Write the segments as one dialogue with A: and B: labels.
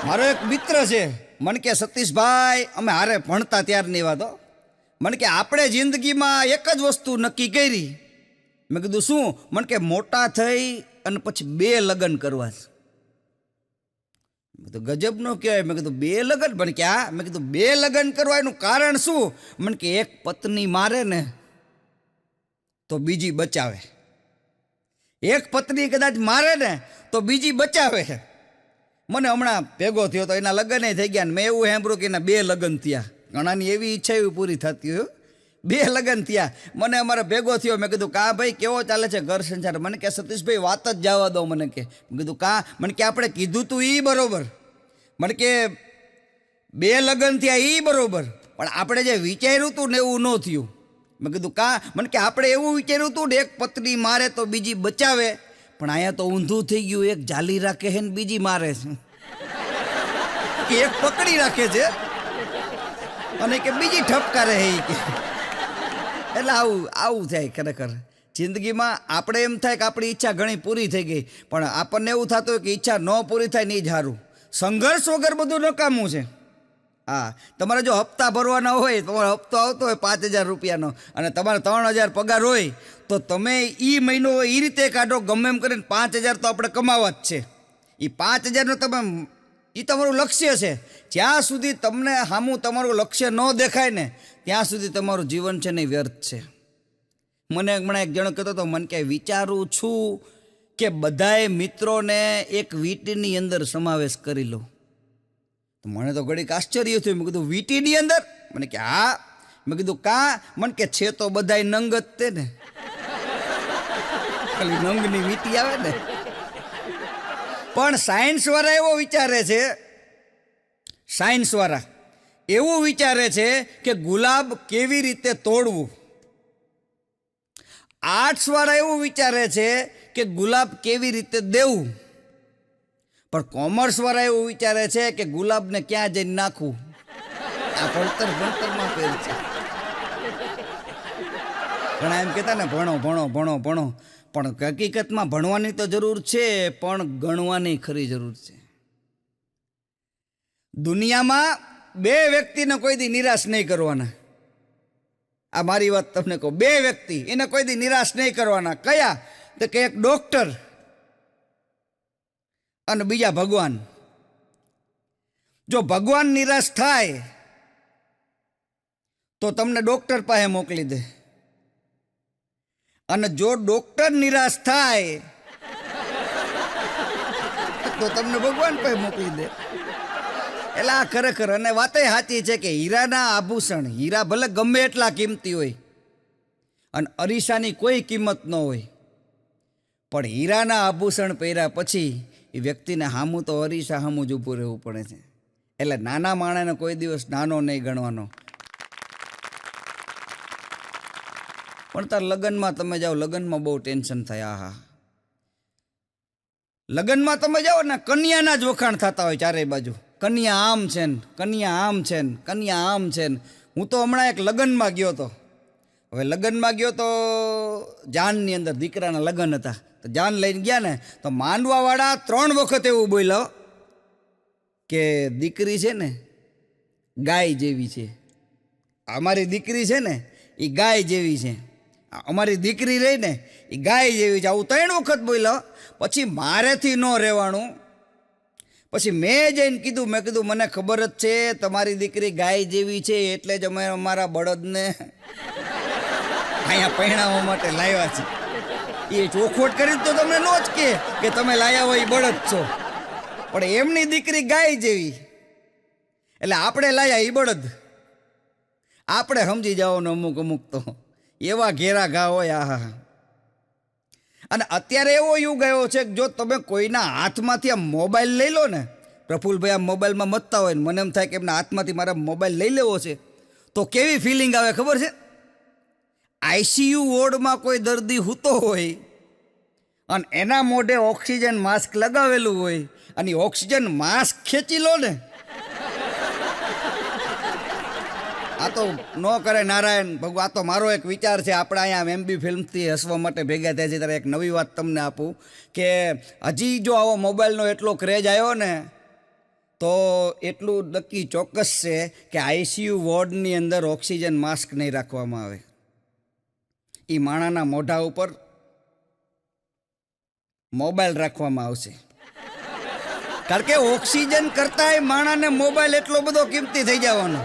A: મારો એક મિત્ર છે, મને કે સતીશભાઈ અમે હારે ભણતા ત્યારની વાત હો. મને કે આપણે જિંદગીમાં એક જ વસ્તુ નક્કી કરી. મેં કીધું શું? મને કે મોટા થઈ અને પછી 2 લગ્ન કરવા છે. મેં કીધું ગજબ નો કહેવાય. મેં કીધું 2 લગ્ન? મને કે હા. મેં કીધું 2 લગ્ન કરવા એનું કારણ શું? મને કે એક પત્ની મારે ને તો બીજી બચાવે, એક પત્ની કદાચ મારે ને તો બીજી બચાવે. મને હમણાં ભેગો થયો તો એના લગ્ન થઈ ગયા ને મેં એવું સાંભળ્યું કે એના 2 લગ્ન થયા. ઘણાની એવી ઈચ્છા એવી પૂરી થતી હોય. 2 લગ્ન થયા. મને અમારે ભેગો થયો. મેં કીધું કા ભાઈ કેવો ચાલે છે ઘર સંસાર? મને કે સતીશભાઈ વાત જ જવા દો. મને કે મેં કીધું કા? મને કે આપણે કીધું તું એ બરોબર. મને કે 2 લગ્ન થયા એ બરોબર, પણ આપણે જે વિચાર્યું હતું ને એવું ન થયું. મેં કીધું કા? મને કે આપણે એવું વિચાર્યું હતું ને એક પત્ની મારે તો બીજી બચાવે, પણ અહીંયા તો ઊંધું થઈ ગયું. એક જાલી રાખે છે ને બીજી મારે છે, કે એક પકડી રાખે છે અને કે બીજી ઠપકારે છે કે. એટલે આવું થાય ખરેખર જિંદગીમાં. આપણે એમ થાય કે આપણી ઈચ્છા ઘણી પૂરી થઈ ગઈ, પણ આપણને એવું થતું હોય કે ઈચ્છા ન પૂરી થાય ને એ જ સારું. સંઘર્ષ વગર બધું નકામું છે. હા, તમારે જો હપ્તા ભરવાના હોય, તમારો હપ્તો આવતો હોય 5,000 રૂપિયાનો અને તમારે 3,000 પગાર હોય, તો તમે એ મહિનો એ રીતે કાઢો ગમે એમ કરીને 5,000 તો આપણે કમાવા જ છે. એ 5,000નો તમે, એ તમારું લક્ષ્ય છે. જ્યાં સુધી તમને સામું તમારું લક્ષ્ય ન દેખાય ને ત્યાં સુધી તમારું જીવન છે ને વ્યર્થ છે. મને હમણાં એક જણો કહેતો હતો, મને કે વિચારું છું કે બધાએ મિત્રોને એક વીંટીની અંદર સમાવેશ કરી લો. તો મને તો ઘડીક આશ્ચર્ય થયું. મેં કીધું વીંટીની અંદર? મને કે હા. મેં કીધું કા? મને કે છે તો બધાય નંગ જ તે ને, ખાલી નંગની વીંટી આવે ને. પણ સાયન્સવાળા એવો વિચારે છે, સાયન્સવાળા એવું વિચારે છે કે ગુલાબ કેવી રીતે તોડવું. આર્ટ્સવાળા એવું વિચારે છે કે ગુલાબ કેવી રીતે દેવું. પણ કોમર્સવાળા એવું વિચારે છે કે ગુલાબને ક્યાં જઈને નાખવું. આ ભણતરમાં ફેર છે. ઘણા એમ કહેતા ને ભણો ભણો ભણો ભણો, પણ હકીકતમાં ભણવાની તો જરૂર છે, પણ ગણવાની ખરી જરૂર છે. દુનિયામાં 2 વ્યક્તિને કોઈ દી નિરાશ નહીં કરવાના. આ મારી વાત તમને કહું. 2 વ્યક્તિ, એને કોઈ દી નિરાશ નહીં કરવાના. કયા? તો કે એક ડોક્ટર અને બીજા ભગવાન. જો ભગવાન નિરાશ થાય તો તમને ડોક્ટર પાસે મોકલી દે, અને જો ડોક્ટર નિરાશ થાય તો તમને ભગવાન પાસે મોકલી દે. એટલે આ ખરેખર, અને વાતે સાચી છે કે હીરાના આભૂષણ, હીરા ભલે ગમે એટલા કિંમતી હોય અને અરીસાની કોઈ કિંમત ન હોય, પણ હીરાના આભૂષણ પહેર્યા પછી એ વ્યક્તિને સામું તો અરીસા સામું જ ઊભું રહેવું પડે છે. એટલે નાના માણસને કોઈ દિવસ નાનો નહીં ગણવાનો. પણ તાર લગ્નમાં તમે જાઓ, લગ્નમાં બહુ ટેન્શન થાય. આહા, લગ્નમાં તમે જાઓ ને કન્યાના જ વખાણ થતા હોય ચારે બાજુ. કન્યા આમ છે ને, કન્યા આમ છે ને, કન્યા આમ છે ને. હું તો હમણાં એક લગ્નમાં ગયો હતો. હવે લગ્નમાં ગયો તો જાનની અંદર દીકરાના લગ્ન હતા. તો જાન લઈને ગયા ને તો માંડવાવાળા 3 વખત એવું બોલ્યો કે દીકરી છે ને ગાય જેવી છે, અમારી દીકરી છે ને એ ગાય જેવી છે, અમારી દીકરી રહી ને એ ગાય જેવી છે. આવું 3 વખત બોલ્યો. પછી મારેથી ન રહેવાનું. પછી મેં જઈને કીધું, મેં કીધું મને ખબર જ છે તમારી દીકરી ગાય જેવી છે, એટલે જ અમે અમારા બળદને અહીંયા પહેણાવવા માટે લાવ્યા છે. એ ચોખવટ કરી તો તમને ન જ કે તમે લાયા હોય બળદ છો, પણ એમની દીકરી ગાય જેવી એટલે આપણે લાયા એ બળદ. આપણે સમજી જાઓ ને અમુક તો એવા ઘેરા ઘા હોય. આહા. અને અત્યારે એવો યુગ આવ્યો છે કે જો તમે કોઈના હાથમાંથી આ મોબાઈલ લઈ લો ને, પ્રફુલભાઈ આ મોબાઈલમાં મતતા હોય ને મને એમ થાય કે એમના હાથમાંથી મારા મોબાઈલ લઈ લેવો છે, તો કેવી ફિલિંગ આવે ખબર છે? આઈસીયુ વોર્ડમાં કોઈ દર્દી સૂતો હોય અને એના મોઢે ઓક્સિજન માસ્ક લગાવેલું હોય અને ઓક્સિજન માસ્ક ખેંચી લો ને, આ તો ન કરે નારાયણ ભગવાન. આ તો મારો એક વિચાર છે. આપણે અહીંયા MB ફિલ્મથી હસવા માટે ભેગા થયા છે ત્યારે એક નવી વાત તમને આપું કે હજી જો આવો મોબાઈલનો એટલો ક્રેઝ આવ્યો ને તો એટલું નક્કી ચોક્કસ છે કે આઈસીયુ વોર્ડની અંદર ઓક્સિજન માસ્ક નહીં રાખવામાં આવે. એ માણાના મોઢા ઉપર મોબાઈલ રાખવામાં આવશે. કારણ કે ઓક્સિજન કરતાંય માણાને મોબાઈલ એટલો બધો કિંમતી થઈ જવાનો.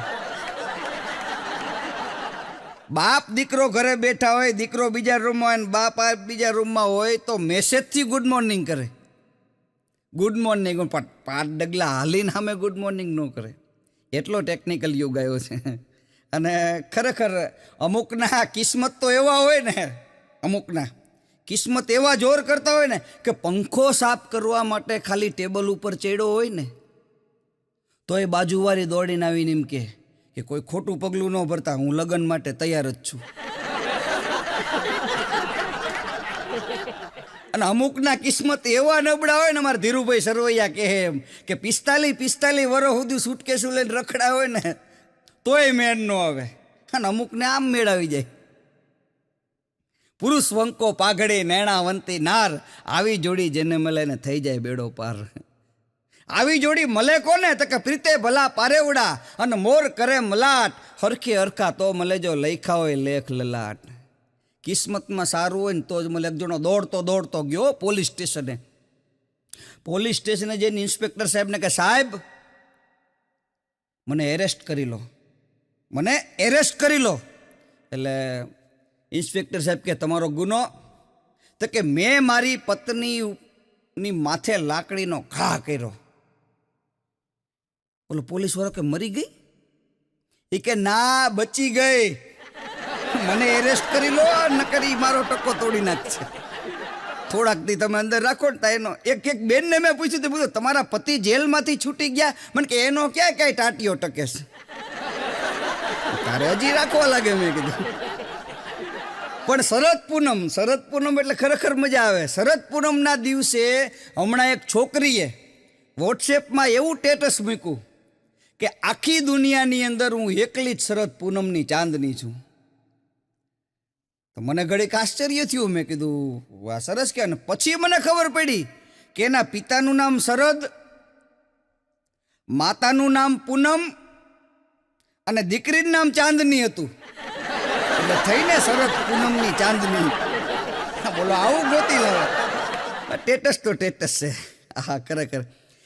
A: બાપ દીકરો ઘરે બેઠા હોય, દીકરો બીજા રૂમમાં હોય ને બાપ બીજા રૂમમાં હોય તો મેસેજથી ગુડ મોર્નિંગ કરે. ગુડ મોર્નિંગ પાંચ ડગલા હાલીને સામે ગુડ મોર્નિંગ ન કરે. એટલો ટેકનિકલ યુગ આવ્યો છે. અને ખરેખર અમુકના કિસ્મત તો એવા હોય ને, અમુકના કિસ્મત એવા જોર કરતા હોય ને કે પંખો સાફ કરવા માટે ખાલી ટેબલ ઉપર ચડ્યો હોય ને તો એ બાજુવાળી દોડીને આવીને એમ કે કોઈ ખોટું પગલું ન ભરતા, હું લગ્ન માટે તૈયાર જ છું. અને અમુકના કિસ્મત એવા નબળા હોય ને, મારા ધીરુભાઈ સરવૈયા કહે એમ કે 45 વર્ષ સુધી સુટકેસું લઈને રખડા હોય ને તોય મેળ ન આવે. અને અમુકને આમ મેળ આવી જાય. પુરુષ વંકો પાઘડી નૈણાવંતી નાર, આવી જોડી જેને મળે ને થઈ જાય બેડો પાર. આવી જોડી મળે કોને તો કે પ્રીતે ભલા પારેવડા અને મોર કરે મલાટ, હરખે હરખા તો મળે જો લખ્યા હોય લેખ લલાટ. કિસ્મતમાં સારું હોય ને તો જ મને એક જણો દોડતો ગયો પોલીસ સ્ટેશને. પોલીસ સ્ટેશને જઈને ઇન્સ્પેક્ટર સાહેબને કે સાહેબ મને એરેસ્ટ કરી લો, મને એરેસ્ટ કરી લો. એટલે ઇન્સ્પેક્ટર સાહેબ કે તમારો ગુનો? તો કે મેં મારી પત્નીની માથે લાકડીનો ઘા કર્યો. બોલો પોલીસવાળો કે મરી ગઈ? એ કે ના, બચી ગઈ. મને એરેસ્ટ કરી લો, ન કરી મારો ટકો તોડી નાખશે. થોડાક દી તમે અંદર રાખો ને એનો એક બેનને મેં પૂછ્યું તમારા પતિ જેલમાંથી છૂટી ગયા? મને કે એનો ક્યાં ક્યાંય ટાટીઓ ટકે છે, તારે હજી રાખવા લાગે. મેં કીધું પણ શરદ પૂનમ એટલે ખરેખર મજા આવે. શરદ પૂનમના દિવસે હમણાં એક છોકરીએ વોટ્સએપમાં એવું સ્ટેટસ મૂક્યું કે આખી દુનિયાની અંદર હું એકલી જ શરદ પૂનમની ચાંદની છું. તો મને ઘડીક આશ્ચર્ય થયું. મેં કીધું વાહ સરસ કે. પછી મને ખબર પડી કે એના પિતાનું નામ શરદ, માતાનું નામ પૂનમ અને દીકરીનું નામ ચાંદની હતું. એટલે થઈને શરદ પૂનમની ચાંદની. બોલો આવું ગોતી લાવે. ટેટસ તો ટેટસ છે. હા ખરેખર.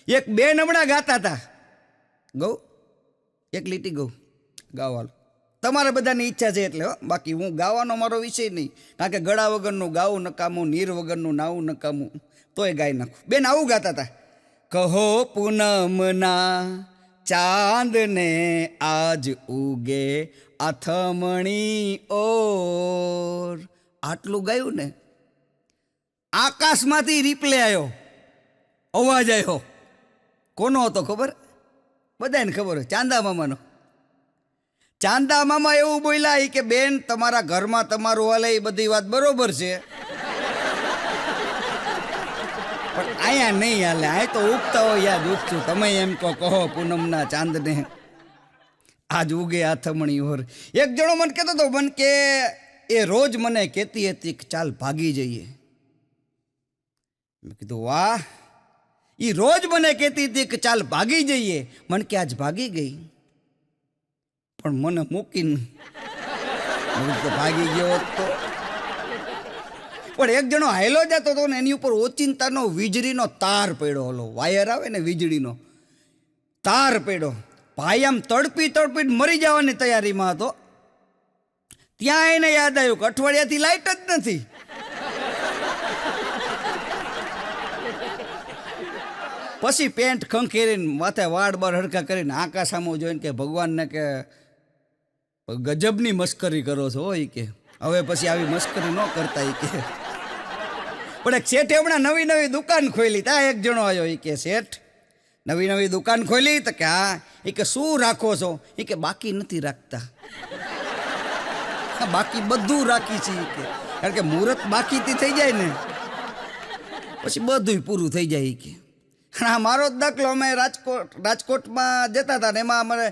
A: એક બેન હમણાં ગાતા હતા. ગૌ એક લીટી ગાવાનો તમારા બધાની ઈચ્છા છે એટલે. બાકી હું ગાવાનો મારો વિષય નહીં, કારણ કે ગળા વગરનું ગાવું નકામું, નીર વગરનું નાવું નકામું, તોય ગાઈ નાખું. બેન આવું ગાતા હતા, કહો પૂનમના ચાંદને આજ ઉગે આથમણી ઓર. આટલું ગાયું ને આકાશમાંથી રિપ્લે આવ્યો, અવાજ આવ્યો. કોનો હતો ખબર? બધાને ખબર હોય, ચાંદા મામાનો. ચાંદા મામા એવું બોલ્યા કે બેન તમારા ઘરમાં તમારું હાલે એ બધી વાત બરોબર છે, પણ અહીંયા નહીં હાલે. અહીં તો ઉગતા હોય યાદ ઉગશું. તમે એમ કહો પૂનમના ચાંદને આજ ઉગે આથમણી ઓર. એક જણો મને કહેતો હતો, મને કે એ રોજ મને કહેતી હતી કે ચાલ ભાગી જઈએ. મેં કીધું વાહ. એ રોજ મને કહેતી હતી કે ચાલ ભાગી જઈએ. મને કે આજ ભાગી ગઈ પણ મને મૂકીને ભાગી ગયો તો. પણ એક જણો હાયલો જતો હતો ને એની ઉપર ઓચિંતાનો વીજળીનો તાર પડ્યો. ઓલો વાયર આવે ને વીજળીનો તાર પડ્યો. ભાઈ આમ તડપી મરી જવાની તૈયારીમાં હતો. ત્યાં એને યાદ આવ્યું કે અઠવાડિયાથી લાઈટ જ નથી. પછી પેન્ટ ખંખેરીને માથે વાળ બાર હરખા કરીને આકાશ સામું જોઈને કે ભગવાનને કે ગજબની મસ્કરી કરો છો હોય કે હવે પછી આવી મસ્કરી ન કરતા. એ કે પણ એક શેઠે હમણાં નવી દુકાન ખોલી. ત્યાં એક જણો આવ્યો. એ કે શેઠ નવી દુકાન ખોલી? તો કે હા. એ કે શું રાખો છો? એ કે બાકી નથી રાખતા. બાકી બધું રાખી છે એ કે, કારણ કે મુહૂર્ત બાકીથી થઈ જાય ને પછી બધું પૂરું થઈ જાય. એ કે હા મારો જ દાખલો. અમે રાજકોટમાં જતા હતા ને એમાં અમારે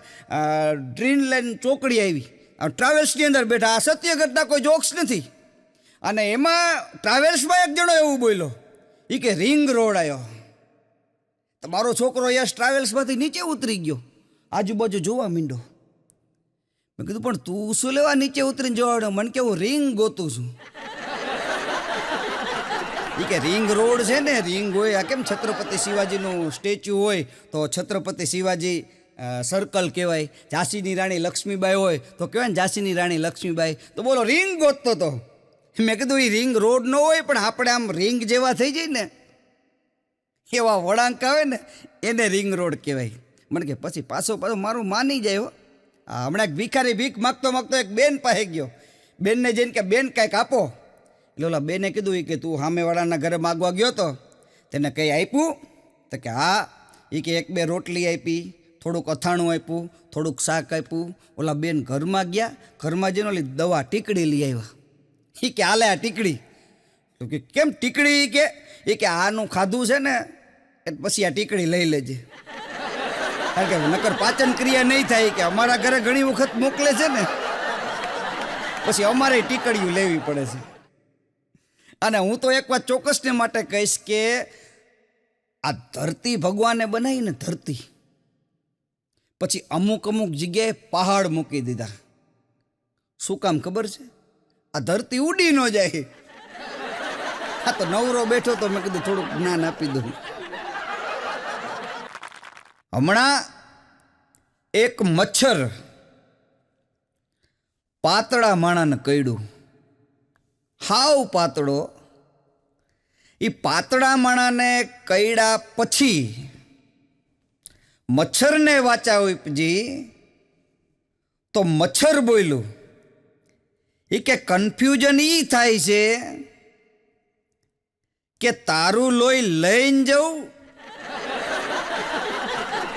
A: ડ્રીમ લાઈન ચોકડી આવી. ટ્રાવેલ્સની અંદર બેઠા. આ સત્ય ઘટના, કોઈ જોક્સ નથી. અને એમાં ટ્રાવેલ્સમાં એક જણો એવું બોલ્યો, એ કે રિંગ રોડ આવ્યો. તમારો છોકરો યશ ટ્રાવેલ્સમાંથી નીચે ઉતરી ગયો, આજુબાજુ જોવા માંડ્યો. મેં કીધું પણ તું શું લેવા નીચે ઉતરીને જોવા? મને કે હું રિંગ ગોતું છું. એ કે રિંગ રોડ છે ને, રિંગ હોય આ કેમ છત્રપતિ શિવાજીનું સ્ટેચ્યુ હોય તો છત્રપતિ શિવાજી સર્કલ કહેવાય, ઝાંસીની રાણી લક્ષ્મીબાઈ હોય તો કહેવાય ને ઝાંસીની રાણી લક્ષ્મીબાઈ. તો બોલો રિંગ ગોતતો તો. મેં કીધું એ રિંગ રોડ ન હોય પણ આપણે આમ રિંગ જેવા થઈ જાય ને એવા વળાંક આવે ને એને રિંગ રોડ કહેવાય. મને કે પછી પાછો મારું માની જાય હો. હમણાં એક ભિખારી ભીખ માગતો માગતો એક બેન પાસે ગયો. બેનને જઈને કે બેન કાંઈક આપો. એટલે ઓલા બેને કીધું કે તું સામેવાળાના ઘરે માગવા ગયો તો તેને કંઈ આપ્યું? તો કે હા. એ કે એક બે રોટલી આપી, થોડુંક અથાણું આપ્યું, થોડુંક શાક આપ્યું. ઓલા બેન ઘરમાં ગયા, ઘરમાં જઈને ઓલી દવા ટીકડી લઈ આવ્યા. એ કે હાલે આ ટીકડી. તો કે કેમ ટીકડી? કે આનું ખાધું છે ને એટલે પછી આ ટીકડી લઈ લેજે, કારણ કે નકર પાચન ક્રિયા નહીં થાય. કે અમારા ઘરે ઘણી વખત મોકલે છે ને પછી અમારે ટીકડીઓ લેવી પડે છે. અને હું તો એક વાત ચોક્કસને માટે કહીશ કે આ ધરતી ભગવાને બનાવી ને ધરતી, પછી અમુક જગ્યાએ પહાડ મૂકી દીધા. શું કામ ખબર છે? આ ધરતી ઉડી ન જાય. હા તો નવરો બેઠો તો મેં કીધું થોડુંક જ્ઞાન આપી દઉં. હમણાં એક મચ્છર પાતળા માણાને કરડ્યું, હાવ પાતળો. એ પાતળા માણાને કરડ્યા પછી મચ્છરને વાચા ઉપજી તો મચ્છર બોલ્યું. એ કે કન્ફ્યુઝન એ થાય છે કે તારું લોહી લઈને જવું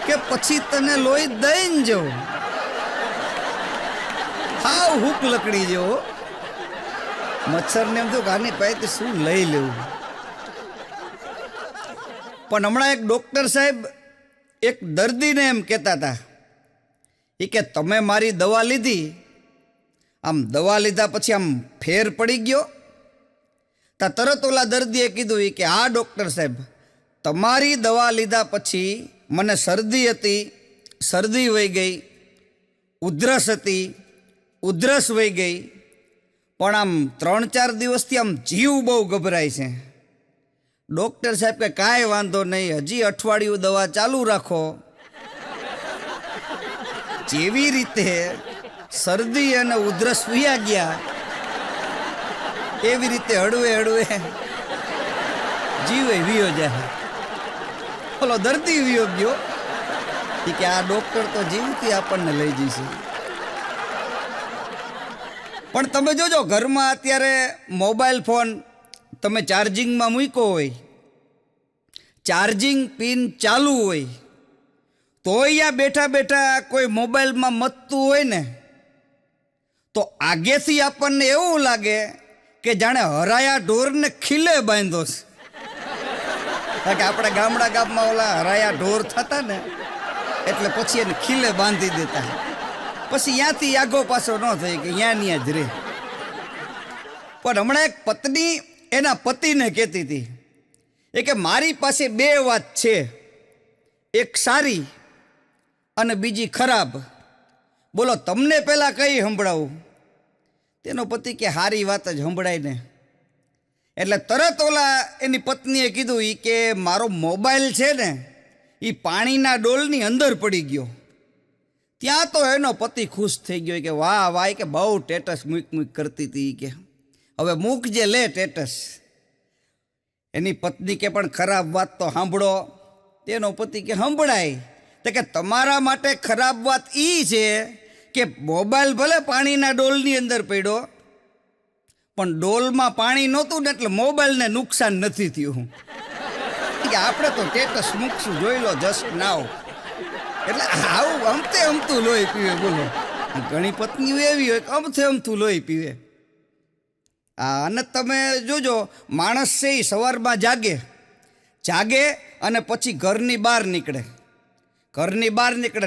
A: કે પછી તને લોહી દઈને જવું. હાવ હુક લકડી જેવો. મચ્છરને એમ થયું કે આની પાસેથી શું લઈ લેવું. પણ હમણાં એક ડૉક્ટર સાહેબ એક દર્દીને એમ કહેતા હતા એ કે તમે મારી દવા લીધી, આમ દવા લીધા પછી આમ ફેર પડી ગયો? તરત ઓલા દર્દીએ કીધું કે હા ડૉક્ટર સાહેબ, તમારી દવા લીધા પછી મને શરદી હતી, શરદી વહી ગઈ, ઉધરસ હતી, ઉધરસ વહી ગઈ, પણ આમ 3-4 દિવસથી આમ જીવ બહુ ગભરાય છે. ડૉક્ટર સાહેબ કે કાંઈ વાંધો નહીં, હજી અઠવાડિયું દવા ચાલુ રાખો. જેવી રીતે શરદી અને ઉધરસ વયા ગયા એવી રીતે હળવે હળવે જીવે વિયો જાય. બોલો દર્દી વિયો ગયો કે આ ડૉક્ટર તો જીવથી આપણને લઈ જશે. પણ તમે જોજો ઘરમાં અત્યારે મોબાઈલ ફોન તમે ચાર્જિંગમાં મૂક્યો હોય, ચાર્જિંગ પિન ચાલુ હોય, તો અહીંયા બેઠા બેઠા કોઈ મોબાઈલમાં મથતું હોય ને તો આગેથી આપણને એવું લાગે કે જાણે હરાયા ઢોરને ખીલે બાંધ્યો છે. કારણ કે આપણે ગામમાં ઓલા હરાયા ઢોર થતા ને એટલે પછી એને ખીલે બાંધી દેતા, પછી ત્યાંથી આગો પાછો ન થઈ કે ત્યાં જ રહે. પણ હમણાં એક પત્ની એના પતિને કહેતી હતી એ કે મારી પાસે 2 વાત છે, એક સારી અને બીજી ખરાબ, બોલો તમને પહેલાં કઈ સંભળાવું? તેનો પતિ કે સારી વાત જ સંભળાય ને. એટલે તરત ઓલા એની પત્નીએ કીધું કે મારો મોબાઈલ છે ને એ પાણીના ડોલની અંદર પડી ગયો. ત્યાં તો એનો પતિ ખુશ થઈ ગયો કે વાહ વાહ, કે બહુ ટેટસ મૂક કરતી હતી, કે હવે મૂકજે લે ટેટસ. એની પત્ની કે પણ ખરાબ વાત તો સાંભળો. તેનો પતિ કે સંભળાય. તો કે તમારા માટે ખરાબ વાત એ છે કે મોબાઈલ ભલે પાણીના ડોલની અંદર પડ્યો પણ ડોલમાં પાણી નહોતું ને એટલે મોબાઈલને નુકસાન નથી થયું. કે આપણે તો ટેટસ મૂકશું, જોઈ લો જસ્ટ નાવ. એટલે આવું અમથે અમથું લોહી પીવે. બોલો ઘણી પત્નીઓ એવી હોય કે અમથે અમથું લોહી પીવે. અને તમે જોજો માણસ છે એ સવારમાં જાગે અને પછી ઘરની બહાર નીકળે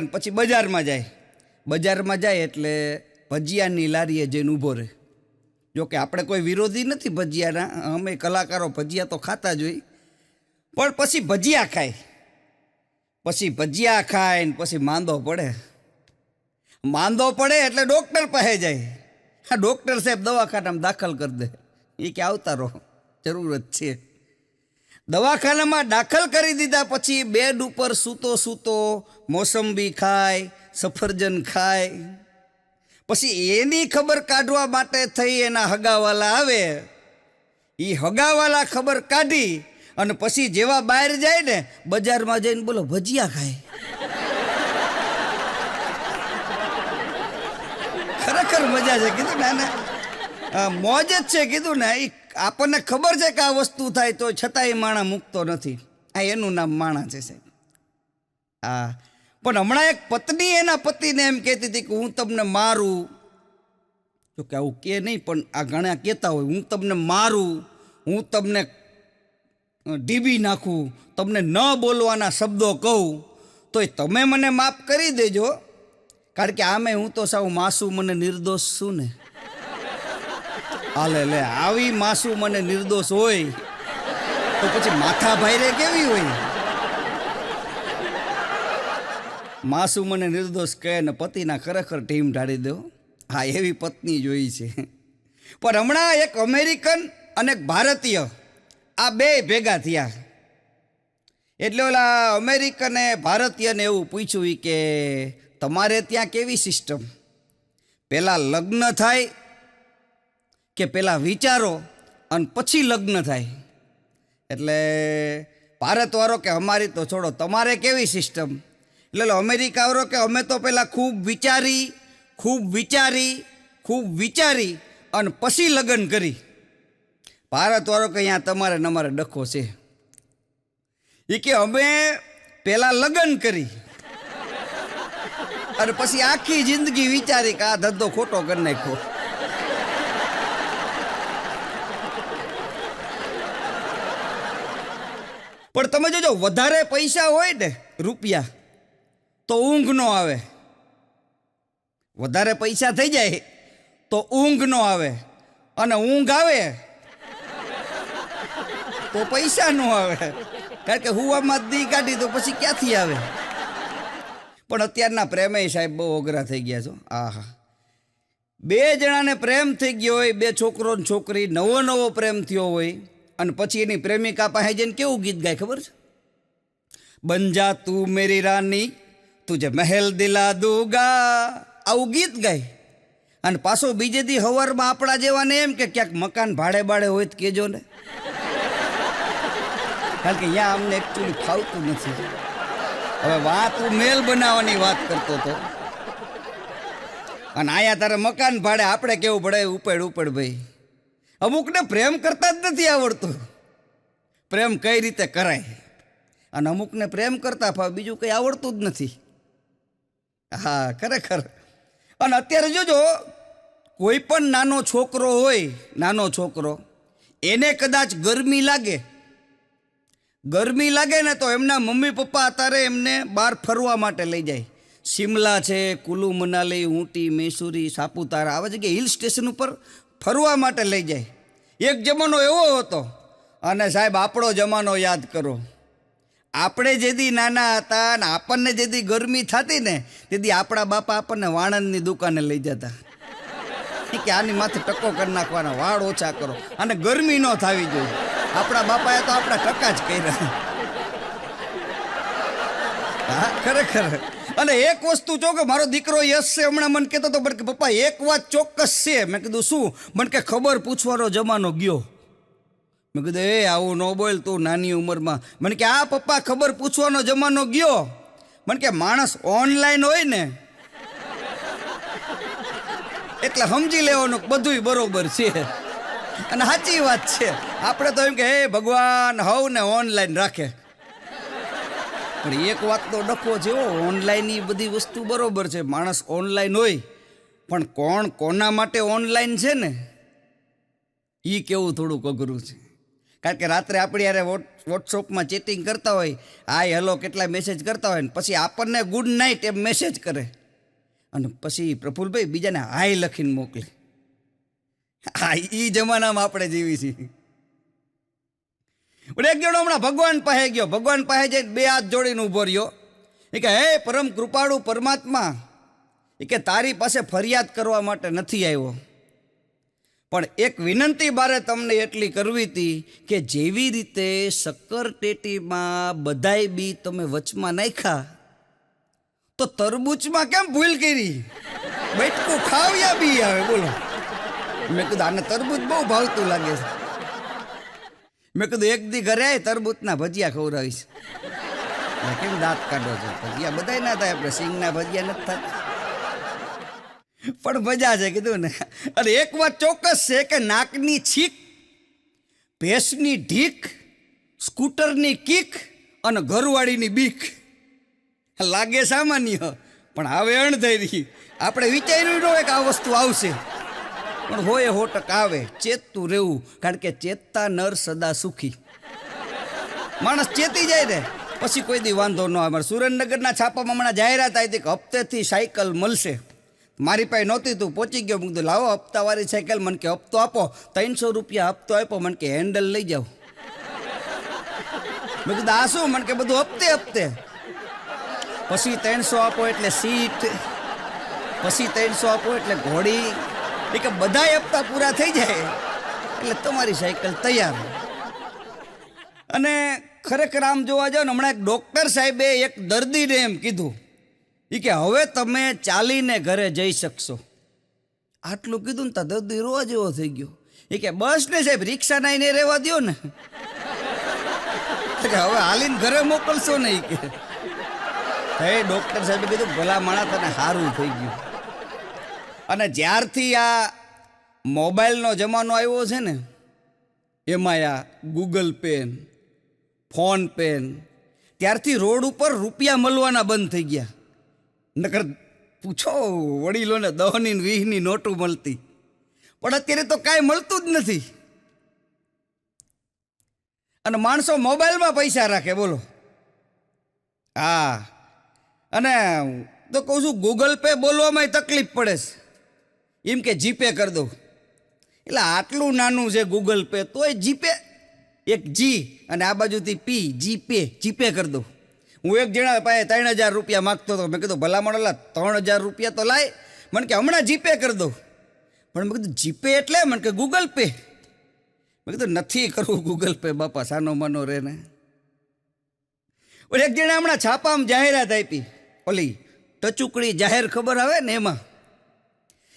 A: ને પછી બજારમાં જાય એટલે ભજીયાની લારીએ જઈને ઊભો રહે. જો કે આપણે કોઈ વિરોધી નથી ભજીયાના, અમે કલાકારો ભજીયા તો ખાતા જ હોય, પણ પછી ભજીયા ખાય પછી ભજીયા ખાય ને પછી માંદો પડે એટલે ડૉક્ટર પાસે જાય. હા, ડૉક્ટર સાહેબ દવાખાનામાં દાખલ કરી દે. એ કે આવતા રહો, જરૂરત છે. દવાખાનામાં દાખલ કરી દીધા પછી બેડ ઉપર સૂતો મોસંબી ખાય, સફરજન ખાય. પછી એની ખબર કાઢવા માટે થઈ એના હગાવાલા આવે. એ હગાવાલા ખબર કાઢી અને પછી જેવા બહાર જાય ને બજારમાં જઈને બોલો ભજીયા ખાય. ખરેખર મજા છે કીધું ને, મોજ જ છે કીધું ને. એ આપણને ખબર છે કે આ વસ્તુ થાય તો છતાં એ માણા મૂકતો નથી. આ એનું નામ માણા છે સાહેબ. હા, પણ હમણાં એક પત્ની એના પતિને એમ કહેતી હતી કે હું તમને મારું. જો કે આવું કે નહીં, પણ આ ઘણા કહેતા હોય, હું તમને મારું, હું તમને ડીબી નાખું, તમને ન બોલવાના શબ્દો કહું, તોય તમે મને માફ કરી દેજો, કારણ કે આમે હું તો સાવ માસૂમ મને નિર્દોષ છું ને. હાલે લે, આવી માસૂમ મને નિર્દોષ હોય તો પછી માથા ભાઈરે કેવી હોય? માસૂમ મને નિર્દોષ કહે ને પતિના ખરેખર ટીમ ઢાળી દો. હા, એવી પત્ની જોઈ છે. પણ હમણાં એક અમેરિકન અને એક ભારતીય આ બે ભેગા થયા. એટલે ઓલા અમેરિકને ભારતીયને એવું પૂછ્યું કે તમારે ત્યાં કેવી સિસ્ટમ, પહેલાં લગ્ન થાય કે પહેલાં વિચારો અને પછી લગ્ન થાય? એટલે ભારતવાળો કે અમારી તો છોડો, તમારે કેવી સિસ્ટમ? એટલે અમેરિકાવાળો કે અમે તો પહેલાં ખૂબ વિચારી અને પછી લગ્ન કરી. ભારતવાળો કે અહીંયા તમારે ને અમારે ડખો છે. એ કે અમે પહેલાં લગ્ન કરી અને પછી આખી જિંદગી વિચારી કે આ ધંધો ખોટો કરી નાખ્યો. પણ તમે જોજો, વધારે પૈસા હોય ને રૂપિયા તો ઊંઘ ન આવે. વધારે પૈસા થઈ જાય તો ઊંઘ ન આવે, અને ઊંઘ આવે તો પૈસા ન આવે, કારણ કે હુવામાં દી કાઢી તો પછી ક્યાંથી આવે? પણ અત્યારના પ્રેમે સાહેબ બહુ અઘરા થઈ ગયા છો. આહા, બે જણાને પ્રેમ થઈ ગયો હોય, બે છોકરો ને છોકરી, નવો પ્રેમ થયો હોય, અને પછી એની પ્રેમિકા પાસે જઈને કેવું ગીત ગાય ખબર છે? બન જા તું મેરી રાની તુજે મહેલ દિલા દૂંગા, આવું ગીત ગાય. અને પાછો બીજે દી હવારમાં આપણા જેવાને એમ કે ક્યાંક મકાન ભાડે હોય તો કહેજો ને, કારણ કે અહીંયા અમને એકચ્યુઅલી ફાવતું નથી. હવે તું મેલ બનાવવાની વાત કરતો હતો, અને આયા તારે મકાન ભાડે. આપણે કેવું પડે, ઉપડ ભાઈ. અમુકને પ્રેમ કરતા જ નથી આવડતું, પ્રેમ કઈ રીતે કરાય. અને અમુકને પ્રેમ કરતા બીજું કંઈ આવડતું જ નથી. હા, ખરેખર. અને અત્યારે જોજો, કોઈ પણ નાનો છોકરો એને કદાચ ગરમી લાગે ને તો એમના મમ્મી પપ્પા અત્યારે એમને બહાર ફરવા માટે લઈ જાય. શિમલા છે, કુલુ મનાલી, ઊટી, મૈસૂરી, સાપુતારા, આવા જગ્યાએ હિલ સ્ટેશન ઉપર ફરવા માટે લઈ જાય. એક જમાનો એવો હતો. અને સાહેબ, આપણો જમાનો યાદ કરો. આપણે જેથી નાના હતા ને આપણને જેથી ગરમી થતી ને તેથી આપણા બાપા આપણને વાણંદની દુકાને લઈ જતા કે આની માથે ટકો કરી નાખવાના, વાળ ઓછા કરો અને ગરમી ન થવી જોઈએ. આપણા બાપાએ તો આપણા ટકા જ કર્યા. હા, ખરેખર. અને એક વસ્તુ જો કે મારો દીકરો યશ છે, હમણાં મને કહેતો હતો કે પપ્પા એક વાત ચોક્કસ છે. મેં કીધું શું? મને કે ખબર પૂછવાનો જમાનો ગયો. મેં કીધું એ આવું ન બોલ તું નાની ઉંમરમાં. મને કે આ પપ્પા ખબર પૂછવાનો જમાનો ગયો. મને કે માણસ ઓનલાઈન હોય ને એટલે સમજી લેવાનું બધુંય બરોબર છે. અને સાચી વાત છે. આપણે તો એમ કે હે ભગવાન હવને ઓનલાઈન રાખે, પણ એક વાત તો ડખો છે. ઓનલાઈન એ બધી વસ્તુ બરોબર છે, માણસ ઓનલાઈન હોય, પણ કોણ કોના માટે ઓનલાઈન છે ને એ કેવું થોડુંક અઘરું છે. કારણ કે રાત્રે આપણી યારે વોટ્સઅપમાં ચેટિંગ કરતા હોય, હાય હેલો કેટલા મેસેજ કરતા હોય, ને પછી આપણને ગુડ નાઇટ એમ મેસેજ કરે, અને પછી પ્રફુલભાઈ બીજાને હાય લખીને મોકલે. હા, એ જમાનામાં આપણે જીવી છીએ. પણ એક જણો હમણાં ભગવાન પાસે ગયો. ભગવાન પાસે જઈને બે હાથ જોડીને ઊભો રહ્યો એ કે હે પરમ કૃપાળુ પરમાત્મા, એ કે તારી પાસે ફરિયાદ કરવા માટે નથી આવ્યો, પણ એક વિનંતી બારે તમને એટલી કરવી હતી કે જેવી રીતે શક્કરટેટીમાં બધાય બી તમે વચમાં નાખ્યા, તો તરબૂચમાં કેમ ભૂલ કરી? બેટકું ખાવ્યા બી આવે. બોલો. મેં કીધું આને તરબૂચ બહુ ભાવતું લાગે છે. મેં કીધું એક દી ઘરે આય તરબૂચના ભજીયા ખવડાવીશ. કેમ દાંત કાઢો છો? ભજીયા બધાય ના થાય, આપણે સિંગના ભજીયા નથી થતા, પણ મજા છે કીધું ને. અને એક વાત ચોક્કસ છે કે નાકની છીક, ભેંસની ઢીક, સ્કૂટરની કીક અને ઘરવાળીની બીક લાગે સામાન્ય, પણ આવે અણધરી. આપણે વિચાર્યું ન હોય કે આ વસ્તુ આવશે, પણ હોય 100% આવે. ચેતતું રહેવું, કારણ કે ચેતતા નર સદા સુખી. માણસ ચેતી જાય ને પછી કોઈ દી વાંધો ન આવે. મારે સુરેન્દ્રનગરના છાપામાં હમણાં જાહેરાત આવી હતી કે હપ્તેથી સાયકલ મળશે. મારી પાસે નહોતી, તું પહોંચી ગયો. મેં કીધું લાવો હપ્તાવાળી સાયકલ. મને કે હપ્તો આપો. 300 રૂપિયા હપ્તો આપ્યો. મને કે હેન્ડલ લઈ જાઓ. મેં કીધું આ શું? મને કે બધું હપ્તે હપ્તે. પછી 300 આપો એટલે સીટ, પછી 300 આપો એટલે ઘોડી. એ કે બધાય હપ્તા પૂરા થઈ જાય એટલે તમારી સાયકલ તૈયાર. અને ખરેખર આમ જોવા જાઓ ને, હમણાં એક ડૉક્ટર સાહેબે એક દર્દીને એમ કીધું, એ કે હવે તમે ચાલીને ઘરે જઈ શકશો. આટલું કીધું ને તો દર્દી રોવા જેવો થઈ ગયો. એ કે બસ ને સાહેબ, રિક્ષા નાઈને રહેવા દો ને. કે હવે હાલીને ઘરે મોકલશો નહીં કે. હે ડૉક્ટર સાહેબે કીધું ભલા માણા તને સારું થઈ ગયું. અને જ્યારથી આ મોબાઈલનો જમાનો આવ્યો છે ને, એમાં આ ગૂગલ પે, ફોન પે, ત્યારથી રોડ ઉપર રૂપિયા મળવાના બંધ થઈ ગયા. નકર પૂછો વડીલોને 10 ની 20 ની નોટું મળતી, પણ અત્યારે તો કાંઈ મળતું જ નથી. અને માણસો મોબાઈલમાં પૈસા રાખે. બોલો. હા, અને તો કહું છું ગૂગલ પે બોલવામાં તકલીફ પડે છે. એમ કે જીપે કરી દઉં, એટલે આટલું નાનું છે ગૂગલ પે, તોય જીપે, એક જી અને આ બાજુથી પી, જીપે કરી દઉં. હું એક જણા પાસે 3000 રૂપિયા માગતો હતો. મેં કીધું ભલામણ ઓલા 3000 રૂપિયા તો લાય. મને કે હમણાં જીપે કરી દઉં. પણ મેં કીધું જીપે એટલે? મને કે ગૂગલ પે. મેં કીધું નથી કરવું ગૂગલ પે બાપા, સાનો માનો રે ને. એક જણા હમણાં છાપામાં જાહેરાત આપી, ઓલી ટચુકડી જાહેર ખબર આવે ને,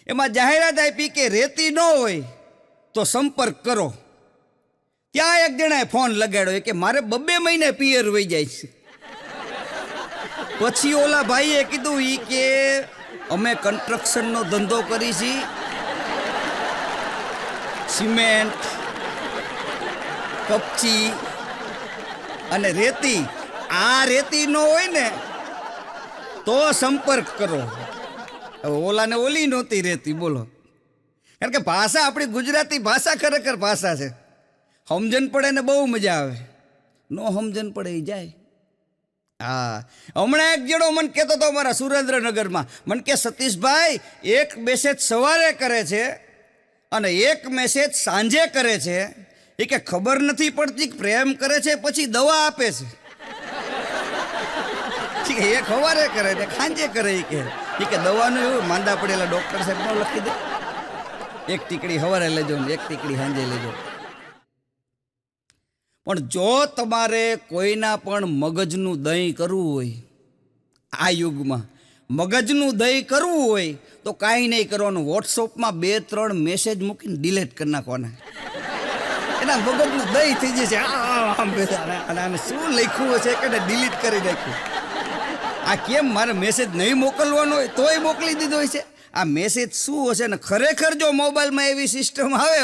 A: એમાં જાહેરાત આપી કે રેતી ન હોય તો સંપર્ક કરો. ત્યાં એક જણાએ ફોન લગાડ્યો કે મારે 2 મહિને પિયર વહી જાય છે. પછી ઓલા ભાઈએ કીધું ઈ કે અમે કન્સ્ટ્રક્શનનો ધંધો કરી છીએ, સિમેન્ટ, કપચી અને રેતી. આ રેતી ન હોય ને તો સંપર્ક કરો. ઓલાને ઓલી નહોતી રહેતી. બોલો. કારણ કે ભાષા, આપણી ગુજરાતી ભાષા ખરેખર ભાષા છે. સમજણ પડે ને બહુ મજા આવે, નો સમજણ પડે એ જાય. હા, હમણાં એક જણો મને કહેતો હતો અમારા સુરેન્દ્રનગરમાં, મને કે સતીશભાઈ એક મેસેજ સવારે કરે છે અને એક મેસેજ સાંજે કરે છે. એ કે ખબર નથી પડતી પ્રેમ કરે છે પછી દવા આપે છે. એક સવારે કરે ને સાંજે કરે. એ કે દવાનું એવું માંદા પડેલા ડૉક્ટર સાહેબ ન લખી દે, એક ટીકડી સવારે લેજો ને એક ટીકડી સાંજે લેજો. પણ જો તમારે કોઈના પણ મગજનું દહીં કરવું હોય, આ યુગમાં મગજનું દહીં કરવું હોય તો કાંઈ નહીં કરવાનું, વોટ્સઅપમાં 2-3 મેસેજ મૂકીને ડિલીટ કરી નાખવાના. એના મગજનું દહીં થઈ જશે. આને શું લખ્યું હશે કે ડિલીટ કરી નાખ્યું. આ કેમ મારે મેસેજ નહીં મોકલવાનો હોય તોય મોકલી દીધો હોય છે. આ મેસેજ શું હશે ને? ખરેખર જો મોબાઈલમાં એવી સિસ્ટમ આવે,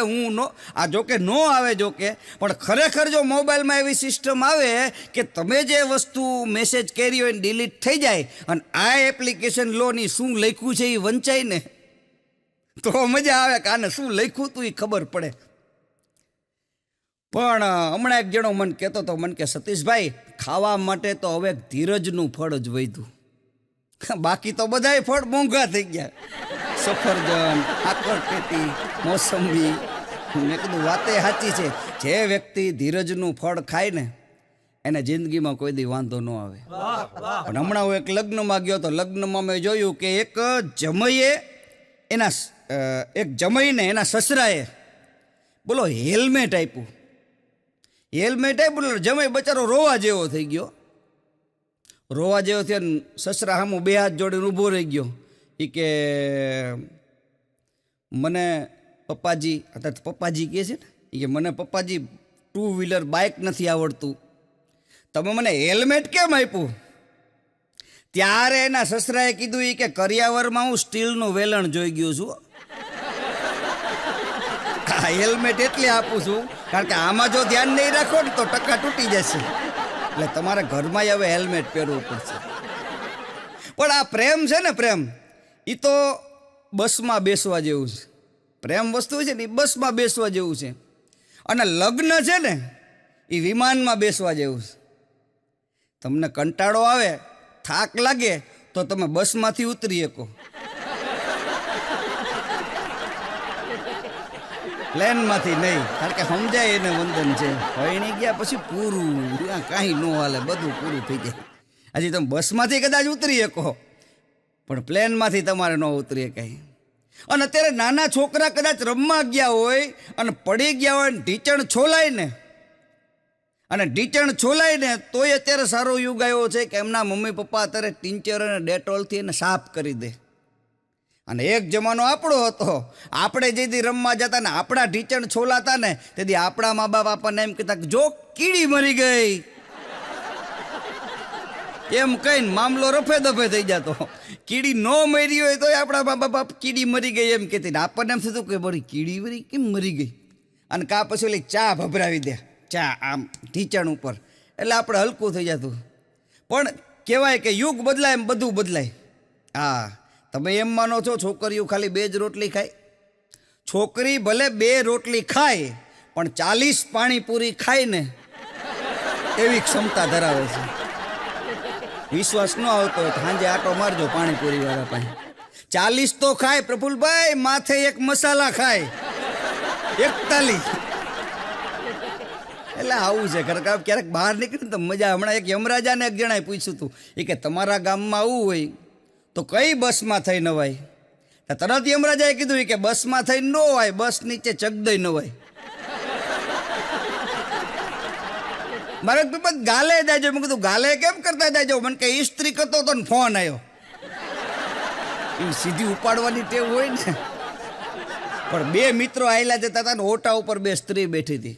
A: આ જોકે ન આવે જોકે, પણ ખરેખર જો મોબાઈલમાં એવી સિસ્ટમ આવે કે તમે જે વસ્તુ મેસેજ કરી હોય ડિલીટ થઈ જાય અને આ એપ્લિકેશન લો ની શું લખ્યું છે એ વંચાય ને, તો મજા આવે કે આને શું લખ્યું તું એ ખબર પડે. પણ હમણાં એક જણો મને કહેતો હતો, મને કે સતીશભાઈ ખાવા માટે તો હવે ધીરજનું ફળ જ વધ્યું, બાકી તો બધાય ફળ મોંઘા થઈ ગયા. સફરજન, આકરપેટી, મોસંબી. મેં કીધું વાતે સાચી છે. જે વ્યક્તિ ધીરજનું ફળ ખાય ને એને જિંદગીમાં કોઈ દી વાંધો ન આવે. પણ હમણાં હું એક લગ્નમાં ગયો તો લગ્નમાં મેં જોયું કે એક જમઈને એના સસરાએ બોલો હેલ્મેટ આપ્યું. જમાઈ બચારો રોવા જેવો થઈ ગયો. રોવા જેવો થયો ને સસરા સામું બે હાથ જોડીને ઊભો રહી ગયો. એ કે મને પપ્પાજી, અત્યારે પપ્પાજી કહે છે ને, એ કે મને પપ્પાજી 2 વ્હીલર બાઇક નથી આવડતું, તમે મને હેલ્મેટ કેમ આપ્યું? ત્યારે એના સસરાએ કીધું એ કે કરિયાવરમાં હું સ્ટીલનું વેલણ જોઈ ગયો છું. હેલ્મેટ એટલે આપું છું કારણ કે આમાં જો ધ્યાન નહીં રાખો ને તો ટકા તૂટી જશે, એટલે તમારે ઘરમાં હવે હેલ્મેટ પહેરવું પડશે. પણ આ પ્રેમ છે ને, પ્રેમ એ તો બસમાં બેસવા જેવું છે. પ્રેમ વસ્તુ છે ને એ બસમાં બેસવા જેવું છે, અને લગ્ન છે ને એ વિમાનમાં બેસવા જેવું છે. તમને કંટાળો આવે, થાક લાગે તો તમે બસમાંથી ઉતરી શકો, પ્લેનમાંથી નહીં. કારણ કે સમજાય એને વંદન છે, ભણી ગયા પછી પૂરું, કાંઈ ન હાલે, બધું પૂરું થઈ જાય. હજી તમે બસમાંથી કદાચ ઉતરી શકો પણ પ્લેનમાંથી તમારે ન ઉતરી શકાય. અને અત્યારે નાના છોકરા કદાચ રમવા ગયા હોય અને પડી ગયા હોય ને ઢીચણ છોલાય ને તોય અત્યારે સારો યુગ આવ્યો છે કે એમના મમ્મી પપ્પા અત્યારે ટિંચર અને ડેટોલથી એને સાફ કરી દે. અને એક જમાનો આપણો હતો, આપણે જેથી રમવા જતા ને આપણા ઢીચણ છોલાતા ને તેથી આપણા મા બાપ આપણને એમ કહેતા કે જો કીડી મરી ગઈ એમ કહીને મામલો રફે દફે થઈ જતો. કીડી ન મરી હોય તો આપણા મા બાપ કીડી મરી ગઈ એમ કહેતી ને આપણને એમ થતું કે બરી કીડી વરી કેમ મરી ગઈ, અને કા પછી ઓલી ચા ભભરાવી દે, ચા આમ ઢીચણ ઉપર, એટલે આપણે હલકું થઈ જતું. પણ કહેવાય કે યુગ બદલાય એમ બધું બદલાય. હા, તમે એમ માનો છો છોકરીઓ ખાલી 2 જ રોટલી ખાય? છોકરી ભલે 2 રોટલી ખાય પણ 40 પાણીપુરી ખાય ને એવી ક્ષમતા ધરાવે છે. વિશ્વાસ ન આવતો હોય તો સાંજે આટો મારજો પાણીપુરી વાળા પાસે. 40 તો ખાય પ્રફુલભાઈ, માથે એક મસાલા ખાય 41. એટલે આવું છે ખરેખર. ક્યારેક બહાર નીકળે તો મજા. હમણાં એક યમરાજાને એક જણાએ પૂછ્યું હતું, એ કે તમારા ગામમાં આવું હોય તો કઈ બસમાં થઈ નવાય? તરત યમરાજાએ કીધું કે બસમાં થઈ ન હોય, બસ નીચે ચગદઈ નવાય. મારે ગાલે જાજો. મેં કીધું ગાલે કેમ કરતા જાજો? મને કે ઇસ્ત્રી કરતો હતો ને ફોન આવ્યો. એ સીધી ઉપાડવાની ટેવ હોય ને. પણ 2 મિત્રો આયલા જતા હતા ને ઓટા ઉપર 2 સ્ત્રી બેઠી હતી.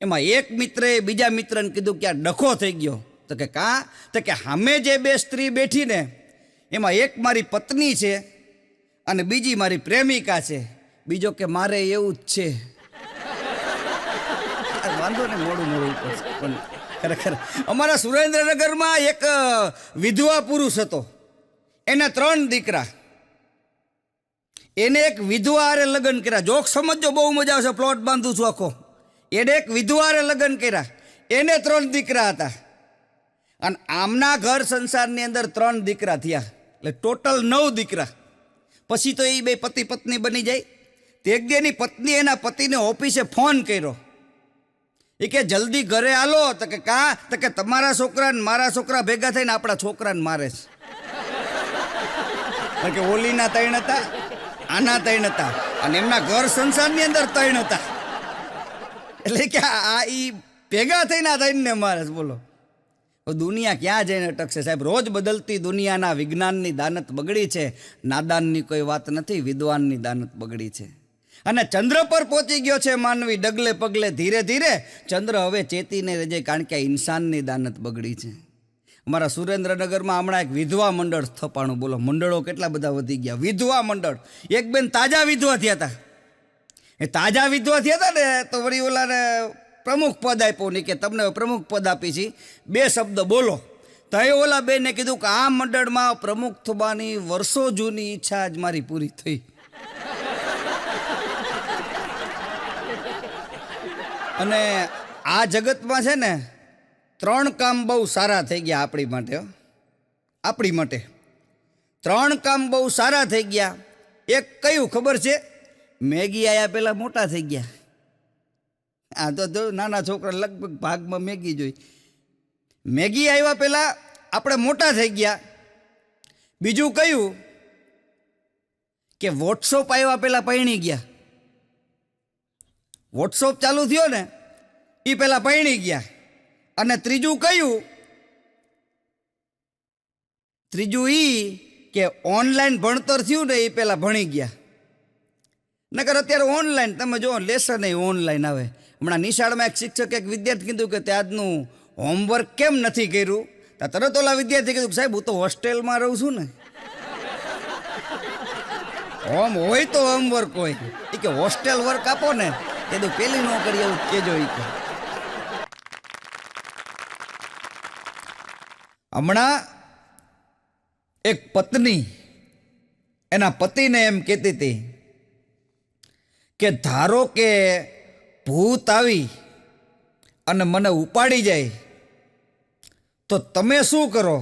A: એમાં એક મિત્રએ બીજા મિત્રને કીધું કે આ ડખો થઈ ગયો. તો કે કાં? તો કે સામે જે 2 સ્ત્રી બેઠી ને એમાં એક મારી પત્ની છે અને બીજી મારી પ્રેમિકા છે, બીજો કે મારે એવું જ છે. વાંધો ને મોડું ઉપર. પણ ખરેખર અમારા સુરેન્દ્રનગરમાં એક વિધવા પુરુષ હતો, એને 3 દીકરા. એને એક વિધવા હારે લગ્ન કર્યા. જોક સમજો, બહુ મજા આવશે, પ્લોટ બાંધું છું આખો. એને એક વિધવા હારે લગ્ન કર્યા, એને 3 દીકરા હતા. અને આમના ઘર સંસારની અંદર 3 દીકરા થયા, એટલે ટોટલ 9 દીકરા. પછી તો એ 2 પતિ પત્ની બની જાય. તે એક દી એની પત્ની એના પતિને ઓફિસે ફોન કર્યો. એ કે જલ્દી ઘરે આલો. તો કે કાં? તો કે તમારા છોકરા ને મારા છોકરા ભેગા થઈને આપણા છોકરાને મારે છે. કારણ કે ઓલીના 3 હતા, આના 3 હતા, અને એમના ઘર સંસારની અંદર 3 હતા. એટલે કે આ ઈ ભેગા થઈને આ 3 ને મારે. બોલો દુનિયા ક્યાં જઈને અટકશે સાહેબ? રોજ બદલતી દુનિયાના વિજ્ઞાનની દાનત બગડી છે. નાદાનની કોઈ વાત નથી, વિદ્વાનની દાનત બગડી છે. અને ચંદ્ર પર પહોંચી ગયો છે માનવી ડગલે પગલે, ધીરે ધીરે. ચંદ્ર હવે ચેતીને રહેજે, કારણ કે ઇન્સાનની દાનત બગડી છે. અમારા સુરેન્દ્રનગરમાં હમણાં એક વિધવા મંડળ સ્થપાણું. બોલો મંડળો કેટલા બધા વધી ગયા. વિધવા મંડળ. એક બેન તાજા વિધવા થયા હતા. એ તાજા વિધવા થયા હતા ને તો વળી ઓલાને પ્રમુખ પદ આપ્યું. નહીં કે તમને પ્રમુખ પદ આપી છે, 2 શબ્દ બોલો. તો એ ઓલા બેને કીધું કે આ મંડળમાં પ્રમુખ થવાની વર્ષો જૂની ઈચ્છા જ મારી પૂરી થઈ. અને આ જગતમાં છે ને 3 કામ બહુ સારા થઈ ગયા આપણી માટે. આપણી માટે 3 કામ બહુ સારા થઈ ગયા. એક કયું ખબર છે? મેગી આયા પહેલાં મોટા થઈ ગયા. આ તો જો નાના છોકરા લગભગ ભાગમાં મેગી જોઈ. મેગી આવ્યા પહેલાં આપણે મોટા થઈ ગયા. બીજું કયું કે વોટ્સઅપ આવ્યા પહેલાં પરણી ગયા. વોટ્સઅપ ચાલુ થયો ને એ પહેલાં પરણી ગયા. અને ત્રીજું કયું? ત્રીજું કે ઓનલાઈન ભણતર થયું ને એ પહેલાં ભણી ગયા. નકર અત્યારે ઓનલાઈન તમે જો લેસન ઓનલાઈન આવે. હમણાં નિશાળમાં એક શિક્ષકે એક વિદ્યાર્થી કીધું કે તે આજનું હોમવર્ક કેમ નથી કર્યું? તો તરત ઓલા વિદ્યાર્થી કીધું સાહેબ હું તો હોસ્ટેલમાં રહું છું ને. હોમ હોય તો હોમવર્ક હોય. એ કે હોસ્ટેલ વર્ક આપો ને કીધું પેલી ન કરી એવું કેજો. એ કે હમણાં એક પત્ની એના પતિને એમ કહેતી હતી કે ધારો કે ભૂત આવી અને મને ઉપાડી જાય તો તમે શું કરો?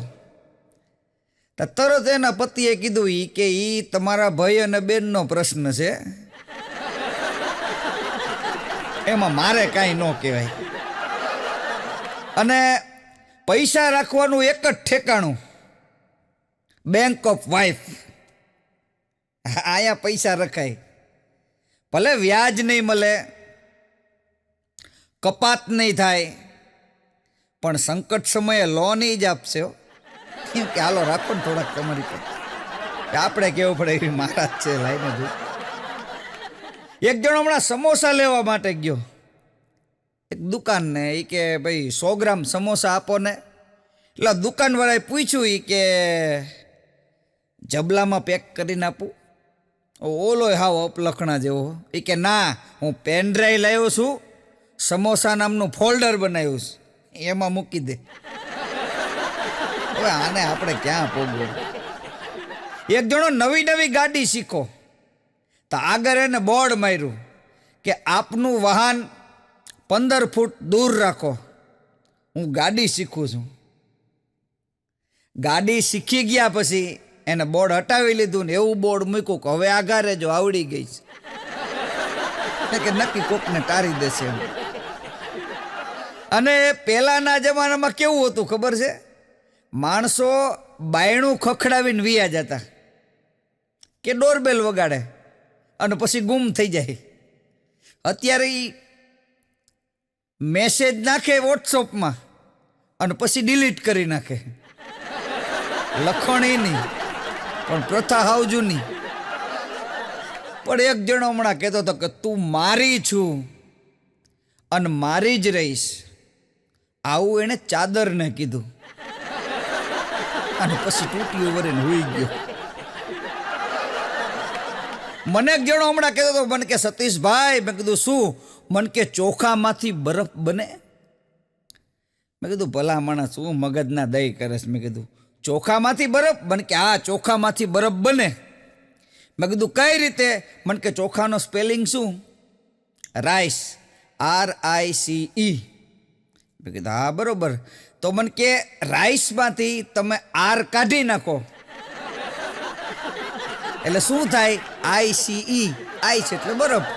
A: તરત એના પતિએ કીધું કે એ તમારા ભાઈ અને બેનનો પ્રશ્ન છે, એમાં મારે કાંઈ ન કહેવાય. અને પૈસા રાખવાનું એક જ ઠેકાણું, બેંક ઓફ વાઇફ. અહીંયા પૈસા રખાય, ભલે વ્યાજ નહીં મળે, કપાત નહીં થાય, પણ સંકટ સમયે લોન જ આપશે. કેમ કે હાલો રાખો ને થોડાક તમારી પાસે, આપણે કેવું પડે એવી મહારાજ છે. લાઈને જો એક જણો હમણાં સમોસા લેવા માટે ગયો એક દુકાનને. એ કે ભાઈ 100 ગ્રામ સમોસા આપો ને. એટલે દુકાનવાળાએ પૂછ્યું એ કે જબલામાં પેક કરીને આપું? ઓલો હાવ અપલખણા જેવો. એ કે ના, હું પેનડ્રાઈવ લાવ્યો છું, સમોસા નામનું ફોલ્ડર બનાવ્યું છે, એમાં મૂકી દે. હવે આને આપણે ક્યાં પોગવું? એક જણો નવી નવી ગાડી શીખો તો આગળ એને બોર્ડ માર્યું કે આપનું વાહન 15 ફૂટ દૂર રાખો, હું ગાડી શીખું છું. ગાડી શીખી ગયા પછી એને બોર્ડ હટાવી લીધું ને એવું બોર્ડ મૂક્યું કે હવે આઘારે જો આવડી ગઈ છે કે નક્કી કોકને ટારી દેશે. અને પહેલાના જમાનામાં કેવું હતું ખબર છે? માણસો બાયણું ખખડાવીને વિયા જતા કે ડોરબેલ વગાડે અને પછી ગુમ થઈ જાય. અત્યારે મેસેજ નાખે વોટ્સઅપમાં અને પછી ડિલીટ કરી નાખે. લખણ નહીં, પણ પ્રથા હાવ જૂની. પણ એક જણો હમણાં કહેતો હતો કે તું મારી છું અને મારી જ રહીશ, આવું એણે ચાદરને કીધું. અને પછી તૂટ્યું વરીને હોઈ ગયો. મને એક જણો હમણાં કહેતો હતો, મને કે સતીશભાઈ, મેં કીધું શું? મને કે ચોખામાંથી બરફ બને. મેં કીધું ભલા માણસ શું મગજના દહીં કરે છે. મેં કીધું ચોખામાંથી બરફ? મને કે હા, ચોખામાંથી બરફ બને. મેં કીધું કઈ રીતે? મને કે ચોખાનો સ્પેલિંગ શું? Rice, RICE. મેં કીધું હા બરોબર. તો મને કે રાઈસમાંથી તમે આર કાઢી નાખો એટલે શું થાય? ICE. આઈસ એટલે બરફ.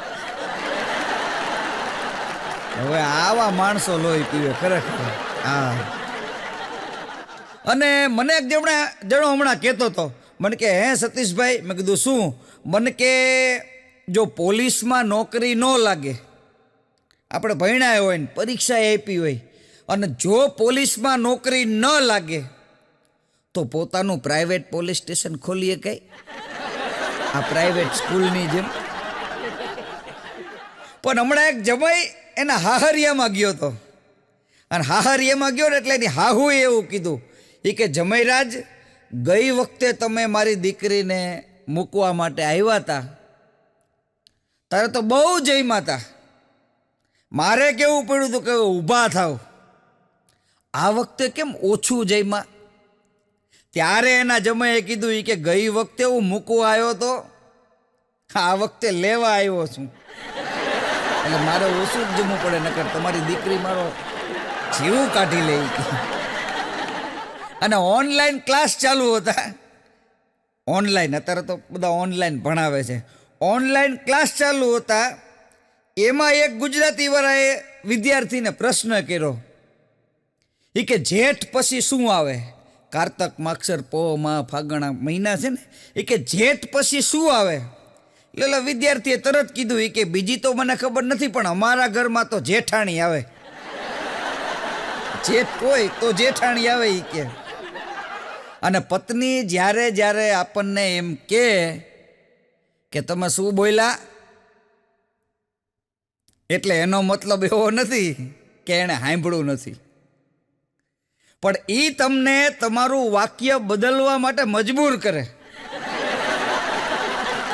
A: હવે આવા માણસો લોહી પીવે ખરેખર. હા. અને મને એક જણો હમણાં કહેતો હતો, મને કે હે સતીશભાઈ, મેં કીધું શું? મને કે જો પોલીસમાં નોકરી ન લાગે, આપણે ભણ્યા હોય ને પરીક્ષા આપી હોય, અને જો પોલીસમાં નોકરી ન લાગે તો પોતાનું પ્રાઇવેટ પોલીસ સ્ટેશન ખોલીએ કઈ, આ પ્રાઇવેટ સ્કૂલની જેમ. પણ હમણાં એક જમાઈ એના હાહરિયામાં ગયો હતો, અને હાહરિયામાં ગયો ને એટલે એની હાહુએ એવું કીધું, એ કે જમાઈરાજ, ગઈ વખતે તમે મારી દીકરીને મૂકવા માટે આવ્યા હતા તારે તો બહુ જઈમાં હતા, મારે કેવું પડ્યું હતું કે ઊભા થાવ, આ વખતે કેમ ઓછું જઈમાં? ત્યારે એના જમાઈએ કીધું કે ગઈ વખતે હું મૂકવા આવ્યો હતો, આ વખતે લેવા આવ્યો છું, એટલે મારે ઓછું જ જમવું પડે, નકર તમારી દીકરી મારો જીવ કાઢી લે. અને ઓનલાઈન ક્લાસ ચાલુ હતા, ઓનલાઈન, અત્યારે તો બધા ઓનલાઈન ભણાવે છે, ઓનલાઈન ક્લાસ ચાલુ હતા. એમાં એક ગુજરાતી વાળાએ વિદ્યાર્થીને પ્રશ્ન કર્યો એ કે જેઠ પછી શું આવે? કારતક માગસર પો મા ફાગણા મહિના છે ને, એ કે જેઠ પછી શું આવે? એટલે વિદ્યાર્થીએ તરત કીધું એ કે બીજી તો મને ખબર નથી, પણ અમારા ઘરમાં તો જેઠાણી આવે. જેઠ હોય તો જેઠાણી આવે એ કે. અને પત્ની જ્યારે જ્યારે આપણને એમ કે તમે શું બોલ્યા, એટલે એનો મતલબ એવો નથી કે એણે સાંભળ્યું નથી, પણ એ તમને તમારું વાક્ય બદલવા માટે મજબૂર કરે.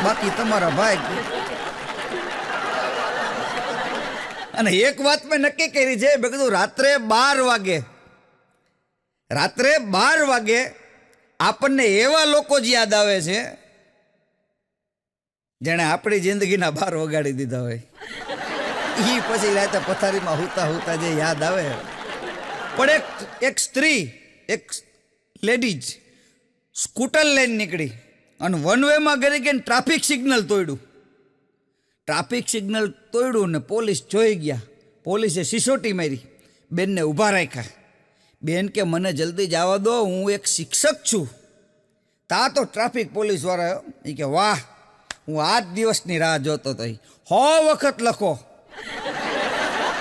A: બાકી તમારા ભાઈ. અને એક વાત મેં નક્કી કરી છે, મેં કીધું રાત્રે 12 વાગે આપણને એવા લોકો જ યાદ આવે છે જેણે આપણી જિંદગીના 12 વગાડી દીધા હોય. એ પછી રાતે પથારીમાં હુતા જે યાદ આવે. પણ એક સ્ત્રી, એક લેડીઝ સ્કૂટર લઈને નીકળી અને વન વેમાં ગઈ ગઈને ટ્રાફિક સિગ્નલ તોડ્યું ને પોલીસ જોઈ ગયા. પોલીસે સિસોટી મારી, બેનને ઊભા રાખ્યા. બેન કે મને જલ્દી જવા દો, હું એક શિક્ષક છું. તા તો ટ્રાફિક પોલીસવાળા એ કે વાહ, હું આ જ દિવસની રાહ જોતો હતો. 100 વખત લખો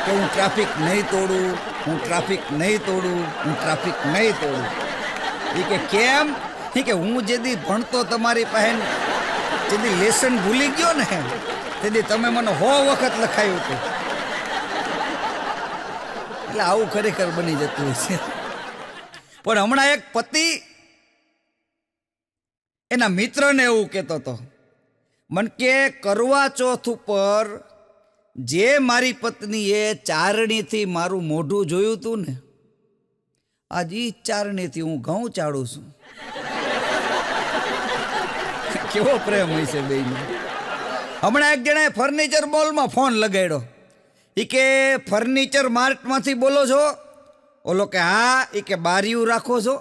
A: કે હું ટ્રાફિક નહીં તોડું, હું ટ્રાફિક નહીં તોડું, હું ટ્રાફિક નહીં તોડું. એ કે કેમ? એ કે હું જેદી ભણતો તમારી પાસે, જેદી લેસન ભૂલી ગયો ને તેથી તમે મને 100 વખત લખાયું હતું. એટલે આવું ખરેખર બની જતું હોય છે. પણ હમણાં એક પતિ એના મિત્રને એવું કહેતો હતો, મન કે કરવા ચોથ ઉપર જે મારી પત્નીએ ચારણીથી મારું મોઢું જોયું હતું ને, આજ ઈ ચારણીથી હું ઘઉં ચાળું છું. કેવો પ્રેમ હોય છે બેયનો. હમણાં એક જણાએ ફર્નિચર મોલમાં ફોન લગાડ્યો. એ કે ફર્નિચર માર્ટમાંથી બોલો છો? ઓલો કે હા. એ કે બારીયું રાખો છો?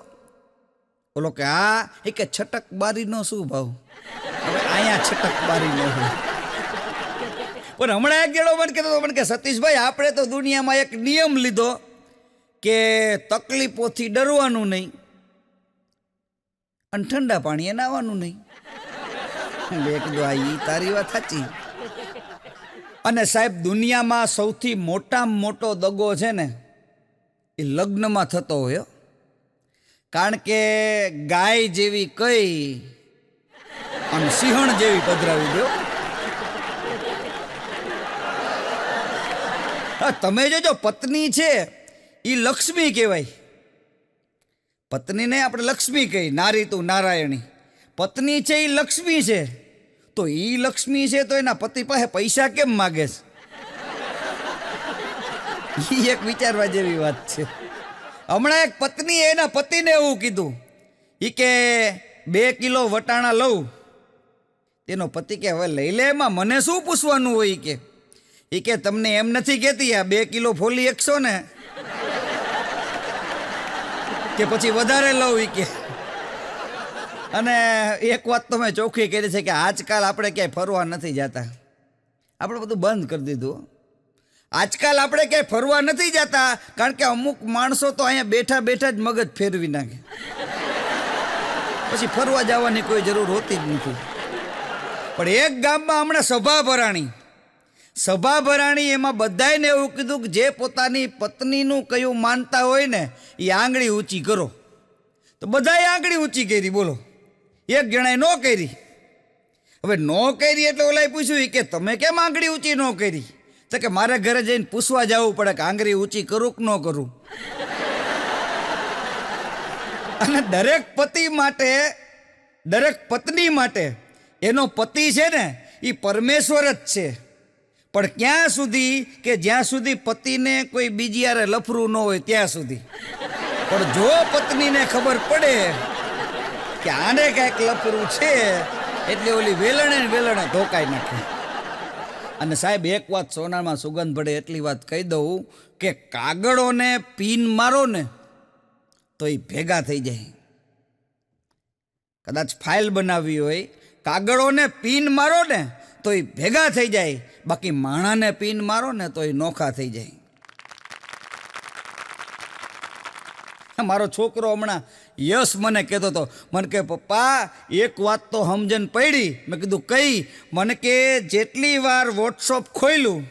A: ઓલો કે હા. એ કે છટક બારીનો શું ભાવ? હવે અહીંયા છટક બારીનો હોય. પણ હમણાં એક જણો મને કહેતો હતો કે સતીશભાઈ, આપણે તો દુનિયામાં એક નિયમ લીધો કે તકલીફોથી ડરવાનું નહીં અને ઠંડા પાણીએ નાહવાનું નહીં. મેં કીધું આ ઈ તારી વાત સાચી. અને સાહેબ, દુનિયામાં સૌથી મોટામાં મોટો દગો છે ને એ લગ્નમાં થતો હોય. કારણ કે ગાય જેવી કઈ અને સિંહણ જેવી પધરાવી દો. હા, તમે જોજો, પત્ની છે એ લક્ષ્મી કહેવાય. પત્નીને આપણે લક્ષ્મી કહી, નારી તું નારાયણી. પત્ની છે એ લક્ષ્મી છે, તો એ લક્ષ્મી છે તો એના પતિ પાસે પૈસા કેમ માગે છે? એ એક વિચારવા જેવી વાત છે. હમણાં એક પત્નીએ એના પતિને એવું કીધું, એ કે 2 કિલો વટાણા લઉં. તેનો પતિ કે હવે લઈ લે, એમાં મને શું પૂછવાનું હોય? એ કે તમને એમ નથી કહેતી આ 2 કિલો ફોલી એકશો ને, કે પછી વધારે લઉં? એ કે. અને એક વાત તો મેં ચોખ્ખી કરી છે કે આજકાલ આપણે ક્યાંય ફરવા નથી જતા. આપણે બધું બંધ કરી દીધું. આજકાલ આપણે ક્યાંય ફરવા નથી જતા કારણ કે અમુક માણસો તો અહીંયા બેઠા બેઠા જ મગજ ફેરવી નાખે. પછી ફરવા જવાની કોઈ જરૂર હોતી જ નથી. પણ એક ગામમાં હમણાં સભા ભરાણી, એમાં બધાને એવું કીધું કે જે પોતાની પત્નીનું કયું માનતા હોય ને એ આંગળી ઊંચી કરો. તો બધાએ આંગળી ઊંચી કરી. બોલો, એક જણાએ ન કરી. હવે ન કરી એટલે ઓલાએ પૂછ્યું કે તમે કેમ આંગળી ઊંચી ન કરી? તો કે મારે ઘરે જઈને પૂછવા જવું પડે કે આંગળી ઊંચી કરું કે ન કરું. અને દરેક પત્ની માટે એનો પતિ છે ને એ પરમેશ્વર જ છે. પણ ક્યાં સુધી? કે જ્યાં સુધી પતિને કોઈ બીજી યારે લફરું ન હોય ત્યાં સુધી. પણ જો પત્નીને ખબર પડે કે આને કાંઈક લફરું છે એટલે ઓલી વેલણે ધોકાઈ નાખે. અને સાહેબ, એક વાત સોનામાં સુગંધ પડે એટલી વાત કહી દઉં કે કાગળોને પીન મારો ને તો એ ભેગા થઈ જાય. કદાચ ફાઇલ બનાવવી હોય, કાગળોને પીન મારો ને તો એ ભેગા થઈ જાય. બાકી માણાને પીન મારો ને તો એ નોખા થઈ જાય. મારો છોકરો હમણાં યશ મને કહેતો હતો, મને કે પપ્પા એક વાત તો સમજણ પડી. મેં કીધું કઈ? મને કે જેટલી વાર વોટ્સઅપ ખોલ્યું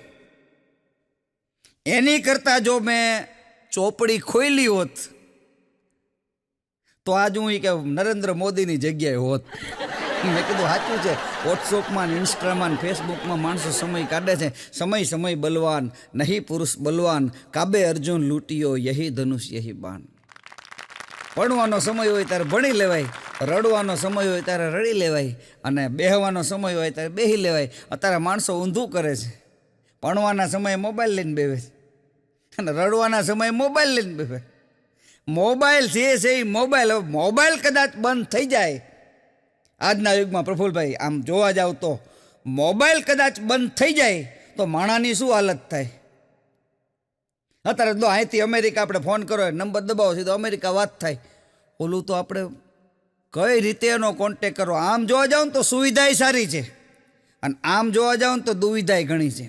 A: એની કરતાં જો મેં ચોપડી ખોલી હોત તો આજ હું કે નરેન્દ્ર મોદીની જગ્યાએ હોત. મેં કીધું સાચું છે. વોટ્સઅપમાં ઇન્સ્ટામાં ફેસબુકમાં માણસો સમય કાઢે છે. સમય બલવાન નહીં પુરુષ બલવાન, કાબે અર્જુન લૂંટિયો યહી ધનુષ યહી બાણ. ભણવાનો સમય હોય ત્યારે ભણી લેવાય, રડવાનો સમય હોય ત્યારે રડી લેવાય, અને બેહવાનો સમય હોય ત્યારે બેહી લેવાય. અત્યારે માણસો ઊંધું કરે છે. ભણવાના સમયે મોબાઈલ લઈને બેસે અને રડવાના સમયે મોબાઈલ લઈને બેસે. મોબાઈલ છે એ મોબાઈલ કદાચ બંધ થઈ જાય આજના યુગમાં પ્રફુલભાઈ, આમ જોવા જાવ તો મોબાઈલ કદાચ બંધ થઈ જાય તો માણાની શું હાલત થાય? અત્યારે તો અહીંથી અમેરિકા આપણે ફોન કરો, નંબર દબાવો સીધો અમેરિકા વાત થાય. ઓલું તો આપણે કઈ રીતે એનો કોન્ટેક કરો? આમ જોવા જાવ ને તો સુવિધાય સારી છે અને આમ જોવા જાવ ને તો દુવિધાય ઘણી છે.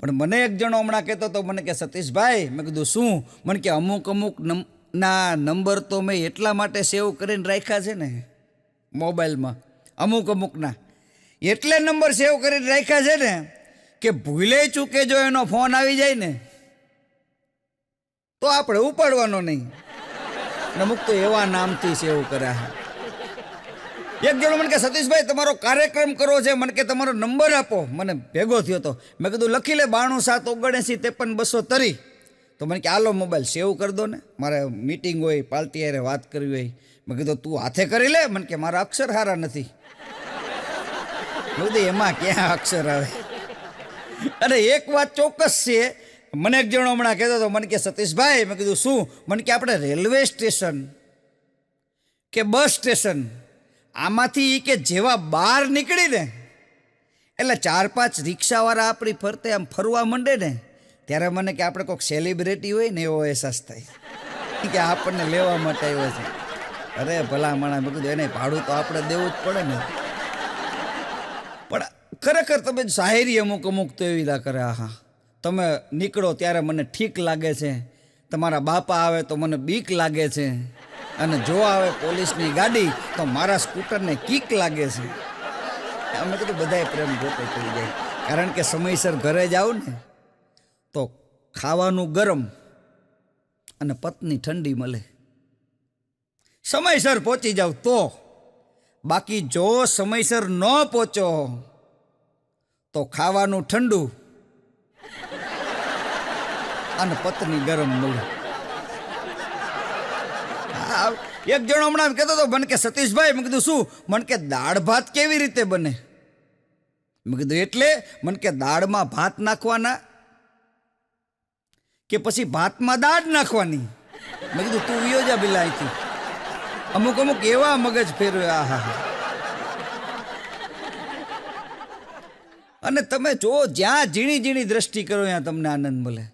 A: પણ મને એક જણો હમણાં કહેતો હતો, મને કે સતીશભાઈ, મેં કીધું શું? મને કે અમુક ના નંબર તો મેં એટલા માટે સેવ કરીને રાખ્યા છે ને મોબાઈલમાં, અમુકના એટલે નંબર સેવ કરીને રાખ્યા છે ને કે ભૂલે ચૂકે જો એનો ફોન આવી જાય ને તો આપણે ઉપાડવાનો નહીં. અમુક તો એવા નામથી સેવ કર્યા. એક જણો મને કે સતીશભાઈ તમારો કાર્યક્રમ કરવો છે, મને કે તમારો નંબર આપો. મને ભેગો થયો હતો. મેં કીધું લખી લે 92 7 79 53 તો મને કે આલો મોબાઈલ સેવ કરી દો ને, મારે મીટિંગ હોય, પાર્ટી હારે વાત કરવી હોય. મેં કીધું તું હાથે કરી લે. મને કે મારા અક્ષર સારા નથી. મેં કીધું એમાં ક્યાં અક્ષર આવે? અને એક વાત ચોક્કસ છે, મને એક જણો હમણાં કહેતો હતો, મને કે સતીશભાઈ, મેં કીધું શું? મને કે આપણે રેલવે સ્ટેશન કે બસ સ્ટેશન આમાંથી કે જેવા બહાર નીકળીને એટલે 4-5 રિક્ષાવાળા આપણી ફરતે આમ ફરવા માંડે ને ત્યારે મને કે આપણે કોઈક સેલિબ્રિટી હોય ને એવો અહેસાસ થાય કે આપણને લેવા માટે આવ્યો છે. અરે ભલા માણા, મેં કીધું એને ભાડું તો આપણે દેવું જ પડે ને. પણ ખરેખર તમે શાયરી અમુક તો એવી ના કરે. હા, તમે નીકળો ત્યારે મને ઠીક લાગે છે, તમારા બાપા આવે તો મને બીક લાગે છે, અને જો આવે પોલીસની ગાડી તો મારા સ્કૂટરને કિક લાગે છે. અમે કીધું બધાએ પ્રેમ ગોતે કરી જાય, કારણ કે સમયસર ઘરે જાવ ને તો ખાવાનું ગરમ અને પત્ની ઠંડી મળે. સમયસર પહોંચી જાવ તો. બાકી જો સમયસર ન પહોંચો તો ખાવાનું ઠંડુ અને પત્ની ગરમ મળે. એક જણો હમણાં કહેતો હતો, મને કે સતીશભાઈ, મેં કીધું શું? મને કે દાળ ભાત કેવી રીતે બને? મેં કીધું એટલે? મને કે દાળમાં ભાત નાખવાના કે પછી ભાતમાં દાળ નાખવાની? મેં કીધું તું વિયો જા બિલા અહીંથી. અમુક એવા મગજ ફેરવે. આહા. અને તમે જો જ્યાં ઝીણી દ્રષ્ટિ કરો ત્યાં તમને આનંદ મળે.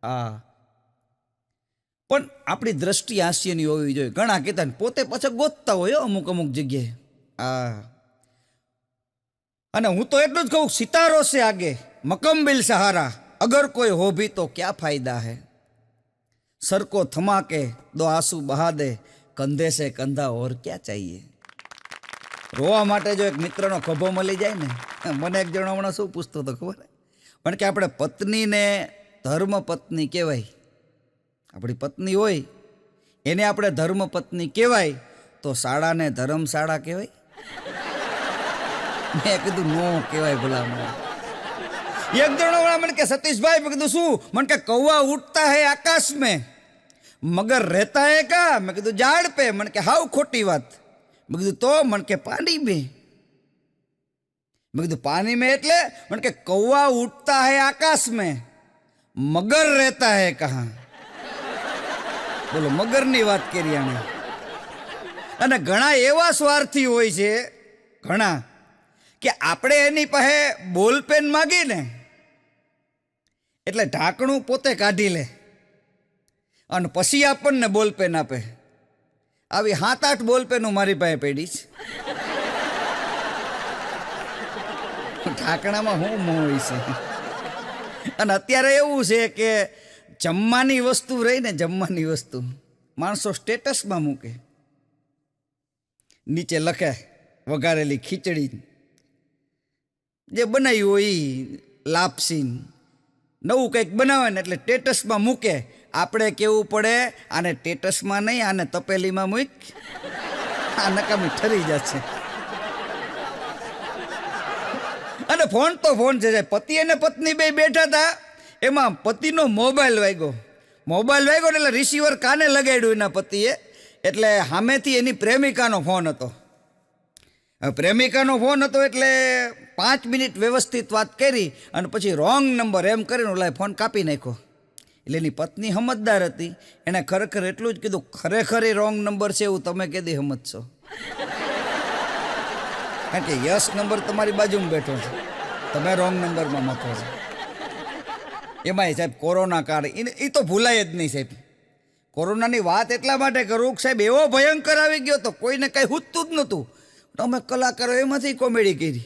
A: હા, પણ આપણી દ્રષ્ટિ હાસ્યની હોવી જોઈએ. ઘણા કહેતા પોતે પાછા ગોતતા હોય અમુક જગ્યાએ. હા, અને હું તો એટલું જ કહું, સિતારો સે આગે મકમબિલ સહારા, અગર કોઈ હો ભી તો ક્યા ફાયદા હૈ. સર કો થમા કે દો આંસू બહા દે, કંધે સે કંધા ઓર ક્યાં ચાહીએ. રોવા માટે જો એક મિત્રનો ખભો મળી જાય ને. મને એક જણો હમણાં શું પૂછતો હતો ખબર? પણ કે આપણે પત્નીને ધર્મપત્ની કહેવાય. આપણી પત્ની હોય એને આપણે ધર્મપત્ની કહેવાય તો શાળાને ધર્મશાળા કહેવાય? મેં કીધું નો કહેવાય ભલા મને. એક જણો મને કે સતીશભાઈ, મેં કીધું શું? મને કે કૌવા ઉઠતા હે આકાશ में मगर रहता है का? મેં કીધું ઝાડ पे. મને કે હાવ ખોટી વાત. મેં કીધું તો? મને કે પાણી में. મેં કીધું પાણી में એટલે? મને કે કૌવા ઉઠતા હે આકાશ में मगर रहता है कहाँ? બોલો, મગરની વાત કરી આને. અને ઘણા એવા સ્વાર્થી હોય છે, ઘણા કે આપણે એની પાસે બોલપેન માગી ને એટલે ઢાંકણું પોતે કાઢી લે અને પછી આપણને બોલપેન આપે. આવી 7-8 બોલપેનો મારી પાસે પડી છે. ઢાંકણામાં શું મોહ હોય છે. અને અત્યારે એવું છે કે જમવાની વસ્તુ રહી ને, જમવાની વસ્તુ માણસો સ્ટેટસમાં મૂકે, નીચે લખે વઘારેલી ખીચડી, જે બનાવ્યું હોય એ લાપસી, નવું કંઈક બનાવે ને એટલે સ્ટેટસમાં મૂકે. આપણે કેવું પડે, આને સ્ટેટસમાં નહીં, આને તપેલીમાં મૂક, આ નકામી ઠરી જશે. અને ફોન તો ફોન છે. પતિ અને પત્ની બે બેઠા હતા, એમાં પતિનો મોબાઈલ વાગ્યો ને એટલે રિસીવર કાને લગાડ્યું એના પતિએ, એટલે સામેથી એની પ્રેમિકાનો ફોન હતો. પ્રેમિકાનો ફોન હતો એટલે 5 મિનિટ વ્યવસ્થિત વાત કરી અને પછી રોંગ નંબર એમ કરીને ઓલા ફોન કાપી નાખ્યો. એટલે એની પત્ની સમજદાર હતી, એણે ખરેખર એટલું જ કીધું, ખરેખર એ રોંગ નંબર છે એવું તમે કદી સમજશો, કારણ કે યસ નંબર તમારી બાજુમાં બેઠો છે, તમે રોંગ નંબરમાં મથો છો. એમાંય સાહેબ કોરોના કાળ, એ તો ભૂલાય જ નહીં સાહેબ. કોરોનાની વાત એટલા માટે કરું સાહેબ, એવો ભયંકર આવી ગયો તો કોઈને કંઈ હૂતું જ નહોતું. અમે કલાકારો એમાંથી કોમેડી કરી,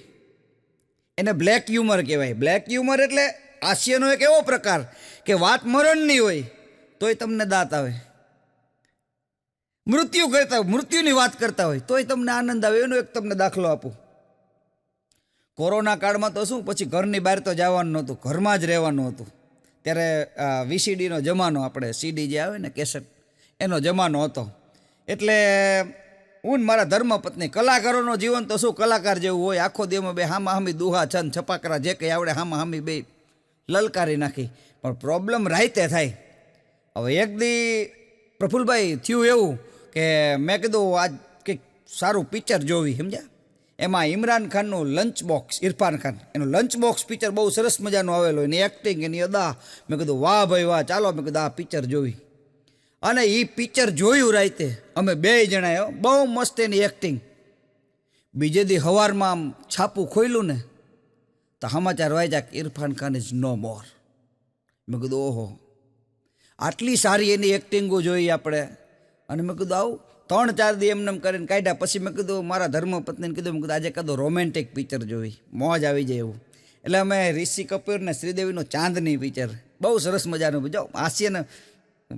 A: એને બ્લેક હ્યુમર કહેવાય. બ્લેક હ્યુમર એટલે હાસ્યનો એક એવો પ્રકાર કે વાત મરણની હોય તોય તમને દાંત આવે, મૃત્યુની વાત કરતા હોય તોય તમને આનંદ આવે. એનો એક તમને દાખલો આપું. કોરોના કાળમાં તો શું, પછી ઘરની બહાર તો જવાનું નહોતું, ઘરમાં જ રહેવાનું હતું. ત્યારે VCDનો જમાનો, આપણે CD જે આવે ને કેસેટ, એનો જમાનો હતો. એટલે હું મારા ધર્મપત્ની, કલાકારોનો જીવન તો શું કલાકાર જેવું હોય, આખો દેમાં બે હામા હામી દુહા છંદ છપાકરા જે કંઈ આવડે હામા હામી બે લલકારી નાખી. પણ પ્રોબ્લેમ રાઈતે થાય. હવે એક દી પ્રફુલભાઈ થયું એવું કે મેં કીધું આજ કંઈક સારું પિક્ચર જોવી, સમજ્યા. એમાં ઇમરાન ખાનનું લંચ બોક્સ, ઇરફાન ખાન, એનું લંચ બોક્સ પિક્ચર બહુ સરસ મજાનું આવેલું, એની એક્ટિંગ, એની અદા. મેં કીધું વાહ ભાઈ વાહ, ચાલો મેં કીધું આ પિક્ચર જોવી. અને એ પિક્ચર જોયું રાતે અમે બે જણાએ, બહુ મસ્ત એની એક્ટિંગ. બીજે દી સવારમાં આમ છાપું ખોલ્યું ને તો સમાચાર વાંચ્યા કે ઇરફાન ખાન ઇઝ નો મોર. મેં કીધું ઓહો, આટલી સારી એની એક્ટિંગો જોઈ આપણે. અને મેં કીધું આવું 3-4 દી એમને કરીને કાઢ્યા. પછી મેં કીધું મારા ધર્મપત્નીને કીધું, મેં કીધું આજે કદો રોમેન્ટિક પિક્ચર જોઈ, મોજ આવી જાય એવું. એટલે અમે ઋષિ કપૂર ને શ્રીદેવીનો ચાંદની પિક્ચર, બહુ સરસ મજાનું. જો હાસ્યને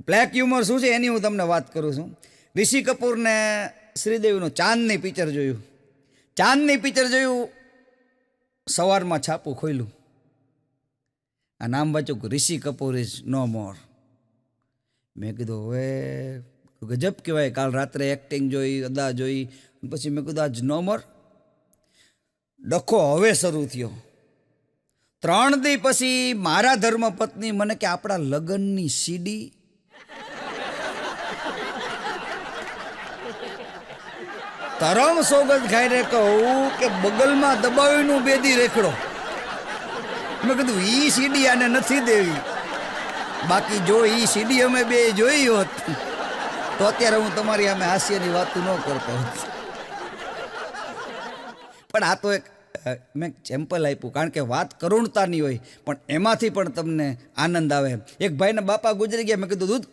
A: બ્લેક હ્યુમર શું છે એની હું તમને વાત કરું છું. ઋષિ કપૂર ને શ્રીદેવીનું ચાંદની પિક્ચર જોયું. ચાંદની પિક્ચર જોયું, સવારમાં છાપું ખોલ્યું, આ નામ વાંચ્યું કે ઋષિ કપૂર ઇઝ નો મોર. મેં કીધું હવે ગજબ કહેવાય. કાલ રાત્રે એક્ટિંગ જોઈ, અદા જોઈ, પછી મેં કીધું આજ નો મોર. ડખો હવે શરૂ થયો. 3 દી પછી મારા ધર્મપત્ની મને કે આપણા લગ્નની CD. તરમ સોગંદ ખાઈને કહું કે બગલમાં દબાવીનું બેદી રેખડો. મેં કીધું ઈ CD આને નથી દેવી. બાકી જો ઈ CD અમે બે જોઈ હોત તો અત્યારે હું તમારી આમે હાસ્યની વાતું ન કરતો હોત. પણ આ તો એક મેં સેમ્પલ આપ્યું, કારણ કે વાત કરુણતાની હોય પણ એમાંથી પણ તમને આનંદ આવે. એક ભાઈના બાપા ગુજરી ગયા. મેં કીધું દૂધ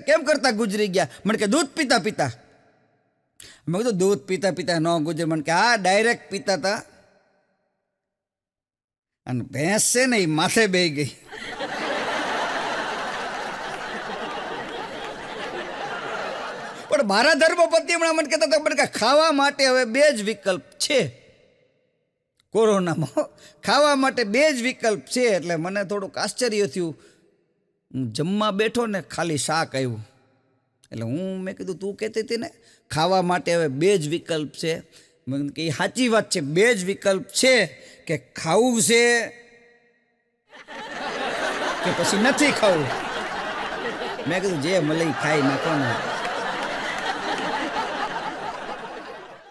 A: કેમ કરતા ગુજરી ગયા? મને કે દૂધ પીતા પીતા. મેં કીધું દૂધ પીતા પીતા ન ગુજરે. મને કે આ ડાયરેક્ટ પીતા હતા અને ભેંસ છે ને એ માથે બેહી ગઈ. પણ મારા ધર્મપત્ની હમણાં મને કહેતા હતા, મને કે ખાવા માટે હવે 2 જ વિકલ્પ છે કોરોનામાં, ખાવા માટે 2 જ વિકલ્પ છે. એટલે મને થોડુંક આશ્ચર્ય થયું. હું જમવા બેઠો ને ખાલી શાક આવ્યું. એટલે મેં કીધું તું કહેતી હતી ને ખાવા માટે હવે 2 જ વિકલ્પ છે. મેં કે એ સાચી વાત છે, 2 જ વિકલ્પ છે, કે ખાવું છે કે પછી નથી ખાવું. મેં કીધું જે મળે ખાઈ નાખો ને.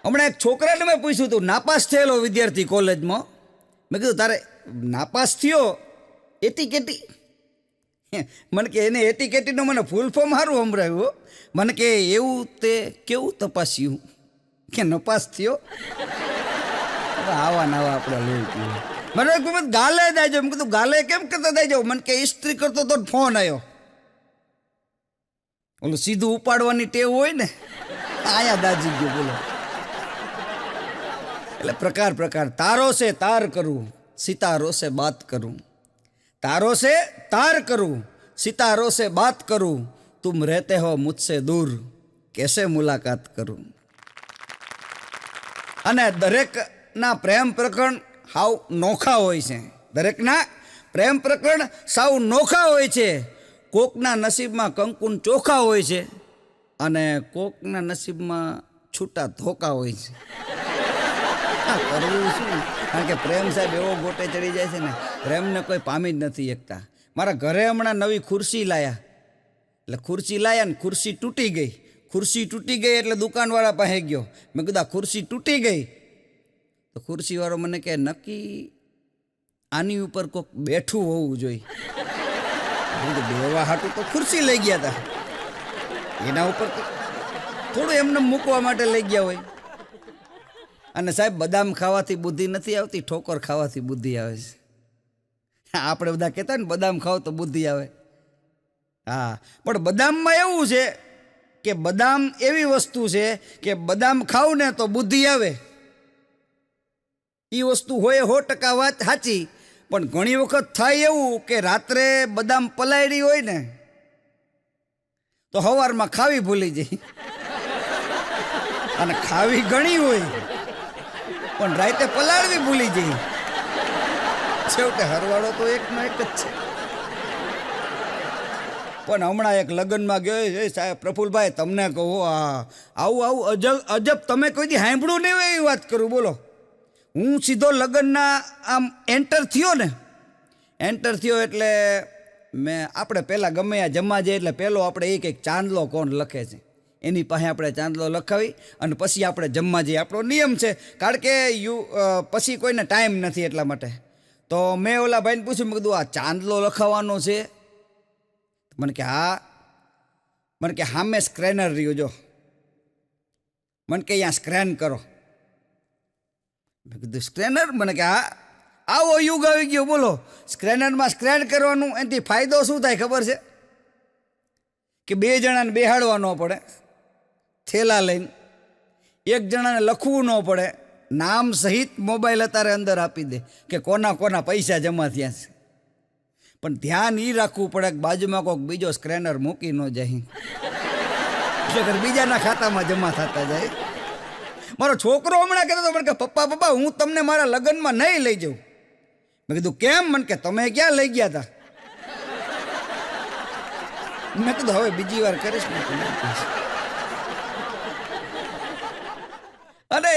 A: હમણાં એક છોકરાને મેં પૂછ્યું હતું, નાપાસ થયેલો વિદ્યાર્થી કોલેજમાં. મેં કીધું તારે નાપાસ થયો એટીકેટી? મને કે એને એટીકેટીનો મને ફૂલ ફોર્મ સારું સંભળાવ્યું. મને કે એવું તે કેવું તપાસ્યું કે નપાસ થયો? આવા નવા આપણે લઈ ગયું. મને ગમે ગાલે દાઈ જાવ. મેં કીધું ગાલે કેમ કરતા દાઈ જાવ? મને કે ઇસ્ત્રી કરતો તો ફોન આવ્યો. ઓલું સીધું ઉપાડવાની ટેવ હોય ને, આયા દાજી ગયો. બોલો. એટલે પ્રકાર તારો છે તાર કરવું. सितारों से बात करूं, तारों से तार करूं, सितारों से बात करूं, तुम रहते हो मुझसे दूर, कैसे मुलाकात करूं. અને દરેકના પ્રેમ પ્રકરણ સાવ નોખા હોય છે. દરેકના પ્રેમ પ્રકરણ સાવ નોખા હોય છે. કોકના નસીબમાં કંકુન ચોખા હોય છે અને કોકના નસીબમાં છૂટા ધોકા હોય છે. કરવું શું? કારણ કે પ્રેમ સાહેબ એવો ગોટે ચડી જાય છે ને, પ્રેમને કોઈ પામી જ નથી શકતા. મારા ઘરે હમણાં નવી ખુરશી લાયા, એટલે ખુરશી લાયા ને ખુરશી તૂટી ગઈ. ખુરશી તૂટી ગઈ એટલે દુકાનવાળા પાસે ગયો. મેં કીધું આ ખુરશી તૂટી ગઈ, તો ખુરશીવાળો મને કહે નક્કી આની ઉપર કોઈક બેઠું હોવું જોઈએ. બેવા હાટું તો ખુરશી લઈ ગયા હતા, એના ઉપર તો થોડું એમને મૂકવા માટે લઈ ગયા હોય. અને સાહેબ બદામ ખાવાથી બુદ્ધિ નથી આવતી, ઠોકર ખાવાથી બુદ્ધિ આવે છે. આપણે બધા કહેતા ને બદામ ખાવ તો બુદ્ધિ આવે. હા, પણ બદામમાં એવું છે કે બદામ એવી વસ્તુ છે કે બદામ ખાવ ને તો બુદ્ધિ આવે. એ વસ્તુ હોય 100% વાત સાચી, પણ ઘણી વખત થાય એવું કે રાત્રે બદામ પલાળી હોય ને તો સવારમાં ખાવી ભૂલી જાય, અને ખાવી ઘણી હોય પણ રાતે પલાળવી ભૂલી જાય. છેવટે હરવાળો તો એકનો એક જ છે. પણ હમણાં એક લગ્નમાં ગયો, એ સાહેબ પ્રફુલભાઈ તમને કહો, આવું અજબ તમે કોઈ દી સાંભળ્યું નહીં હોય એવી વાત કરું. બોલો, હું સીધો લગ્નના આમ એન્ટર થયો એટલે આપણે પહેલાં ગમે આ જમવા જઈએ એટલે પહેલો આપણે એક ચાંદલો કોણ લખે છે એની પાસે આપણે ચાંદલો લખાવી અને પછી આપણે જમવા જઈએ. આપણો નિયમ છે, કારણ કે પછી કોઈને ટાઈમ નથી એટલા માટે. તો મેં ઓલા ભાઈને પૂછ્યું, મેં કીધું આ ચાંદલો લખાવવાનો છે? મને કે હા. મને કે હા મેં સ્ક્રેનર રહ્યું જો, મને કે અહીંયા સ્ક્રેન કરો. મેં કીધું સ્ક્રેનર? મને કે હા, આવો યુગ આવી ગયો. બોલો, સ્ક્રેનરમાં સ્ક્રેન કરવાનું, એનાથી ફાયદો શું થાય ખબર છે? કે 2 જણાને બેહાડવા ન પડે થેલા લઈને, 1 જણાને લખવું ન પડે, નામ સહિત મોબાઈલ અત્યારે અંદર આપી દે કે કોના કોના પૈસા જમા થયા છે. પણ ધ્યાન એ રાખવું પડે કે બાજુમાં કોઈક બીજો સ્ક્રેનર મૂકી ન જાય, એટલે બીજાના ખાતામાં જમા થતા જાય. મારો છોકરો હમણાં કહેતો હતો, મને કે પપ્પા હું તમને મારા લગ્નમાં નહીં લઈ જાઉં. મેં કીધું કેમ? મને કે તમે ક્યાં લઈ ગયા હતા? મેં કીધું હવે બીજી વાર કરીશ ને. અને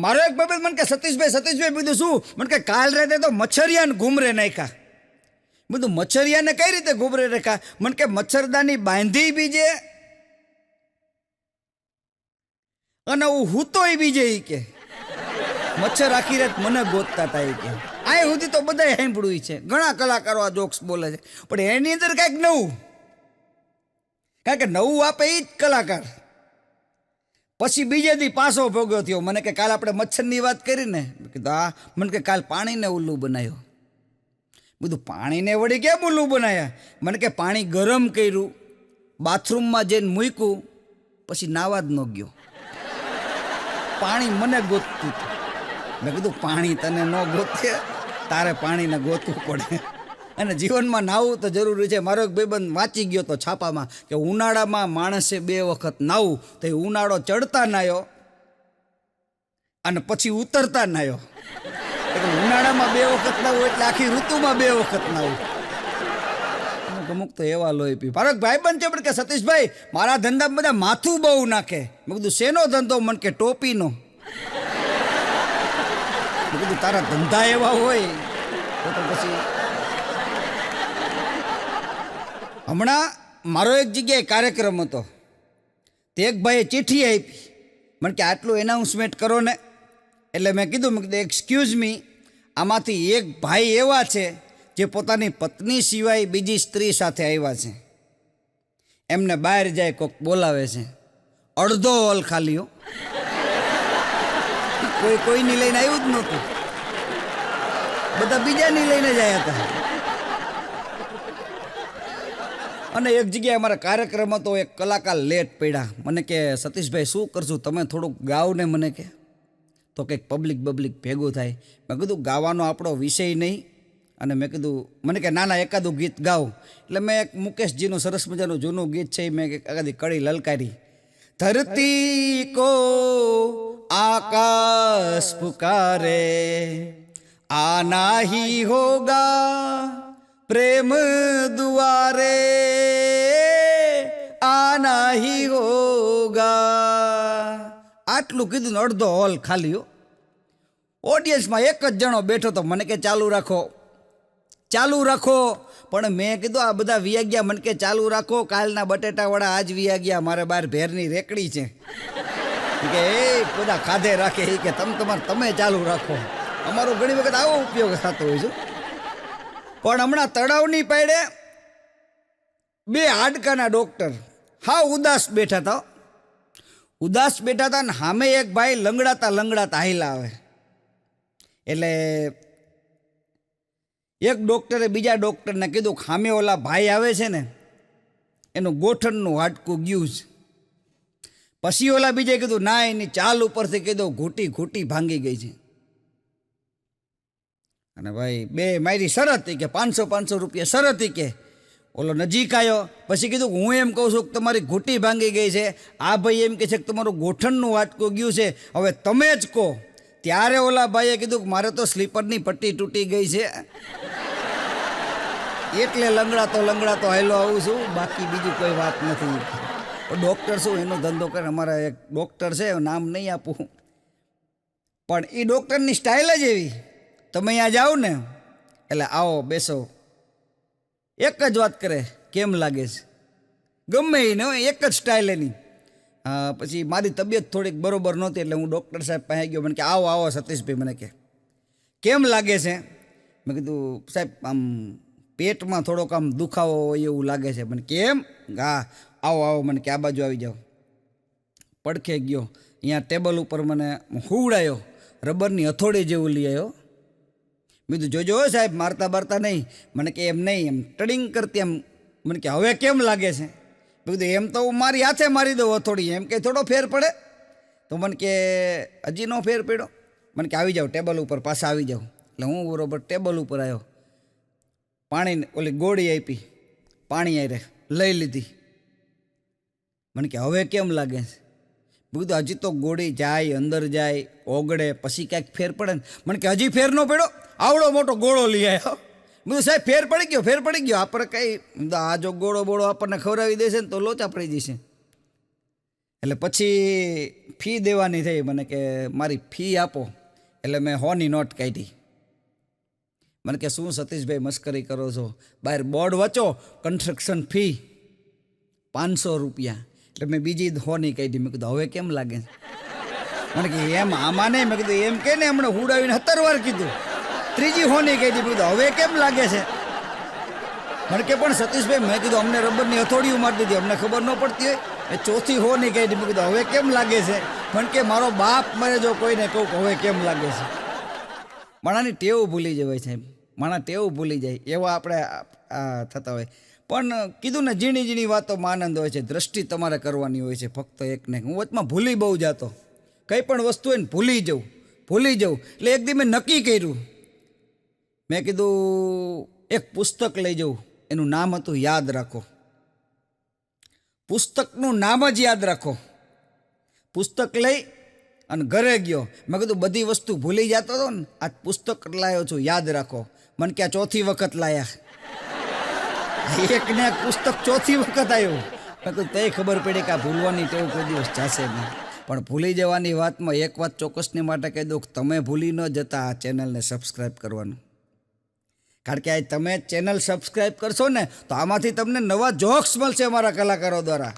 A: મારો એક બાબત મને કે સતીશભાઈ બીજું શું? મને કે કાલ રાતે તો મચ્છરિયાને ઘૂમરે નાખ્યા. બધું મચ્છરિયાને કઈ રીતે ઘૂમરે રાખ્યા? મને કે મચ્છરદાની બાંધી બીજે અને હું તોય બીજે કે મચ્છર આખી રાત મને ગોતતા હતા કે. આ સુધી તો બધા સાંભળ્યું છે, ઘણા કલાકારો આ જોક્સ બોલે છે, પણ એની અંદર કાંઈક નવું, કારણ કે નવું આપે એ જ કલાકાર. પછી બીજે દી પાછો ભોગ્યો થયો. મને કે કાલ આપણે મચ્છરની વાત કરી ને, કીધું હા. મને કે કાલ પાણીને ઉલ્લું બનાવ્યો. બધું પાણીને વળી કેમ ઉલ્લું બનાવ્યા? મને કે પાણી ગરમ કર્યું, બાથરૂમમાં જઈને મૂક્યું, પછી નાવા જ ન ગયો. પાણી મને ગોતતું હતું. મેં કીધું પાણી તને ન ગોતે, તારે પાણીને ગોતવું પડે. અને જીવનમાં નાવું તો જરૂરી છે. મારો એક ભાઈબંધ વાંચી ગયો તો છાપામાં કે ઉનાળામાં માણસે 2 વખત નાવું, તો એ ઉનાળો ચડતા નાયો અને પછી ઉતરતા નાયો. ઉનાળામાં 2 વખત નાવું એટલે આખી ઋતુમાં 2 વખત નાવું. અમુક તો એવા લોહી પી. મારો ભાઈબંધ છે, પણ કે સતીશભાઈ મારા ધંધામાં બધા માથું બહુ નાખે. મેં કીધું શેનો ધંધો? મને કે ટોપીનો. મેં કીધું તારા ધંધા એવા હોય તો પછી. હમણાં મારો એક જગ્યાએ કાર્યક્રમ હતો, તે એક ભાઈએ ચિઠ્ઠી આપી. મને કે આટલું એનાઉન્સમેન્ટ કરો ને. એટલે મેં કીધું એક્સક્યુઝ મી, આમાંથી એક ભાઈ એવા છે જે પોતાની પત્ની સિવાય બીજી સ્ત્રી સાથે આવ્યા છે, એમને બહાર જાય કોઈક બોલાવે છે, અડધો હોલ ખાલી હો, કોઈની લઈને આવ્યું જ નહોતું, બધા બીજાની લઈને જ આવ્યા હતા. અને એક જગ્યાએ અમારા કાર્યક્રમ હતો, એક કલાકાર લેટ પડ્યા. મને કે સતીશભાઈ શું કરશું, તમે થોડુંક ગાઓ ને. મને કે તો કંઈક પબ્લિક ભેગું થાય. મેં કીધું ગાવાનો આપણો વિષય નહીં, અને મેં કીધું મને કે નાના એકાદું ગીત ગાવ. એટલે મેં એક મુકેશજીનું સરસ મજાનું જૂનું ગીત છે, મેં એકાદી કડી લલકારી. ધરતી કો આકાશ પુકારે, આના ही होगा પ્રેમ दुआरे, આના ही होगा. આટલું કીધું ને અડધો હોલ ખાલી. ઓડિયન્સમાં એક જ જણો બેઠો તો. મને કે ચાલુ રાખો. પણ મેં કીધું આ બધા વિયા ગયા. મને કે ચાલુ રાખો, કાલના બટેટાવાળા આજ વિયા ગયા, મારે બહાર ભેરની રેકડી છે કે એ બધા ખાધે રાખે. એ કે તમે ચાલુ રાખો. અમારો ઘણી વખત આવો ઉપયોગ થતો હોય છે. પણ હમણાં તળાવની પાડે બે હાડકાના ડૉક્ટર હા ઉદાસ બેઠા હતા ને સામે એક ભાઈ લંગડાતા હાઈલા આવે. એટલે એક ડૉક્ટરે બીજા ડૉક્ટરને કીધું સામે ઓલા ભાઈ આવે છે ને એનું ગોઠણનું હાડકું ગયું છે. પછી ઓલા બીજે કીધું ના, એની ચાલ ઉપરથી કીધું ઘૂંટી ભાંગી ગઈ છે. અને ભાઈ બે મારી શરત કે 500 રૂપિયા શરત. કે ઓલો નજીક આવ્યો. પછી કીધું હું એમ કહું છું કે તમારી ઘૂંટી ભાંગી ગઈ છે, આ ભાઈ એમ કહે છે કે તમારું ગોઠણનું હાડકું ગયું છે, હવે તમે જ કહો. ત્યારે ઓલા ભાઈએ કીધું કે મારે તો સ્લીપરની પટ્ટી તૂટી ગઈ છે, એટલે લંગડાતો હાલો આવું છું, બાકી બીજું કોઈ વાત નથી. ડૉક્ટર શું એનો ધંધો કરે. અમારા એક ડૉક્ટર છે, નામ નહીં આપું, પણ એ ડૉક્ટરની સ્ટાઇલ જ એવી. તમે અહીંયા જાઓ ને એટલે આવો બેસો, એક જ વાત કરે, કેમ લાગે છે, ગમે એને એક જ સ્ટાઇલ એની. પછી મારી તબિયત થોડીક બરોબર નહોતી એટલે હું ડૉક્ટર સાહેબ પાસે ગયો. મને કે આવો સતીશભાઈ, મને કે કેમ લાગે છે. મેં કીધું સાહેબ આમ પેટમાં થોડોક આમ દુખાવો હોય એવું લાગે છે. મને કેમ? હા આવો. મને કે આ બાજુ આવી જાઓ. પડખે ગયો, અહીંયા ટેબલ ઉપર મને હુવડાયો, રબરની હથોડી જેવું લઈ આવ્યો. મેં કીધું જોજો સાહેબ મારતા બારતા નહીં. મને કે એમ નહીં, એમ ટડિંગ કરતી એમ. મને કે હવે કેમ લાગે છે? મેં કીધું એમ તો હું મારી હાથે મારી દઉં હથોડી, એમ કે થોડો ફેર પડે. તો મને કે હજી નો ફેર પડ્યો. મને કે આવી જાઓ ટેબલ ઉપર, પાછા આવી જાઓ. એટલે હું બરોબર ટેબલ ઉપર આવ્યો, પાણી ઓલી ગોળી આપી, પાણી આરે લઈ લીધી. મને કે હવે કેમ લાગે છે? મેં કીધું હજી તો ગોળી જાય, અંદર જાય, ઓગળે, પછી ક્યાંક ફેર પડે ને. મને કે હજી ફેર ન પડ્યો, આવડો મોટો ગોળો લઈ આવ્યો. બધું સાહેબ ફેર પડી ગયો. આપણે કંઈ આ જો ગોળો આપણને ખવડાવી દેશે ને તો લોચા પડી જશે. એટલે પછી ફી દેવાની થઈ. મને કે મારી ફી આપો. એટલે મેં 100ની નોટ કાઢી. મને કે શું સતીશભાઈ મસ્કરી કરો છો? બહાર બોર્ડ વાંચો, કન્સ્ટ્રક્શન ફી 500 રૂપિયા. એટલે મેં બીજી 100ની કાઢી. મેં કીધું હવે કેમ લાગે? મને કે એમ આમાં નહીં. મેં કીધું એમ કે ને હમણાં હુડાવીને 17 વાર કીધું. ત્રીજી 100ની કાઢી. મેં કીધું હવે કેમ લાગે છે? મને કે પણ સતીશભાઈ, મેં કીધું અમને રબરની હથોડીઓ મારી દીધી, અમને ખબર ન પડતી હોય. એ ચોથી 100ની કાઢી. મેં કીધું હવે કેમ લાગે છે? મને કે મારો બાપ મરે જો કોઈને કહું હવે કેમ લાગે છે. માણાની ટેવ ભૂલી જવાય સાહેબ, માણા ટેવ ભૂલી જાય એવા આપણે થતા હોય. પણ કીધું ને ઝીણી વાતોમાં આનંદ હોય છે. દ્રષ્ટિ તમારે કરવાની હોય છે ફક્ત એકને. હું વચમાં ભૂલી બહુ જતો, કંઈ પણ વસ્તુ હોય ને ભૂલી જવું. એટલે એક દી મેં નક્કી કર્યું. મેં કીધું એક પુસ્તક લઈ જવું, એનું નામ હતું યાદ રાખો. પુસ્તકનું નામ જ યાદ રાખો. પુસ્તક લઈ અને ઘરે ગયો. મેં કીધું બધી વસ્તુ ભૂલી જતો હતો ને, આ પુસ્તક લાવ્યો છું, યાદ રાખો. મને કે આ ચોથી વખત લાયા. એકને પુસ્તક ચોથી વખત આવ્યું. મેં કીધું તે ખબર પડી કે આ ભૂલવાની ટેવ કોઈ દિવસ જશે નહીં. પણ ભૂલી જવાની વાતમાં એક વાત ચોક્કસની માટે કહી દઉં કે તમે ભૂલી ન જતા આ ચેનલને સબસ્ક્રાઈબ કરવાનું. કારણ કે આ તમે ચેનલ સબસ્ક્રાઈબ કરશો ને તો આમાંથી તમને નવા જોક્સ મળશે અમારા કલાકારો દ્વારા.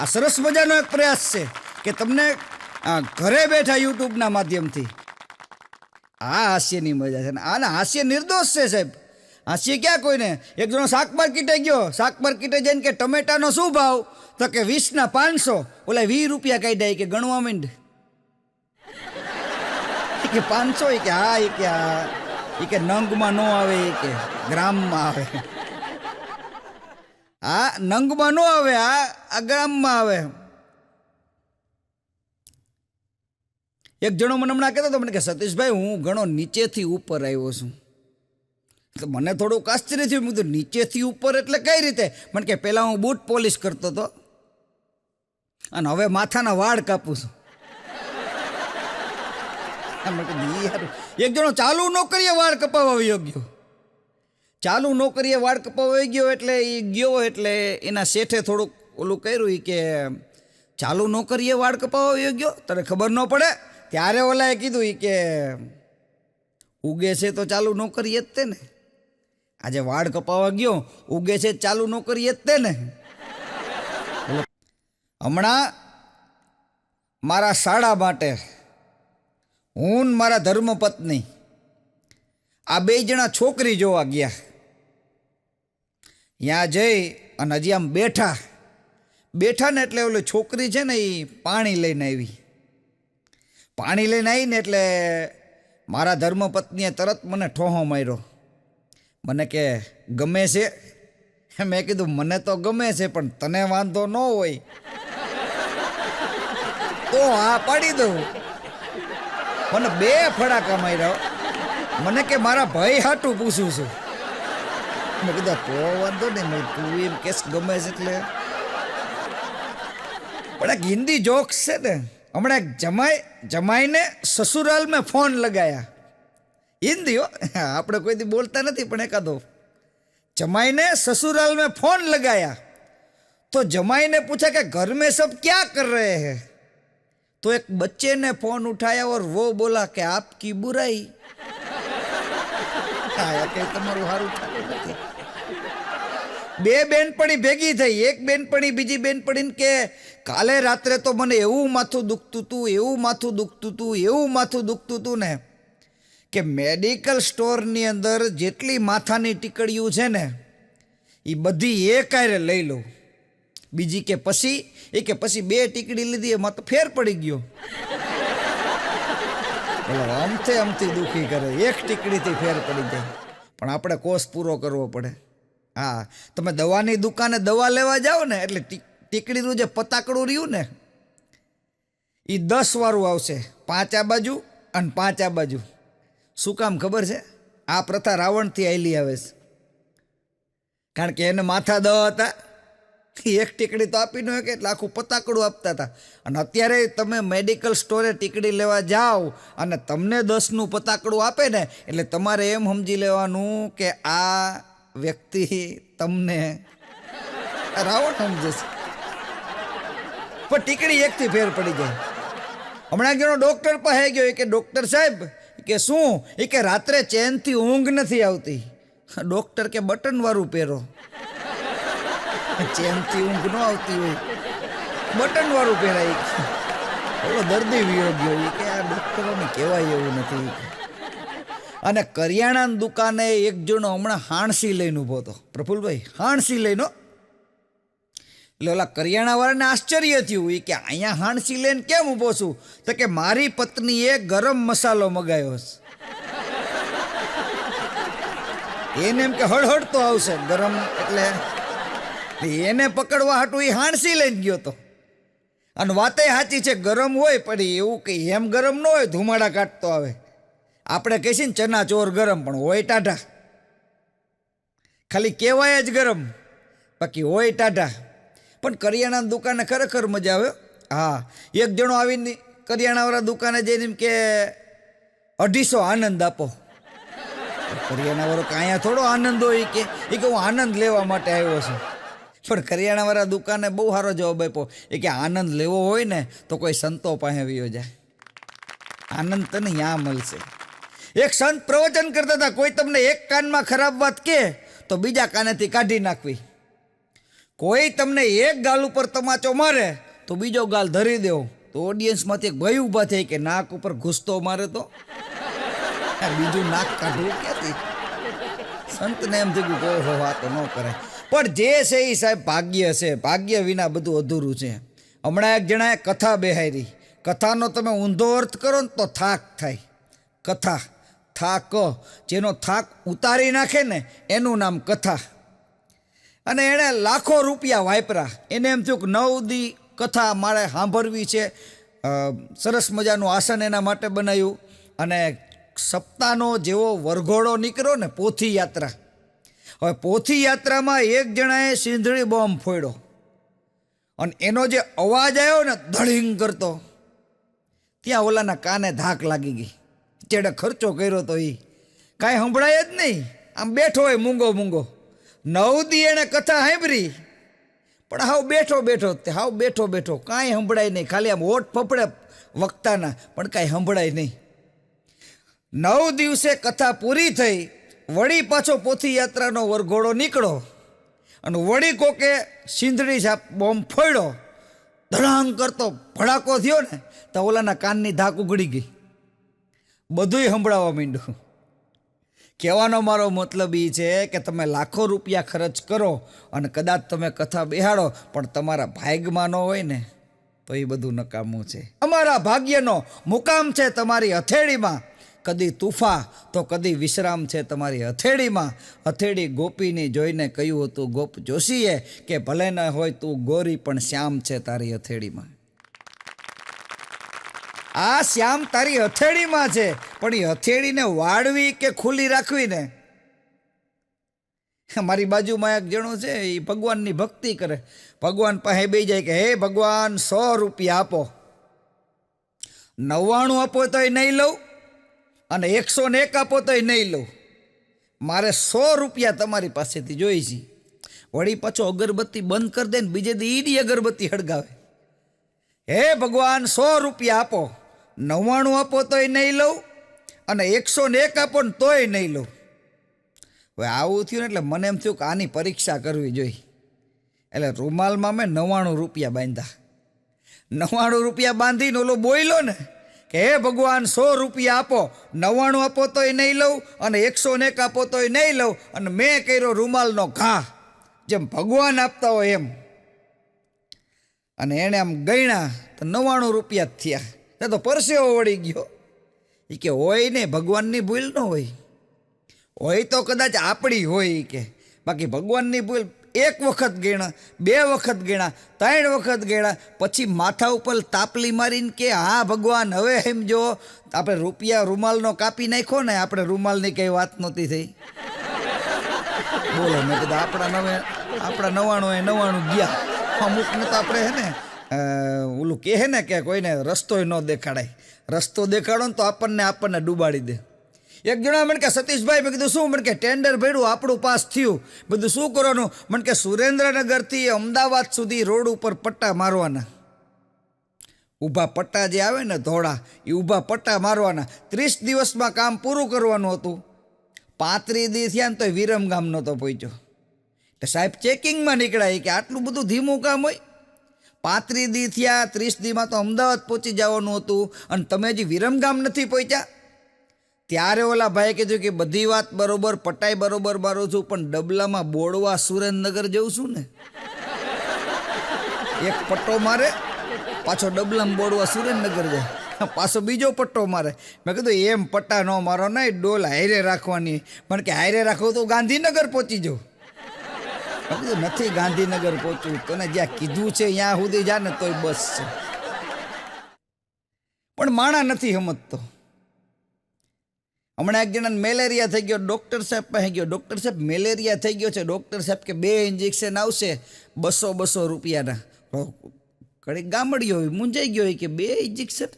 A: આ સરસ મજાનો એક પ્રયાસ છે કે તમને ઘરે બેઠા યુટ્યુબના માધ્યમથી આ હાસ્યની મજા છે. આને હાસ્ય નિર્દોષ છે સાહેબ. હાસ્ય ક્યાં કોઈને. એક જણો શાક માર્કેટે ગયો, શાક માર્કેટે જઈને કે ટમેટાનો શું ભાવ? તો કે 20ના 500. ઓલા 20 રૂપિયા કાઢ્યા. કે ગણવા માંડ. કે 500. કે હા. કે નંગમાં ન આવે, કે ગ્રામમાં આવે. આ નંગમાં ન આવે, આ ગ્રામમાં આવે. એક જણો મને હમણાં કહેતો હતો મને કે સતીશભાઈ હું ઘણો નીચેથી ઉપર આવ્યો છું. તો મને થોડુંક આશ્ચર્ય થયું. મેં કીધું નીચેથી ઉપર એટલે કઈ રીતે? મને કે પહેલાં હું બૂટ પોલિશ કરતો હતો અને હવે માથાના વાળ કાપું છું. એક જણો ચાલુ નોકરીએ વાળ કપાવવા આવી ગયો. ચાલુ નોકરીએ વાળ કપાવવા આવી ગયો એટલે એ ગયો એટલે એના શેઠે થોડુંક ઓલું કર્યું કે ચાલુ નોકરીએ વાળ કપાવવા આવી ગયો તને ખબર ન પડે. ત્યારે ઓલાએ કીધું કે ઉગે છે તો ચાલુ નોકરીએ જ તે ને. આજે વાળ કપાવવા ગયો ઉગે છે ચાલુ નોકરીએ જ તે ને. હમણાં મારા શાળા માટે હું ને મારા ધર્મપત્ની આ બે જણા છોકરી જોવા ગયા. ત્યાં જઈ અને હજી આમ બેઠા ને એટલે ઓલી છોકરી છે ને એ પાણી લઈને આવી. પાણી લઈને આવીને એટલે મારા ધર્મપત્નીએ તરત મને ઠોહો માર્યો. મને કે ગમે છે? મેં કીધું મને તો ગમે છે પણ તને વાંધો ન હોય તો હા પાડી દઉં. મને બે ફડાકા માર્યા. મને કે મારા ભાઈ હાટું પૂછું છું. મેં કીધું તો વાંધો નહીં તું એમ કેસ ગમે છે એટલે. પણ એક હિન્દી જોક્સ છે ને. હમણાં એક જમાઈને સસુરાલ મેં ફોન લગાયા. હિન્દી હો, આપણે કોઈ દી બોલતા નથી પણ એકાદો. जमाई ने ससुराल में फोन लगाया तो जमाई ने पूछा कि घर में सब क्या कर रहे हैं. तो एक बच्चे ने फोन उठाया और वो बोला कि आपकी बुराई. તમારું હારું ચાલે નથી. બે બેનપણી ભેગી થઈ. એક બેનપણી બીજી બેનપણીને કે કાલે રાત્રે તો મને એવું માથું દુખતું હતું ને કે મેડિકલ સ્ટોરની અંદર જેટલી માથાની ટીકડીઓ છે ને એ બધી એક હારે લઈ લઉં. બીજી કે પછી બે ટીકડી લીધી એમાં તો ફેર પડી ગયો. અમથી દુખી કરે એક ટીકડીથી ફેર પડી જાય. પણ આપણે કોર્સ પૂરો કરવો પડે. હા, તમે દવાની દુકાને દવા લેવા જાઓ ને એટલે ટીકડીનું જે પતાકડું રહ્યું ને એ 10 વાળું આવશે. 5 આ બાજુ અને 5 આ બાજુ. શું કામ ખબર છે? આ પ્રથા રાવણથી આવેલી આવે છે. કારણ કે એને માથા દવા હતા. એક ટીકડી તો આપી ન કે એટલે આખું પતાકડું આપતા હતા. અને અત્યારે તમે મેડિકલ સ્ટોરે ટીકડી લેવા જાઓ અને તમને 10નું પતાકડું આપે ને એટલે તમારે એમ સમજી લેવાનું કે આ વ્યક્તિ તમને રાવણ સમજે છે. પણ ટીકડી એકથી ફેર પડી જાય. હમણાં ગયો ડૉક્ટર પાસે ગયો કે ડૉક્ટર સાહેબ કે શું? એ કે રાત્રે ચેનથી ઊંઘ નથી આવતી. ડૉક્ટર કે બટનવાળું પહેરો. ચેનથી ઊંઘ ન આવતી હોય બટનવાળું પહેરાય. ઓલો દર્દી વિયો ગયો કે આ ડૉક્ટરોને કહેવાય એવું નથી. અને કરિયાણાની દુકાને એક જણો હમણાં હાણસી લઈને ઊભો હતો. પ્રફુલભાઈ હાણસી લઈને. એટલે ઓલા કરિયાણાવાળાને આશ્ચર્ય થયું કે અહીંયા હાણસી લઈને કેમ ઊભો છું? તો કે મારી પત્નીએ ગરમ મસાલો મગાવ્યો છે. એને એમ કે હળહળ તો આવશે ગરમ એટલે એને પકડવા હાટું એ હાણસી લઈને ગયો હતો. અને વાતે સાચી છે, ગરમ હોય પણ એવું કે એમ ગરમ ન હોય, ધુમાડા કાઢતો આવે. આપણે કહીએ ને ચના ચોર ગરમ, પણ હોય ટાઢા. ખાલી કહેવાય જ ગરમ, બાકી હોય ટાઢા. પણ કરિયાણાની દુકાને ખરેખર મજા આવે. હા, એક જણો આવીને કરિયાણાવાળા દુકાને જઈને એમ કે 250 આનંદ આપો. કરિયાણાવાળો કે અહીંયા થોડો આનંદ હોય કે હું આનંદ લેવા માટે આવ્યો છું. પણ કરિયાણાવાળા દુકાને બહુ સારો જવાબ આપ્યો. કે આનંદ લેવો હોય ને તો કોઈ સંતો પાસે વયો જાય. આનંદ તને ત્યાં મળશે. એક સંત પ્રવચન કરતા હતા, કોઈ તમને એક કાનમાં ખરાબ વાત કહે તો બીજા કાનેથી કાઢી નાખવી. કોઈ તમને એક ગાલ ઉપર તમાચો મારે તો બીજો ગાલ ધરી દેવો. તો ઓડિયન્સમાંથી એક ભાઈ ઊભા થાય કે નાક ઉપર ઘૂસતો મારે તો બીજું નાક કાઢવું ક્યાંથી? સંતને એમ થયું કે ઓહો આ તો ન કરાય. પણ જે છે એ સાહેબ ભાગ્ય છે. ભાગ્ય વિના બધું અધૂરું છે. હમણાં એક જણાએ કથા બેહારી. કથાનો તમે ઊંધો અર્થ કરો ને તો થાક થાય. કથા થાક, જેનો થાક ઉતારી નાખે ને એનું નામ કથા. અને એણે લાખો રૂપિયા વાપરા. એને એમ થયું કે 9 દી કથા મારે સાંભળવી છે, સરસ મજાનું આસન એના માટે બનાવ્યું અને સપ્તાહનો જેવો વરઘોડો નીકળ્યો ને પોથી યાત્રા. હવે પોથી યાત્રામાં એક જણાએ સિંધળી બોમ્બ ફોડ્યો અને એનો જે અવાજ આવ્યો ને ધડીંગ કરતો, ત્યાં ઓલાના કાને ધાક લાગી ગઈ. ચેડે ખર્ચો કર્યો તો એ કાંઈ સંભળાય જ નહીં, આમ બેઠો હોય મૂંગો મૂંગો. 9 દી એણે કથા સાંભળી પણ હાવ બેઠો બેઠો કાંઈ સંભળાય નહીં, ખાલી આમ હોઠ ફફડે વક્તાના પણ કાંઈ સંભળાય નહીં. 9 દિવસે કથા પૂરી થઈ, વળી પાછો પોથી યાત્રાનો વરઘોડો નીકળો અને વળી કોકે સિંધડી બોમ્બ ફોડ્યો, ધડાંગ કરતો ભડાકો થયો ને તો ઓલાના કાનની ધાક ઉગડી ગઈ, બધુંય સંભળાવા માંડ્યું. કહેવાનો મારો મતલબ એ છે કે તમે લાખો રૂપિયા ખર્ચ કરો અને કદાચ તમે કથા બેહાડો પણ તમારા ભાગ્યમાં ન હોય ને તો એ બધું નકામું છે. અમારા ભાગ્યનો મુકામ છે તમારી હથેળીમાં, કદી તુફા તો કદી વિશ્રામ છે તમારી હથેળીમાં. હથેળી ગોપીની જોઈને કહ્યું હતું ગોપ જોશીએ કે ભલે ન હોય તું ગોરી પણ શ્યામ છે તારી હથેળીમાં. આ શ્યામ તારી હથેળીમાં છે, પણ એ હથેળીને વાળવી કે ખુલ્લી રાખવી ને. મારી બાજુમાં એક જણો છે, એ ભગવાનની ભક્તિ કરે, ભગવાન પાસે બેસી જાય કે હે ભગવાન 100 રૂપિયા આપો. 99 આપો તોય નહીં લઉં અને 101 આપો તોય નહીં લઉં, મારે 100 રૂપિયા તમારી પાસેથી જોઈ છે. વળી પાછો અગરબત્તી બંધ કરી દે ને બીજે દી ઈડી અગરબત્તી હળગાવે. હે ભગવાન 100 રૂપિયા આપો, 99 આપો તોય નહીં લઉં અને 101 આપો ને તોય નહીં લઉં. હવે આવું થયું ને એટલે મને એમ થયું કે આની પરીક્ષા કરવી જોઈએ. એટલે રૂમાલમાં મેં 99 રૂપિયા બાંધ્યા. 99 રૂપિયા બાંધીને ઓલો બોલ્યો ને કે હે ભગવાન 100 રૂપિયા આપો, 99 આપો તોય નહીં લઉં અને 101 આપો તોય નહીં લઉં. અને મેં કર્યો રૂમાલનો ઘા, જેમ ભગવાન આપતા હોય એમ. અને એણે આમ ગણ્યા તો 99 રૂપિયા જ થયા. તો પરસેવો વળી ગયો. એ કે હોય ને ભગવાનની ભૂલ ન હોય તો કદાચ આપણી હોય કે, બાકી ભગવાનની ભૂલ. 1 વખત ગણ્યા, 2 વખત ગણ્યા, 3 વખત ગણ્યા, પછી માથા ઉપર તાપલી મારીને કે હા ભગવાન હવે એમ જો આપણે રૂપિયા રૂમાલનો કાપી નાખ્યો ને, આપણે રૂમાલની કંઈ વાત નહોતી થઈ. બોલો, મેં કીધું આપણા 99 ગયા. અમુકને તો આપણે હે ને ઓલું કહે ને કે કોઈને રસ્તોય ન દેખાડાય, રસ્તો દેખાડો ને તો આપણને ડૂબાડી દે. એક જણા મને કે સતીશભાઈ, મેં કીધું શું? મને કે ટેન્ડર ભર્યું, આપણું પાસ થયું, બધું શું કરવાનું? મને કે સુરેન્દ્રનગરથી અમદાવાદ સુધી રોડ ઉપર પટ્ટા મારવાના. ઊભા પટ્ટા જે આવે ને ધોળા, એ ઊભા પટ્ટા મારવાના. 30 દિવસમાં કામ પૂરું કરવાનું હતું. 35 દી થયા ને તોય વિરમગામ નહોતો પહોંચ્યો. એટલે સાહેબ ચેકિંગમાં નીકળાય કે આટલું બધું ધીમું કામ હોય. 35 દી થયા, 30 દીમાં તો અમદાવાદ પહોંચી જવાનું હતું અને તમે હજી વિરમગામ નથી પહોંચ્યા. ત્યારે ઓલા ભાઈ કીધું કે બધી વાત બરોબર, પટાઈ બરોબર મારું છું, પણ ડબલામાં બોડવા સુરેન્દ્રનગર જઉં છું ને. એક પટ્ટો મારે, પાછો ડબલામાં બોડવા સુરેન્દ્રનગર જાય, પાછો બીજો પટ્ટો મારે. મેં કીધું એમ પટ્ટા ન મારો નહીં, ડોલ હાઈરે રાખવાની. પણ કે હાઈરે રાખવું તો ગાંધીનગર પહોંચી જાઉં. કીધું નથી ગાંધીનગર પહોંચવું, તને જ્યાં કીધું છે ત્યાં સુધી જા ને તોય બસ છે. પણ માણા નથી સમજતો. હમણાં એક જણાને મેલેરિયા થઈ ગયો, ડૉક્ટર સાહેબ પાસે ગયો. ડૉક્ટર સાહેબ મેલેરિયા થઈ ગયો છે. ડૉક્ટર સાહેબ કે 2 ઇન્જેક્શન આવશે 200 રૂપિયાના. કડીક ગામડીઓ મૂંઝાઈ ગયો કે 2 ઇન્જેક્શન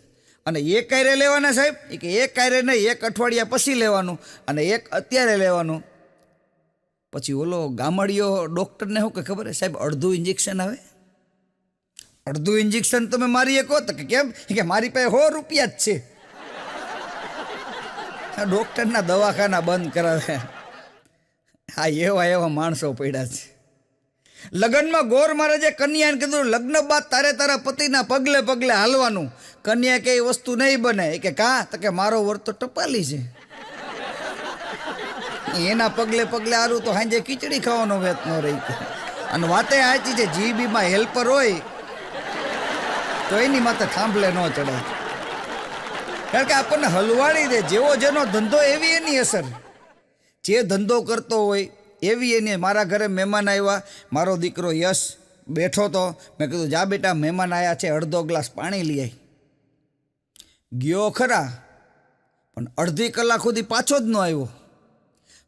A: અને એક કાયરે લેવાના સાહેબ? એ કે એક કાયરે નહીં, 1 અઠવાડિયા પછી લેવાનું અને 1 અત્યારે લેવાનું. પછી ઓલો ગામડીઓ ડૉક્ટરને શું કે ખબર સાહેબ, અડધું ઇન્જેક્શન આવે. અડધું ઇન્જેક્શન તમે મારી શકો? તો કે કેમ? કે મારી પાસે 100 રૂપિયા જ છે. ડૉક્ટરના દવાખાના બંધ કરાવે. હા, એવા માણસો પડ્યા છે. લગ્નમાં ગોર મહારાજે કન્યાને કીધું લગ્ન બાદ તારા પતિના પગલે પગલે હાલવાનું. કન્યા કે એ વસ્તુ નહીં બને. કે કાં? તો કે મારો વર તો ટપાલી છે, એના પગલે પગલે હારું તો સાંજે ખીચડી ખાવાનો વેત ન રહી. અને વાતે સાચી છે, જીબીમાં હેલ્પર હોય તો એની માથે થાંભલે ન ચડાય. કારણ કે આપણને હલવાડી દે. જેવો જેનો ધંધો એવી એની અસર. જે ધંધો કરતો હોય એવી એની. મારા ઘરે મહેમાન આવ્યા, મારો દીકરો યશ બેઠો તો. મેં કીધું જા બેટા મહેમાન આવ્યા છે, અડધો ગ્લાસ પાણી લઈ આવી. ગયો ખરા, પણ અડધી કલાક સુધી પાછો જ ન આવ્યો.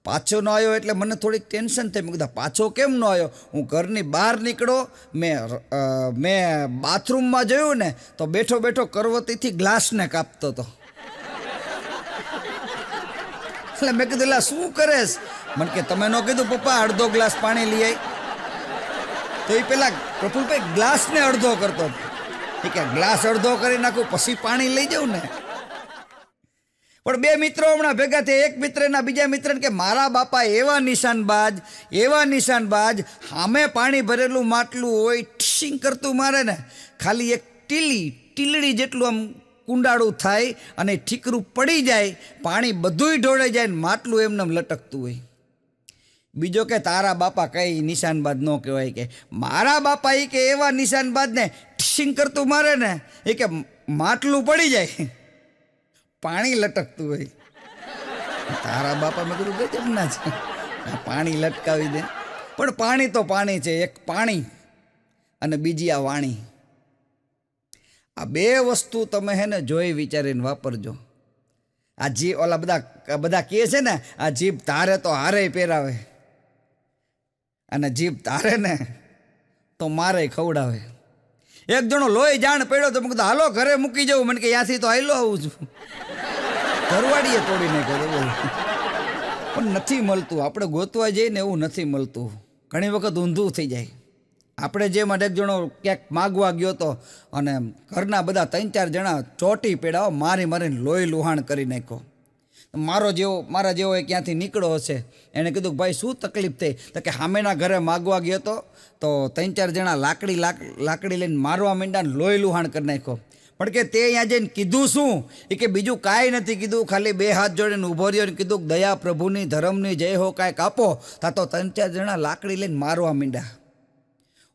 A: પાછો ન આવ્યો એટલે મને થોડીક ટેન્શન થઈ. મેં કીધું પાછો કેમ ન આવ્યો? હું ઘરની બહાર નીકળો, મેં બાથરૂમમાં જોયું ને તો બેઠો બેઠો કરવતીથી ગ્લાસને કાપતો હતો. એટલે મેં કીધું એટલે શું કરેશ? મને કે તમે ન કીધું પપ્પા અડધો ગ્લાસ પાણી લઈ આવી? તો એ પેલા પ્રફુલભાઈ ગ્લાસને અડધો કરતો હતો કે ગ્લાસ અડધો કરી નાખું પછી પાણી લઈ જાઉં ને. પણ બે મિત્રો હમણાં ભેગા થયા. એક મિત્રના બીજા મિત્રને કે મારા બાપા એવા નિશાનબાજ સામે પાણી ભરેલું માટલું હોય ઠીંગ કરતું મારે ને ખાલી એક ટીલડી જેટલું આમ કુંડાળું થાય અને ઠીકરું પડી જાય, પાણી બધુંય ઢોળાઈ જાય ને માટલું એમને લટકતું હોય. બીજો કે તારા બાપા કઈ નિશાનબાજ ન કહેવાય, કે મારા બાપા એ કે એવા નિશાનબાજને ઠીંગ કરતું મારે ને એ કે માટલું પડી જાય, પાણી લટકતું હોય. તારા બાપા મેં કીધું ગજબ ના છે, પાણી લટકાવી દે. પણ પાણી તો પાણી છે. એક પાણી અને બીજી આ વાણી. આ બે વસ્તુ તમે હે ને જોઈ વિચારીને વાપરજો. આ જીભ ઓલા બધા કહે છે ને આ જીભ તારે તો હારે પહેરાવે અને જીભ તારે ને તો મારે ખવડાવે. એક જણો લોહી જાણ પડ્યો તો મેં કીધું હાલો ઘરે મૂકી જવું. મને કે ત્યાંથી તો હાલો આવું છું. ઘરવાડીએ તોડી નાખ્યો. પણ નથી મળતું. આપણે ગોતવા જઈએ ને એવું નથી મળતું. ઘણી વખત ઊંધું થઈ જાય. આપણે જે માટે એક જણો ક્યાંક માગવા ગયો હતો અને ઘરના બધા 3-4 જણા ચોટી પેડાઓ મારીને લોહી લુહાણ કરી નાખ્યો. મારા જેવો એ ક્યાંથી નીકળ્યો હશે. એણે કીધું કે ભાઈ શું તકલીફ થઈ? તો કે સામેના ઘરે માગવા ગયો હતો તો 3-4 જણા લાકડી લઈને મારવા માંડ્યા ને લોહી લુહાણ કરી નાખ્યો. પણ કે તે અહીંયા જઈને કીધું શું? એ કે બીજું કાંઈ નથી કીધું, ખાલી 2 હાથ જોડીને ઊભો રહ્યો ને કીધું દયા પ્રભુની ધર્મની જય હો કાંઈક આપો. તા તો 3-4 જણા લાકડી લઈને મારવા માંડ્યા.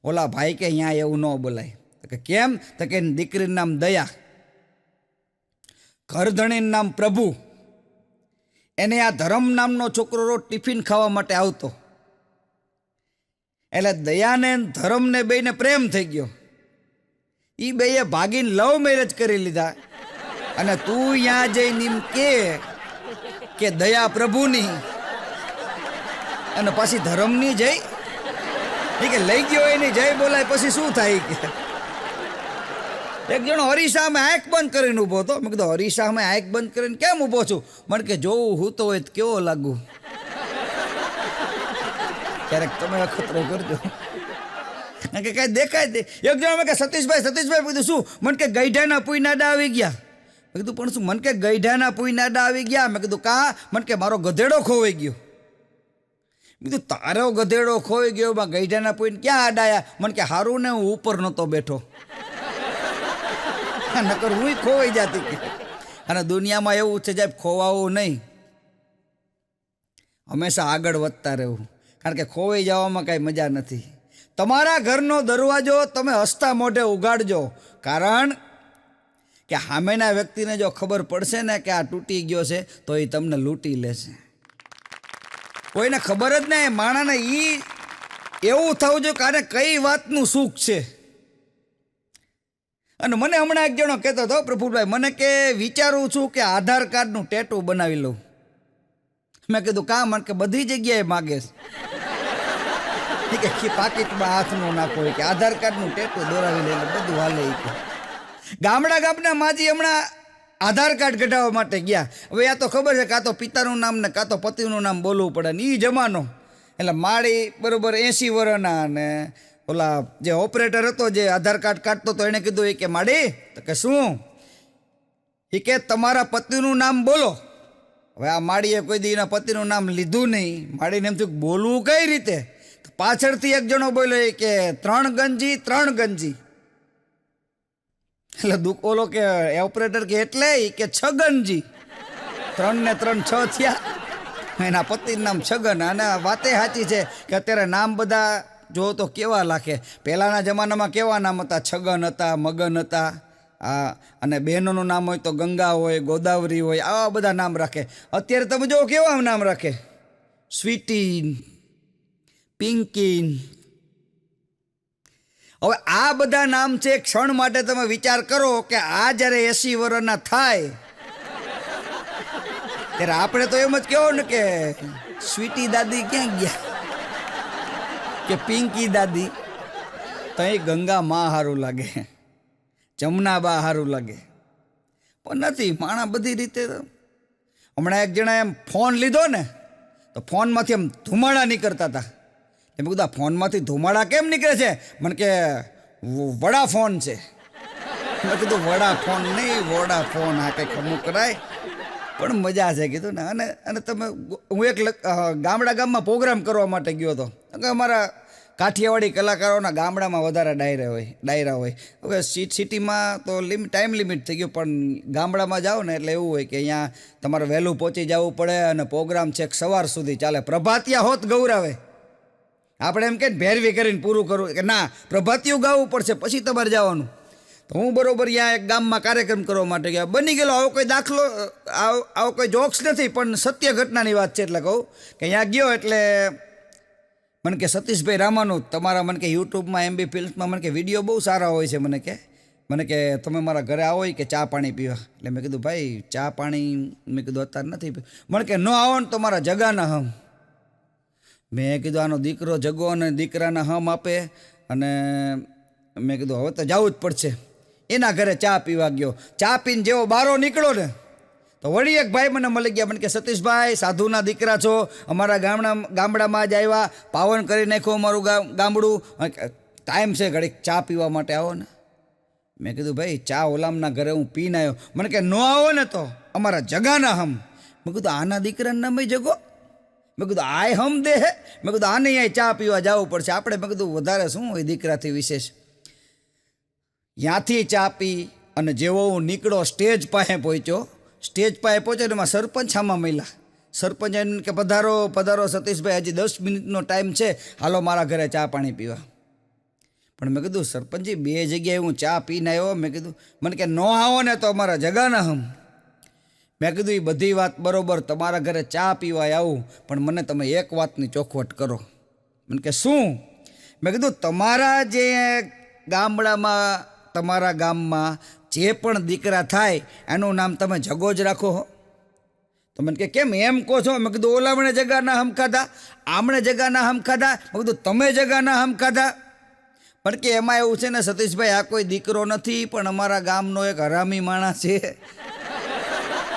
A: ઓલા ભાઈ કે અહીંયા એવું ન બોલાય. તો કે કેમ? તો કે દીકરીનું નામ દયા, ઘરધણીનું નામ પ્રભુ. એને આ ધર્મ નામનો છોકરો રોજ ટિફિન ખાવા માટે આવતો. એટલે દયાને ધર્મને બેયને પ્રેમ થઈ ગયો. એ બેયે ભાગીને લવ મેરેજ કરી લીધા. અને તું અહીંયા જઈને એમ કે દયા પ્રભુની અને પાછી ધર્મની જય. એ કે લઈ ગયો એની જય બોલાય પછી શું થાય? કે એક જણો હરીસા અમે આંખ બંધ કરીને ઊભો હતો. મેં કીધું હરીસા અમે આંખ બંધ કરીને કેમ ઊભો છું? મને કે જોવું હું તો હોય કેવો લાગુ. ક્યારેક તમે અખતરો કરજો કે કાંઈ દેખાય દે. એક જણો મેં કે સતીશભાઈ કીધું શું? મને કે ગઈઢાના પૂઈ નાડા આવી ગયા. મેં કીધું પણ શું? મને કે ગઈઢાના પૂઈ નાડા આવી ગયા. મેં કીધું કા? મને કે મારો ગધેડો ખોવાઈ ગયો. મેં કીધું તારો ગધેડો ખોવાઈ ગયો, માં ગઈઢાના પૂઈને ક્યાં આડાયા? મને કે હારું ને હું ઉપર નહોતો બેઠો, નકર હું ખોવાઈ જતી. અને દુનિયામાં એવું છે સાહેબ, ખોવાવું નહીં, હંમેશા આગળ વધતા રહેવું. કારણ કે ખોવાઈ જવામાં કાંઈ મજા નથી. તમારા ઘરનો દરવાજો તમે હસતા મોઢે ઉગાડજો. કારણ કે સામેના વ્યક્તિને જો ખબર પડશે ને કે આ તૂટી ગયો છે તો એ તમને લૂંટી લેશે. કોઈને ખબર જ નહીં. માણાને એવું થવું જોઈએ કે આને કઈ વાતનું સુખ છે. અને મને હમણાં એક જણો કહેતો હતો પ્રફુલભાઈ, મને કે વિચારું છું કે આધાર કાર્ડનું ટેટુ બનાવી લઉં. મેં કીધું કામ? મને કે બધી જગ્યાએ માગે છે કે પાકીટમાં હાથ નો નાખો, કે આધાર કાર્ડનું ટેટુ દોરાવી લે બધું હાલે. ગામના માજી હમણાં આધાર કાર્ડ કઢાવવા માટે ગયા. હવે આ તો ખબર છે કાં તો પિતાનું નામ ને કાં તો પતિનું નામ બોલવું પડે ને. એ જમાનો એટલે માળી બરોબર 80 વર્ષના ને ઓલા જે ઓપરેટર હતો જે આધાર કાર્ડ કાઢતો તો એણે કીધું કે માડી તો કે શું? એ કે તમારા પતિનું નામ બોલો. હવે આ માળીએ કોઈ દી એના પતિનું નામ લીધું નહીં. માળીને એમ થયું બોલવું કઈ રીતે? પાછળથી એક જણો બોલ્યો કે 3 ગંજી. એટલે ઓલો કે ઓપરેટર કે એટલે કે 6 ગંજી. 3 ને 3 6 થયા. એના પતિનું નામ છગન. અને વાતે સાચી છે કે અત્યારે નામ બધા જો તો કેવા લાગે. પહેલાંના જમાનામાં કેવા નામ હતા? છગન હતા, મગન હતા. અને બહેનોનું નામ હોય તો ગંગા હોય, ગોદાવરી હોય, આવા બધા નામ રાખે. અત્યારે તમે જો કેવા નામ રાખે? સ્વીટીન, પિંકીન. હવે આ બધા નામ છે, ક્ષણ માટે તમે વિચાર કરો કે આ જ્યારે 80 વર્ષના થાય ત્યારે આપણે તો એમ જ કહો ને કે સ્વીટી દાદી ક્યાં ગયા, કે પિંકી દાદી. તો એ ગંગા માં સારું લાગે, જમના બા સારું લાગે, પણ નથી. માણા બધી રીતે. હમણાં એક જણા એમ ફોન લીધો ને તો ફોનમાંથી એમ ધુમાડા નીકળતા હતા. એમ કીધું આ ફોનમાંથી ધુમાડા કેમ નીકળે છે? મને કે વડા ફોન છે. મેં કીધું વડા ફોન નહીં, વડા ફોન. આ કંઈક અમુક કરાય પણ મજા છે કીધું ને. અને તમે, હું એક ગામમાં પ્રોગ્રામ કરવા માટે ગયો હતો. અમારા કાઠિયાવાડી કલાકારોના ગામડામાં વધારે ડાયરા હોય. હવે સિટીમાં તો ટાઈમ લિમિટ થઈ ગયો, પણ ગામડામાં જાઓ ને એટલે એવું હોય કે અહીંયા તમારે વહેલું પહોંચી જવું પડે અને પ્રોગ્રામ છેક સવાર સુધી ચાલે. પ્રભાતિયા હોત ગૌરાવે. આપણે એમ કે ભેરવી કરીને પૂરું કરવું કે ના, પ્રભાતિયું ગાવું પડશે પછી તમારે જવાનું. તો હું બરોબર ત્યાં એક ગામમાં કાર્યક્રમ કરવા માટે ગયા. બની ગયેલો આવો કોઈ દાખલો, આવો કોઈ જોક્સ નથી, પણ સત્ય ઘટનાની વાત છે. એટલે કહું કે ત્યાં ગયો એટલે મને કે સતીશભાઈ રામાનું તમારા, મને કે યુટ્યુબમાં MB ફિલ્મ્સમાં મને કે વિડીયો બહુ સારા હોય છે. મને કે તમે મારા ઘરે આવો કે ચા પાણી પીવા. એટલે મેં કીધું ભાઈ ચા પાણી, મેં કીધું અત્યારે નથી. મને કે ન આવો ને તો મારા જગાના હમ. મેં કીધું આનો દીકરો જગો અને દીકરાના હમ આપે, અને મેં કીધું હવે તો જવું જ પડશે. એના ઘરે ચા પીવા ગયો. ચા પીને જેવો બારો નીકળો ને તો વળી એક ભાઈ મને મળી ગયા. મને કે સતીશભાઈ સાધુના દીકરા છો, અમારા ગામડામાં જ આવ્યા, પાવન કરી નાખ્યું અમારું ગામડું, ટાઈમ છે ઘડીક ચા પીવા માટે આવો ને. મેં કીધું ભાઈ ચા ઓલામના ઘરે હું પીને આવ્યો. મને કે ન આવો ને તો અમારા જગાના હમ. મેં કીધું આના દીકરાના નામે જગો. મેં કીધું આય હમ દે હે. મેં કીધું આને અહીંયા ચા પીવા જવું પડશે આપણે. મેં કીધું વધારે શું હોય દીકરાથી વિશેષ. ત્યાંથી ચા પી અને જેવો હું નીકળો સ્ટેજ પાસે પહોંચ્યો ને એમાં સરપંચ આમાં મળ્યા. સરપંચ એમ કે પધારો સતીશભાઈ, હજી 10 મિનિટનો ટાઈમ છે, હાલો મારા ઘરે ચા પાણી પીવા. પણ મેં કીધું સરપંચજી 2 જગ્યાએ હું ચા પીને આવ્યો. મેં કીધું મને કે ન આવો ને તો અમારા જગાના હમ. મેં કીધું એ બધી વાત બરોબર, તમારા ઘરે ચા પીવા આવું, પણ મને તમે એક વાતની ચોખવટ કરો. મને કે શું? મેં કીધું તમારા જે ગામડામાં, તમારા ગામમાં જે પણ દીકરા થાય એનું નામ તમે જગો જ રાખો હો. તો મને કે કેમ એમ કહો છો? મેં કીધું ઓલામણે જગાના હમ ખાધા, આમણે જગાના હમ ખાધા. મેં કીધું તમે જગાના હમ ખાધા. પણ કે એમાં એવું છે ને સતીશભાઈ, આ કોઈ દીકરો નથી, પણ અમારા ગામનો એક હરામી માણસ છે,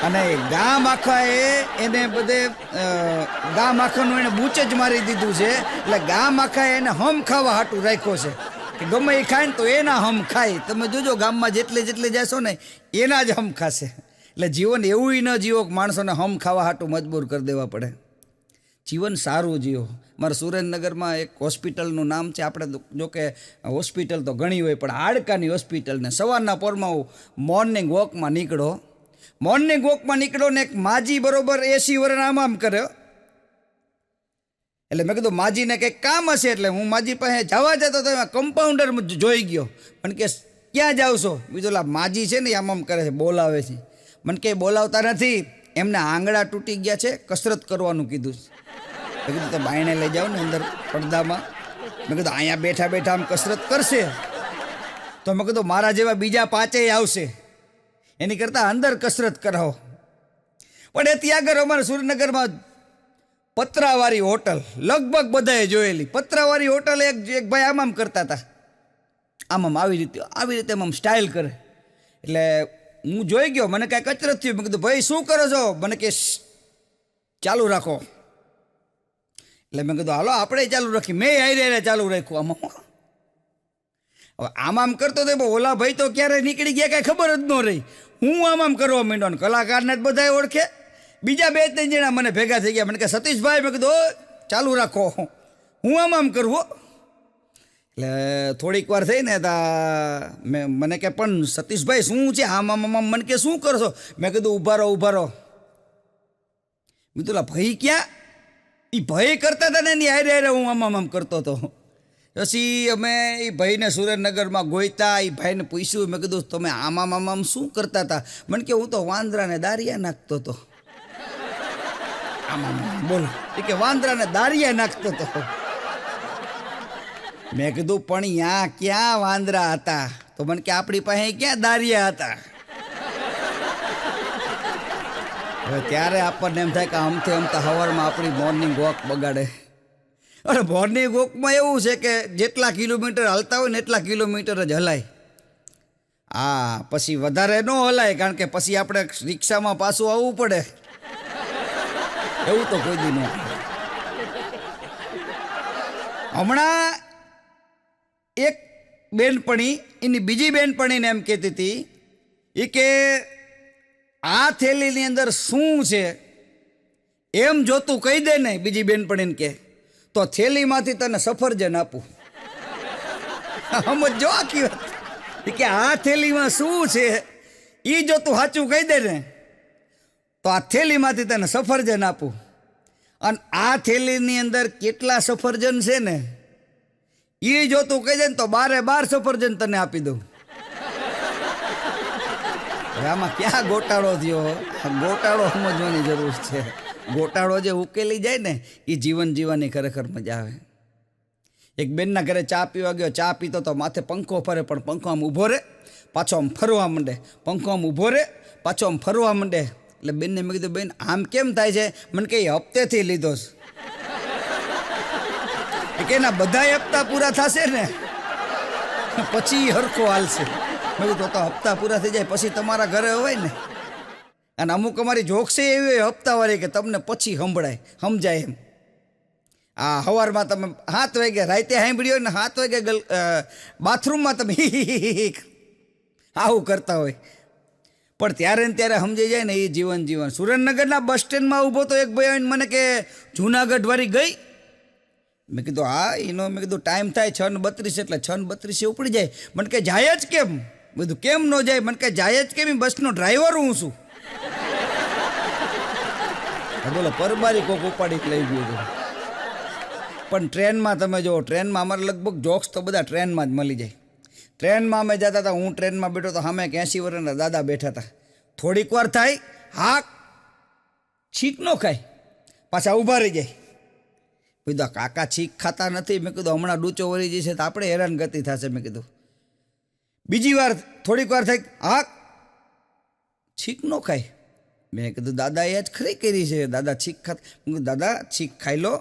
A: અને ગામ આખા એને બધે ગામ આખાનું એને બૂચ જ મારી દીધું છે. એટલે ગામ આખા એને હમ ખાવા હાટું રાખ્યો છે કે ગમે એ ખાય ને તો એના હમ ખાય. તમે જોજો ગામમાં જેટલે જશો ને એના જ હમ ખાશે. એટલે જીવન એવું ન જીવો કે માણસોને હમ ખાવા હાટું મજબૂર કરી દેવા પડે. જીવન સારું જીવો. મારા સુરેન્દ્રનગરમાં એક હોસ્પિટલનું નામ છે, આપણે જોકે હોસ્પિટલ તો ઘણી હોય, પણ હાડકાની હોસ્પિટલ. ને સવારના પોરમાં હું મોર્નિંગ વોકમાં નીકળો ને એક માજી બરોબર 80 વર્ષના આમ કર્યો. એટલે મેં કીધું માજીને કંઈક કામ હશે, એટલે હું માજી પાસે જવા જતો તો એમાં કમ્પાઉન્ડર જોઈ ગયો. મને કે ક્યાં જાવ છો? બીજું લા માજી છે ને આમ કરે છે, બોલાવે છે. મને કે બોલાવતા નથી, એમને આંગળા તૂટી ગયા છે, કસરત કરવાનું કીધું. મેં કીધું તો બાયણે લઈ જાઓ ને અંદર પડદામાં. મેં કીધું અહીંયા બેઠા આમ કસરત કરશે તો મેં કીધું મારા જેવા બીજા 5 આવશે, એની કરતાં અંદર કસરત કરાવો. પણ એ ત્યાં આગળ અમારા સુરેન્દ્રનગરમાં પતરાવાળી હોટલ લગભગ બધાએ જોયેલી. પતરાવાળી હોટલ એક ભાઈ આમ કરતા હતા, આમ આવી રીતે આમ સ્ટાઇલ કરે. એટલે હું જોઈ ગયો, મને કાંઈ કચરત થયું. મેં કીધું ભાઈ શું કરો છો? મને કે ચાલુ રાખો. એટલે મેં કીધું હાલો આપણે ચાલુ રાખી. મેં હારે ચાલુ રાખ્યું. હવે આમ કરતો તો ઓલા ભાઈ તો ક્યારે નીકળી ગયા કાંઈ ખબર જ ન રહી. હું આમ કરવા માંડ્યો ને કલાકારને જ બધા ઓળખે. બીજા 2-3 જણા મને ભેગા થઈ ગયા. મને કે સતીશભાઈ, મેં કીધું ચાલુ રાખો, હું આમ કરવું. એટલે થોડીક વાર થઈ ને મને કે પણ સતીશભાઈ શું છે આમ? મને કે શું કરશો? મેં કીધું ઊભા રહો. મેં કીધું ભાઈ ક્યાં? એ ભાઈ કરતા હતા ને એની હારે હું આમ કરતો હતો. પછી અમે એ ભાઈને સુરેન્દ્રનગરમાં ગોઈતા. એ ભાઈને પૂછ્યું, મેં કીધું તમે આમ શું કરતા હતા? મને કે હું તો વાંદરાને દારિયા નાખતો હતો. બોલો, એ કે વાંદરાને દારિયા નાખતો હતો. મેં કીધું પણ ત્યાં ક્યાં વાંદરા હતા? તો મને કે આપણી પાસે ક્યાં દારિયા હતા. હવે ત્યારે આપણને એમ થાય કે આમથી આમતા સવારમાં આપણી મોર્નિંગ વોક બગાડે. અરે મોર્નિંગ વોકમાં એવું છે કે જેટલા કિલોમીટર હાલતા હોય ને એટલા કિલોમીટર જ હલાય. હા, પછી વધારે ન હલાય, કારણ કે પછી આપણે રિક્ષામાં પાછું આવવું પડે. એવું તો કોઈ દી ન થાય. હમણાં એક બેનપણી એની બીજી બેનપણીને એમ કહેતી હતી એ કે આ થેલીની અંદર શું છે એમ જો તું કહી દે ને, બીજી બેનપણીને કે, તો થેલીમાંથી તને સફરજન આપું. સમજો આખી વાત કે આ થેલીમાં શું છે એ જો તું સાચું કહી દે ને તો આ થેલીમાંથી તને સફરજન આપું. અને આ થેલીની અંદર કેટલા સફરજન છે ને એ જો તું કહી દે ને તો 12 સફરજન તને આપી દઉં. આમાં ક્યાં ગોટાળો થયો? ગોટાળો સમજવાની જરૂર છે. ગોટાળો જે ઉકેલી જાય ને એ જીવન જીવવાની ખરેખર મજા આવે. એક બેનના ઘરે ચા પીવા ગયો, ચા પીતો તો માથે પંખો ફરે, પણ પંખો આમ ઊભો રહે પાછો આમ ફરવા માંડે, પંખો આમ ઊભો રહે પાછો આમ ફરવા માંડે. એટલે બેનને મેં કીધું, બેન આમ કેમ થાય છે? મને કે હપ્તેથી લીધો છે. કે એના બધા હપ્તા પૂરા થશે ને પછી હરખો હાલશે. મેં કીધું તો હપ્તા પૂરા થઈ જાય પછી તમારા ઘરે હોય ને. અને અમુક અમારી જોક્સે એવી હપ્તાવાળી કે તમને પછી સમજાય એમ. આ સવારમાં તમે 7 વાગે રાતે સાંભળ્યો ને 7 વાગે બાથરૂમમાં તમે આવું કરતા હોય, પણ ત્યારે ને ત્યારે સમજી જાય ને એ જીવન. સુરેન્દ્રનગરના બસ સ્ટેન્ડમાં ઊભો તો એક ભાઈ આવીને મને કે જૂનાગઢ વાળી ગઈ. મેં કીધું હા એનો, મેં કીધું ટાઈમ થાય 6:32 એટલે 6:32 ઉપડી જાય. મને કે જાય જ કેમ? બધું કેમ ન જાય? મને કે જાય જ કેમ? બસનો ડ્રાઈવર હું છું. બોલો, પરબારી કોક ઉપાડી લઈ ગયું હતું. પણ ટ્રેનમાં તમે જુઓ, ટ્રેનમાં અમારે લગભગ જોક્સ તો બધા ટ્રેનમાં જ મળી જાય. ટ્રેનમાં અમે જતા હતા, હું ટ્રેનમાં બેઠો તો સામે 80 વર્ષના દાદા બેઠા હતા. થોડીક વાર થાય હાક છીક ન ખાય, પાછા ઊભા રહી જાય. કીધું કાકા છીક ખાતા નથી. મેં કીધું હમણાં ડૂચો વળી જશે તો આપણે હેરાન ગતિ થશે. મેં કીધું બીજી વાર થોડીક વાર થાય હાક છીક ન ખાય. મેં કીધું દાદા એ જ ખરી કરી છે, દાદા છીક ખાતા. મેં કીધું દાદા છીક ખાઈ લો.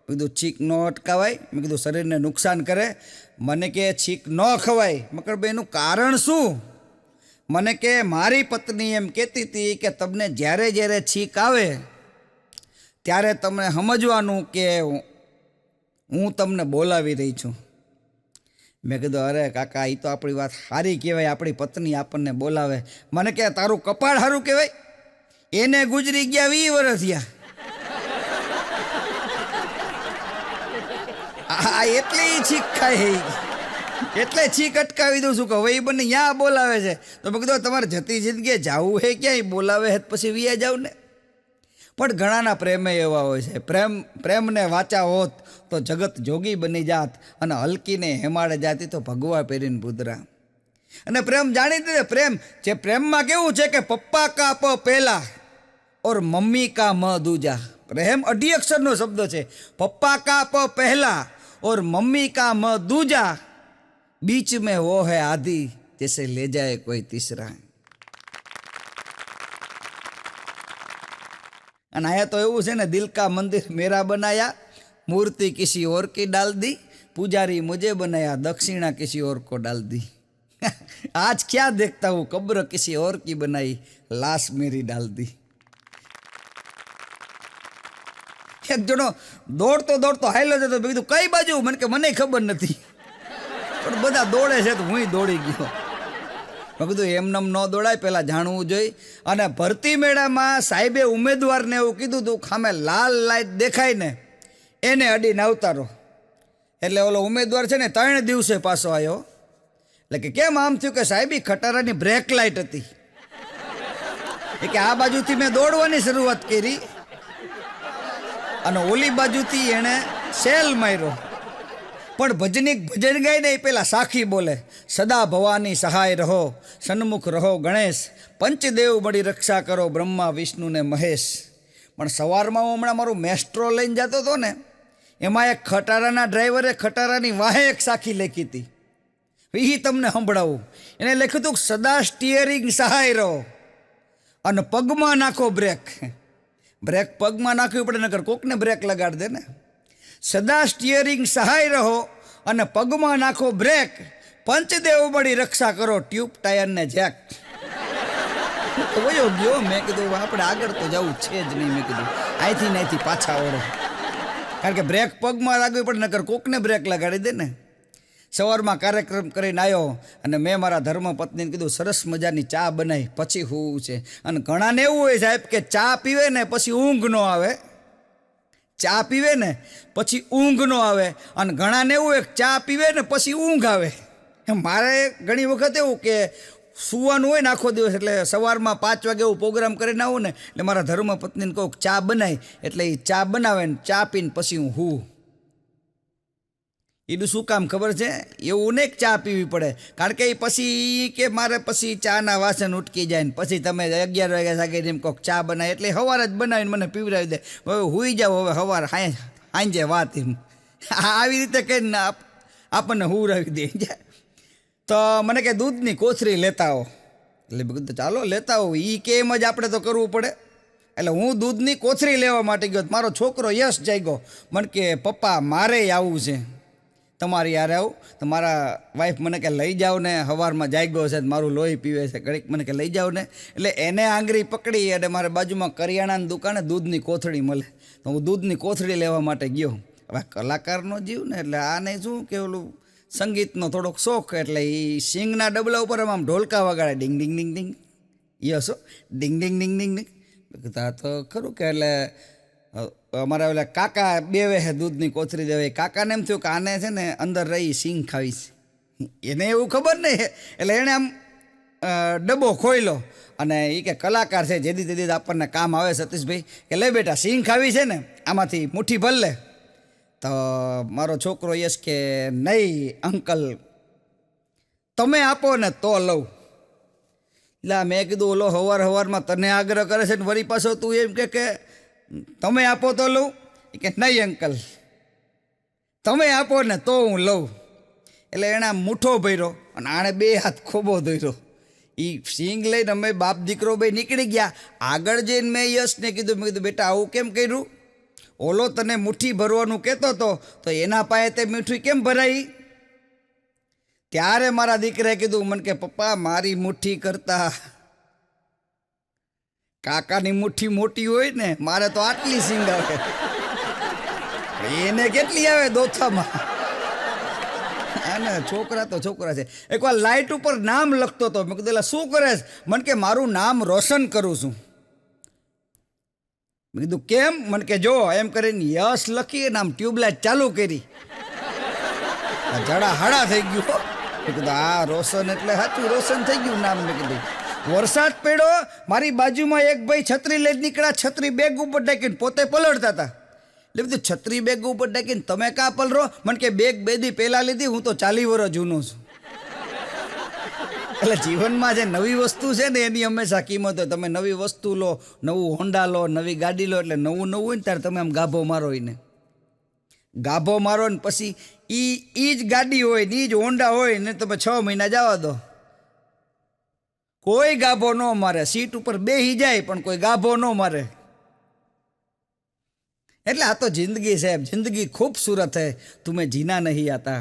A: મેં કીધું છીક ન અટકાવાય. મેં કીધું શરીરને નુકસાન કરે. મને કે છીક ન ખવાય. મકરભાઈ એનું કારણ શું? મને કે મારી પત્ની એમ કહેતી હતી કે તમને જ્યારે છીક આવે ત્યારે તમને સમજવાનું કે હું તમને બોલાવી રહી છું. મેં કીધું અરે કાકા એ તો આપણી વાત સારી કહેવાય, આપણી પત્ની આપણને બોલાવે. મને કે તારું કપાળ સારું કહેવાય, એને ગુજરી ગયા 20 વર્ષ થયા. આ એટલી છીક ખાય, એટલે છીક અટકાવી દઉં છું કે હવે એ બંને ત્યાં બોલાવે છે. તો મેં કીધું તમારે જતી જિંદગીએ જવું હે ક્યાંય, બોલાવે હે પછી વિયા જાવ ને. પણ ઘણાના પ્રેમે એવા હોય છે. પ્રેમને વાચા હોત તો જગત જોગી બની જાત, અને હલકીને હેમાડે જાતી તો ભગવા પહેરીને ભૂદરા. અને પ્રેમ જાણી દે. પ્રેમ જે પ્રેમમાં કેવું છે કે પપ્પા કા પ પહેલા ઓર મમ્મી કા મ દૂજા. પ્રેમ 2 અક્ષરનો શબ્દ છે. પપ્પા કા પ પહેલા और मम्मी का म दूजा, बीच में वो है आधी जैसे ले जाए कोई तीसरा. અને આયા તો એવું છે ને, દિલ કા મંદિર મેરા બનાયા, मूर्ति किसी और की डाल दी, पुजारी मुझे बनाया, दक्षिणा किसी और को डाल दी. आज क्या देखता हूँ, कब्र किसी और की बनाई, लाश मेरी डाल दी. એક જણો દોડતો હાલ્યો જતો. મેં કીધું કઈ બાજુ? મને કે મને ખબર નથી, પણ બધા દોડે છે તો હું દોડી ગયો. મેં કીધું એમનેમ ન દોડાય, પહેલાં જાણવું જોઈએ. અને ભરતી મેળામાં સાહેબે ઉમેદવારને એવું કીધું હતું, ખામે લાલ લાઈટ દેખાય ને એને અડીને આવતારો. એટલે ઓલો ઉમેદવાર છે ને 3 દિવસે પાછો આવ્યો. એટલે કે કેમ આમ થયું? કે સાહેબી ખટારાની બ્રેક લાઈટ હતી. કે આ બાજુથી મેં દોડવાની શરૂઆત કરી અને ઓલી બાજુથી એણે સેલ માર્યો. પણ ભજન ગાય ને એ પેલા સાખી બોલે, સદા ભવાની સહાય રહો, સન્મુખ રહો ગણેશ, પંચદેવ મળી રક્ષા કરો, બ્રહ્મા વિષ્ણુ ને મહેશ. પણ સવારમાં હું હમણાં મારું મેસ્ટ્રો લઈને જતો હતો ને, એમાં એક ખટારાના ડ્રાઈવરે ખટારાની વાહે એક સાખી લખી હતી, એ તમને સંભળાવું. એને લખ્યું હતું, સદા સ્ટીયરિંગ સહાય રહો અને પગમાં નાખો બ્રેક. બ્રેક પગમાં નાખવી પડે, નકર કોકને બ્રેક લગાડ દે ને. સદા સ્ટીયરિંગ સહાય રહો અને પગમાં નાખો બ્રેક, પંચદેવ બળી રક્ષા કરો ટ્યુબ ટાયરને જેક. વયો ગયો. મેં કીધું આપણે આગળ તો જવું છે જ નહીં. મેં કીધું અહીંથી પાછા ઓળો, કારણ કે બ્રેક પગમાં લાગવી પડે, નકર કોકને બ્રેક લગાડી દે ને. સવારમાં કાર્યક્રમ કરીને આવ્યો અને મેં મારા ધર્મપત્નીને કીધું સરસ મજાની ચા બનાવી, પછી હોવું છે. અને ઘણાને એવું હોય સાહેબ કે ચા પીવે ને પછી ઊંઘ ન આવે, ચા પીવે ને પછી ઊંઘ ન આવે. અને ઘણાને એવું હોય ચા પીવે ને પછી ઊંઘ આવે. મારે ઘણી વખત એવું કે સૂવાનું હોય ને આખો દિવસ, એટલે સવારમાં 5 વાગે એવું પ્રોગ્રામ કરીને આવું ને, એટલે મારા ધર્મપત્નીને કહું ચા બનાવી, એટલે એ ચા બનાવે ને ચા પીને પછી હું હું. એનું શું કામ ખબર છે? એવું નહીં ચા પીવી પડે, કારણ કે એ પછી કે મારે પછી ચાના વાસણ ઉટકી જાય ને પછી તમે 11 વાગ્યા જાગે એમ કોક ચા બનાવી, એટલે સવારે જ બનાવીને મને પીવડાવી દે. હવે હુઈ જાઓ, હવે સવાર સાંજે વાત એમ આવી રીતે કહીને આપણને હુરાવી દે. તો મને કે દૂધની કોથળી લેતા આવો, એટલે મેં કીધું ચાલો લેતા આવો. એ કે એમ જ આપણે તો કરવું પડે. એટલે હું દૂધની કોથળી લેવા માટે ગયો. મારો છોકરો યશ જાગ્યો, મને કે પપ્પા મારે આવવું છે, તમારી યારે આવું. તો મારા વાઈફ મને કે લઈ જાઓ ને, સવારમાં જાગ્યો છે મારું લોહી પીવે છે ઘડીક, મને કે લઈ જાઓ ને. એટલે એને આંગળી પકડી અને મારે બાજુમાં કરિયાણાની દુકાને દૂધની કોથળી મળે, તો હું દૂધની કોથળી લેવા માટે ગયો. હવે કલાકારનો જીવ ને, એટલે આને શું કે ઓલું સંગીતનો થોડોક શોખ, એટલે એ સિંગના ડબલા ઉપર આમ ઢોલકા વગાડે, ડિંગ ડિંગ ડિંગ ડિંગ. યસો ડિંગ ડિંગ ડિંગ ડિંગ ડિંગ. આ તો ખરું કે એટલે અમારા ઓલા કાકા બેવે છે દૂધની કોથળી દેવે. કાકાને એમ થયું કે આને છે ને અંદર રહી સિંગ ખાવીશ, એને એવું ખબર નહીં. એટલે એણે આમ ડબ્બો ખોઈલો અને એ કે કલાકાર છે, જેદી તેદી આપણને કામ આવે સતીશભાઈ, કે લે બેટા સિંગ ખાવી છે ને આમાંથી મુઠ્ઠી ભર લે. તો મારો છોકરો યશ કે નહીં અંકલ તમે આપો ને તો લઉં. એટલે મેં કીધું ઓલો સવારમાં તને આગ્રહ કરે છે ને વળી પાછો તું એમ કે તમે આપો તો લઉં? કે નહીં અંકલ તમે આપો ને તો હું લઉં. એટલે એણે આમ મુઠ્ઠો ભર્યો અને આણે 2 હાથ ખોબો ધોર્યો. એ સિંગ લઈને અમે બાપ દીકરો બે નીકળી ગયા. આગળ જઈને મેં યશને કીધું, મેં કીધું બેટા આવું કેમ કર્યું? ઓલો તને મુઠ્ઠી ભરવાનું કહેતો હતો તો એના પાસે તે મીઠું કેમ ભરાઈ? ત્યારે મારા દીકરાએ કીધું મને કે પપ્પા મારી મુઠ્ઠી કરતા કાકાની મુઠ્ઠી મોટી હોય ને, મારે તો આટલી સિંગ આવે, એને કેટલી આવે દોથામાં. અને છોકરા તો છોકરા છે. એકવાર લાઇટ ઉપર નામ લખતો હતો, મેં કીધું શું કરે? મને કે મારું નામ રોશન કરું છું. મેં કીધું કેમ? મને કે જો એમ કરીને યશ લખી અને આમ ટ્યુબલાઇટ ચાલુ કરી, જડા હાડા થઈ ગયું. મેં કીધું આ રોશન એટલે સાચું રોશન થઈ ગયું નામ. મેં કીધું વરસાદ પડ્યો, મારી બાજુમાં એક ભાઈ છત્રી લઈ નીકળ્યા, છત્રી બેગ ઉપર ડાકીને પોતે પલળતા હતા. એટલે બધું છત્રી બેગ ઉપર ડાકીને તમે કાં પલરો? મને કે બેગ 2 દી પહેલાં લીધી, હું તો 40 વર્ષ જૂનો છું. એટલે જીવનમાં જે નવી વસ્તુ છે ને એની હંમેશા કિંમત હોય. તમે નવી વસ્તુ લો, નવું હોન્ડા લો, નવી ગાડી લો, એટલે નવું હોય ને ત્યારે તમે આમ ગાભો મારો એને, ગાભો મારો ને પછી એ જ ગાડી હોય ને એ જ હોન્ડા હોય ને તમે 6 મહિના જવા દો, કોઈ ગાભો ન મારે. સીટ ઉપર બેસી જાય પણ કોઈ ગાભો ન મારે. એટલે આ તો જિંદગી સાહેબ, જિંદગી ખૂબસૂરત है तुम्हें जीना नहीं आता,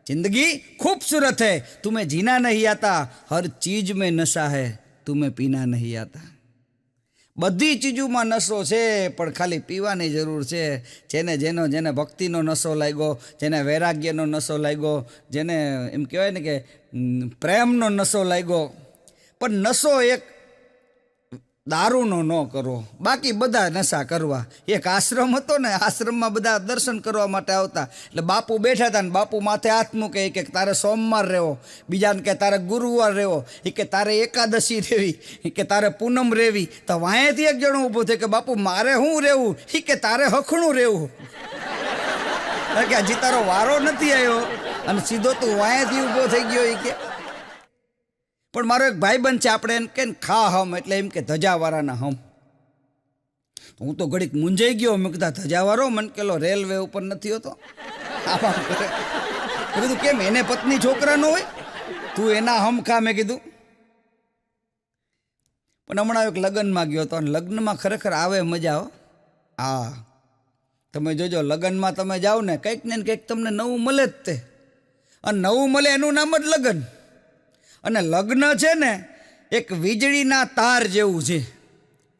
A: जिंदगी खूबसूरत है तुम्हें जीना नहीं आता, हर चीज में नशा है तुम्हें पीना नहीं आता. બધી ચીજોમાં નશો છે પણ ખાલી પીવાની જરૂર છે. જેને ભક્તિનો નશો લાગ્યો, જેને વૈરાગ્યનો નશો લાગ્યો, જેને એમ કહેવાય ને કે પ્રેમનો નશો લાગ્યો, પણ નશો એક દારૂનો ન કરવો, બાકી બધા નશા કરવા. એક આશ્રમ હતો ને, આશ્રમમાં બધા દર્શન કરવા માટે આવતા. એટલે બાપુ બેઠા હતા ને બાપુ માથે હાથ મૂકે કે તારે સોમવાર રહેવો, બીજાને કે તારે ગુરુવાર રહેવો, એ કે તારે એકાદશી રહેવી, એ કે તારે પૂનમ રહેવી. તો વાંહેથી એક જણો ઊભો થયો કે બાપુ મારે શું રહેવું? એ કે તારે હખણું રહેવું. કે હજી તારો વારો નથી આવ્યો અને સીધો તું વાંહેથી ઊભો થઈ ગયો. એ કે પણ મારો એક ભાઈબંધ છે, આપણે એમ કે ખા હમ, એટલે એમ કે ધજાવાળાના હમ. હું તો ઘડીક મૂંઝાઈ ગયો. મેં કીધા ધજાવાળો મને કેલો રેલવે ઉપર નથી હોતો. આમાં કરે. મેં કીધું કેમ એને પત્ની છોકરા ન હોય, તું એના હમ ખા. મેં કીધું પણ હમણાં એક લગ્નમાં ગયો હતો અને લગ્નમાં ખરેખર આવે મજા. હો હા, તમે જોજો લગ્નમાં તમે જાઓ ને કંઈક ને કંઈક તમને નવું મળે જ તે. અને નવું મળે એનું નામ જ લગ્ન. અને લગ્ન છે ને એક વીજળીના તાર જેવું છે.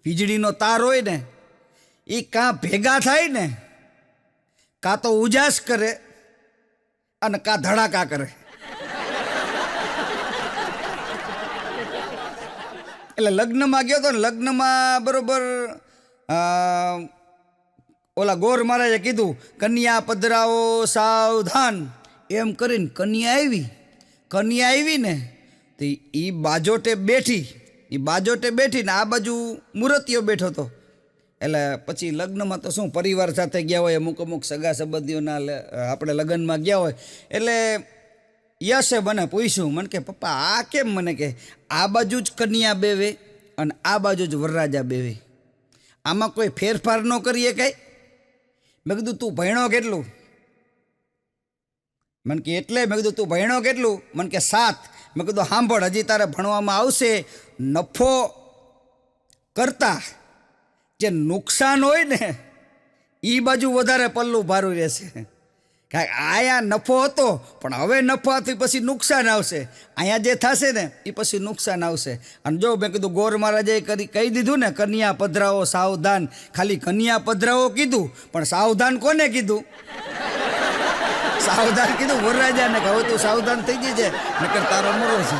A: વીજળીનો તાર હોય ને એ કાં ભેગા થાય ને કાં તો ઉજાસ કરે અને કાં ધડાકા કરે. એટલે લગ્નમાં ગયો હતો ને, લગ્નમાં બરોબર ઓલા ગોર મહારાજે કીધું કન્યા પધરાવો સાવધાન એમ કરીને કન્યા આવી ને તો એ બાજોટે બેઠી ને આ બાજુ મૂર્તિઓ બેઠો હતો. એટલે પછી લગ્નમાં તો શું પરિવાર સાથે ગયા હોય, અમુક સગા સંબંધીઓના આપણે લગ્નમાં ગયા હોય. એટલે યશે મને પૂછ્યું, મને કે પપ્પા આ કેમ? મને કે આ બાજુ જ કન્યા બેવે અને આ બાજુ જ વરરાજા બેવે, આમાં કોઈ ફેરફાર ન કરીએ કાંઈ? મેં કીધું તું ભણ્યો કેટલું? મને કે એટલે. મેં કીધું તું ભણ્યો કેટલું? મને કે 7. મેં કીધું સાંભળ, હજી તારે ભણવામાં આવશે. નફો કરતા જે નુકસાન હોય ને એ બાજુ વધારે પલ્લું ભારું રહેશે. કારણ આયા નફો હતો પણ હવે નફાથી પછી નુકસાન આવશે. અહીંયા જે થશે ને એ પછી નુકસાન આવશે. અને જો મેં કીધું ગોર મહારાજે કહી દીધું ને કન્યા પધરાવો સાવધાન, ખાલી કન્યા પધરાવો કીધું પણ સાવધાન કોને કીધું? સાવધાન કીધું વરરાજાને. કે હવે તું સાવધાન થઈ જજે નકર તારો મરો છે.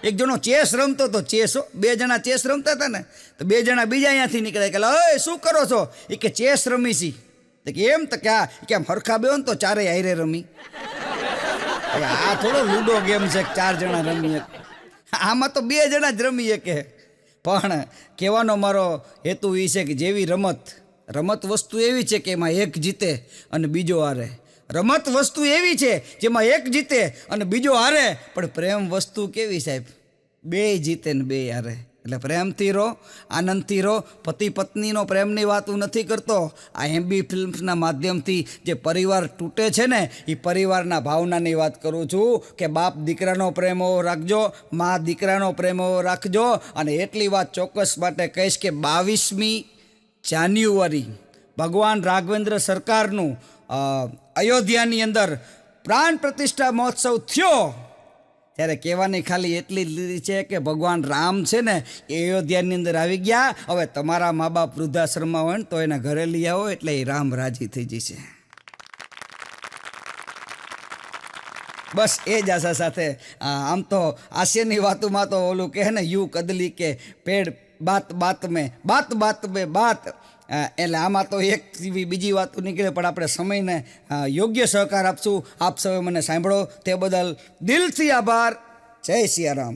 A: એક જણો ચેસ રમતો હતો. ચેસ 2 જણા ચેસ રમતા હતા ને તો 2 જણા બીજા અહીંયાથી નીકળ્યા કે ઓય શું કરો છો? એ કે ચેસ રમી છી. તો કે એમ? તો કે આમ હરખા બેહો ને તો ચારેય હારે રમી. આ થોડો લૂડો ગેમ છે 4 જણા રમી. આમાં તો 2 જણા જ રમી શકે. પણ કહેવાનો મારો હેતુ એ છે કે જેવી રમત વસ્તુ એવી છે કે એમાં એક જીતે અને બીજો હારે. રમત વસ્તુ એવી છે જેમાં એક જીતે અને બીજો હારે. પણ પ્રેમ વસ્તુ કેવી સાહેબ? 2 જીતે ને 2 હારે. એટલે પ્રેમથી રહો, આનંદથી રહો. પતિ પત્નીનો પ્રેમની વાત હું નથી કરતો. આ MB ફિલ્મ્સના માધ્યમથી જે પરિવાર તૂટે છે ને એ પરિવારના ભાવનાની વાત કરું છું કે બાપ દીકરાનો પ્રેમ એવો રાખજો, મા દીકરાનો પ્રેમ એવો રાખજો. અને એટલી વાત ચોક્કસ માટે કહીશ કે 22મી જાન્યુઆરી ભગવાન રાઘવેન્દ્ર સરકારનું અયોધ્યાની અંદર પ્રાણ પ્રતિષ્ઠા મહોત્સવ થયો ત્યારે કહેવાની ખાલી એટલી જ લીધી છે કે ભગવાન રામ છે ને એ અયોધ્યાની અંદર આવી ગયા. હવે તમારા મા બાપ વૃદ્ધાશ્રમમાં હોય ને તો એના ઘરે લઈ આવો એટલે એ રામ રાજી થઈ જશે. બસ એ જ આશા સાથે આમ તો હાસ્યની વાતોમાં તો ઓલું કહે ને યુ કદલી કે પેડ બાત મેં બાત. એટલે આમાં તો એક બીજી વાતો નીકળે પણ આપણે સમયને યોગ્ય સહકાર આપશું. આપ સૌએ મને સાંભળો તે બદલ દિલથી આભાર. જય સિયારામ.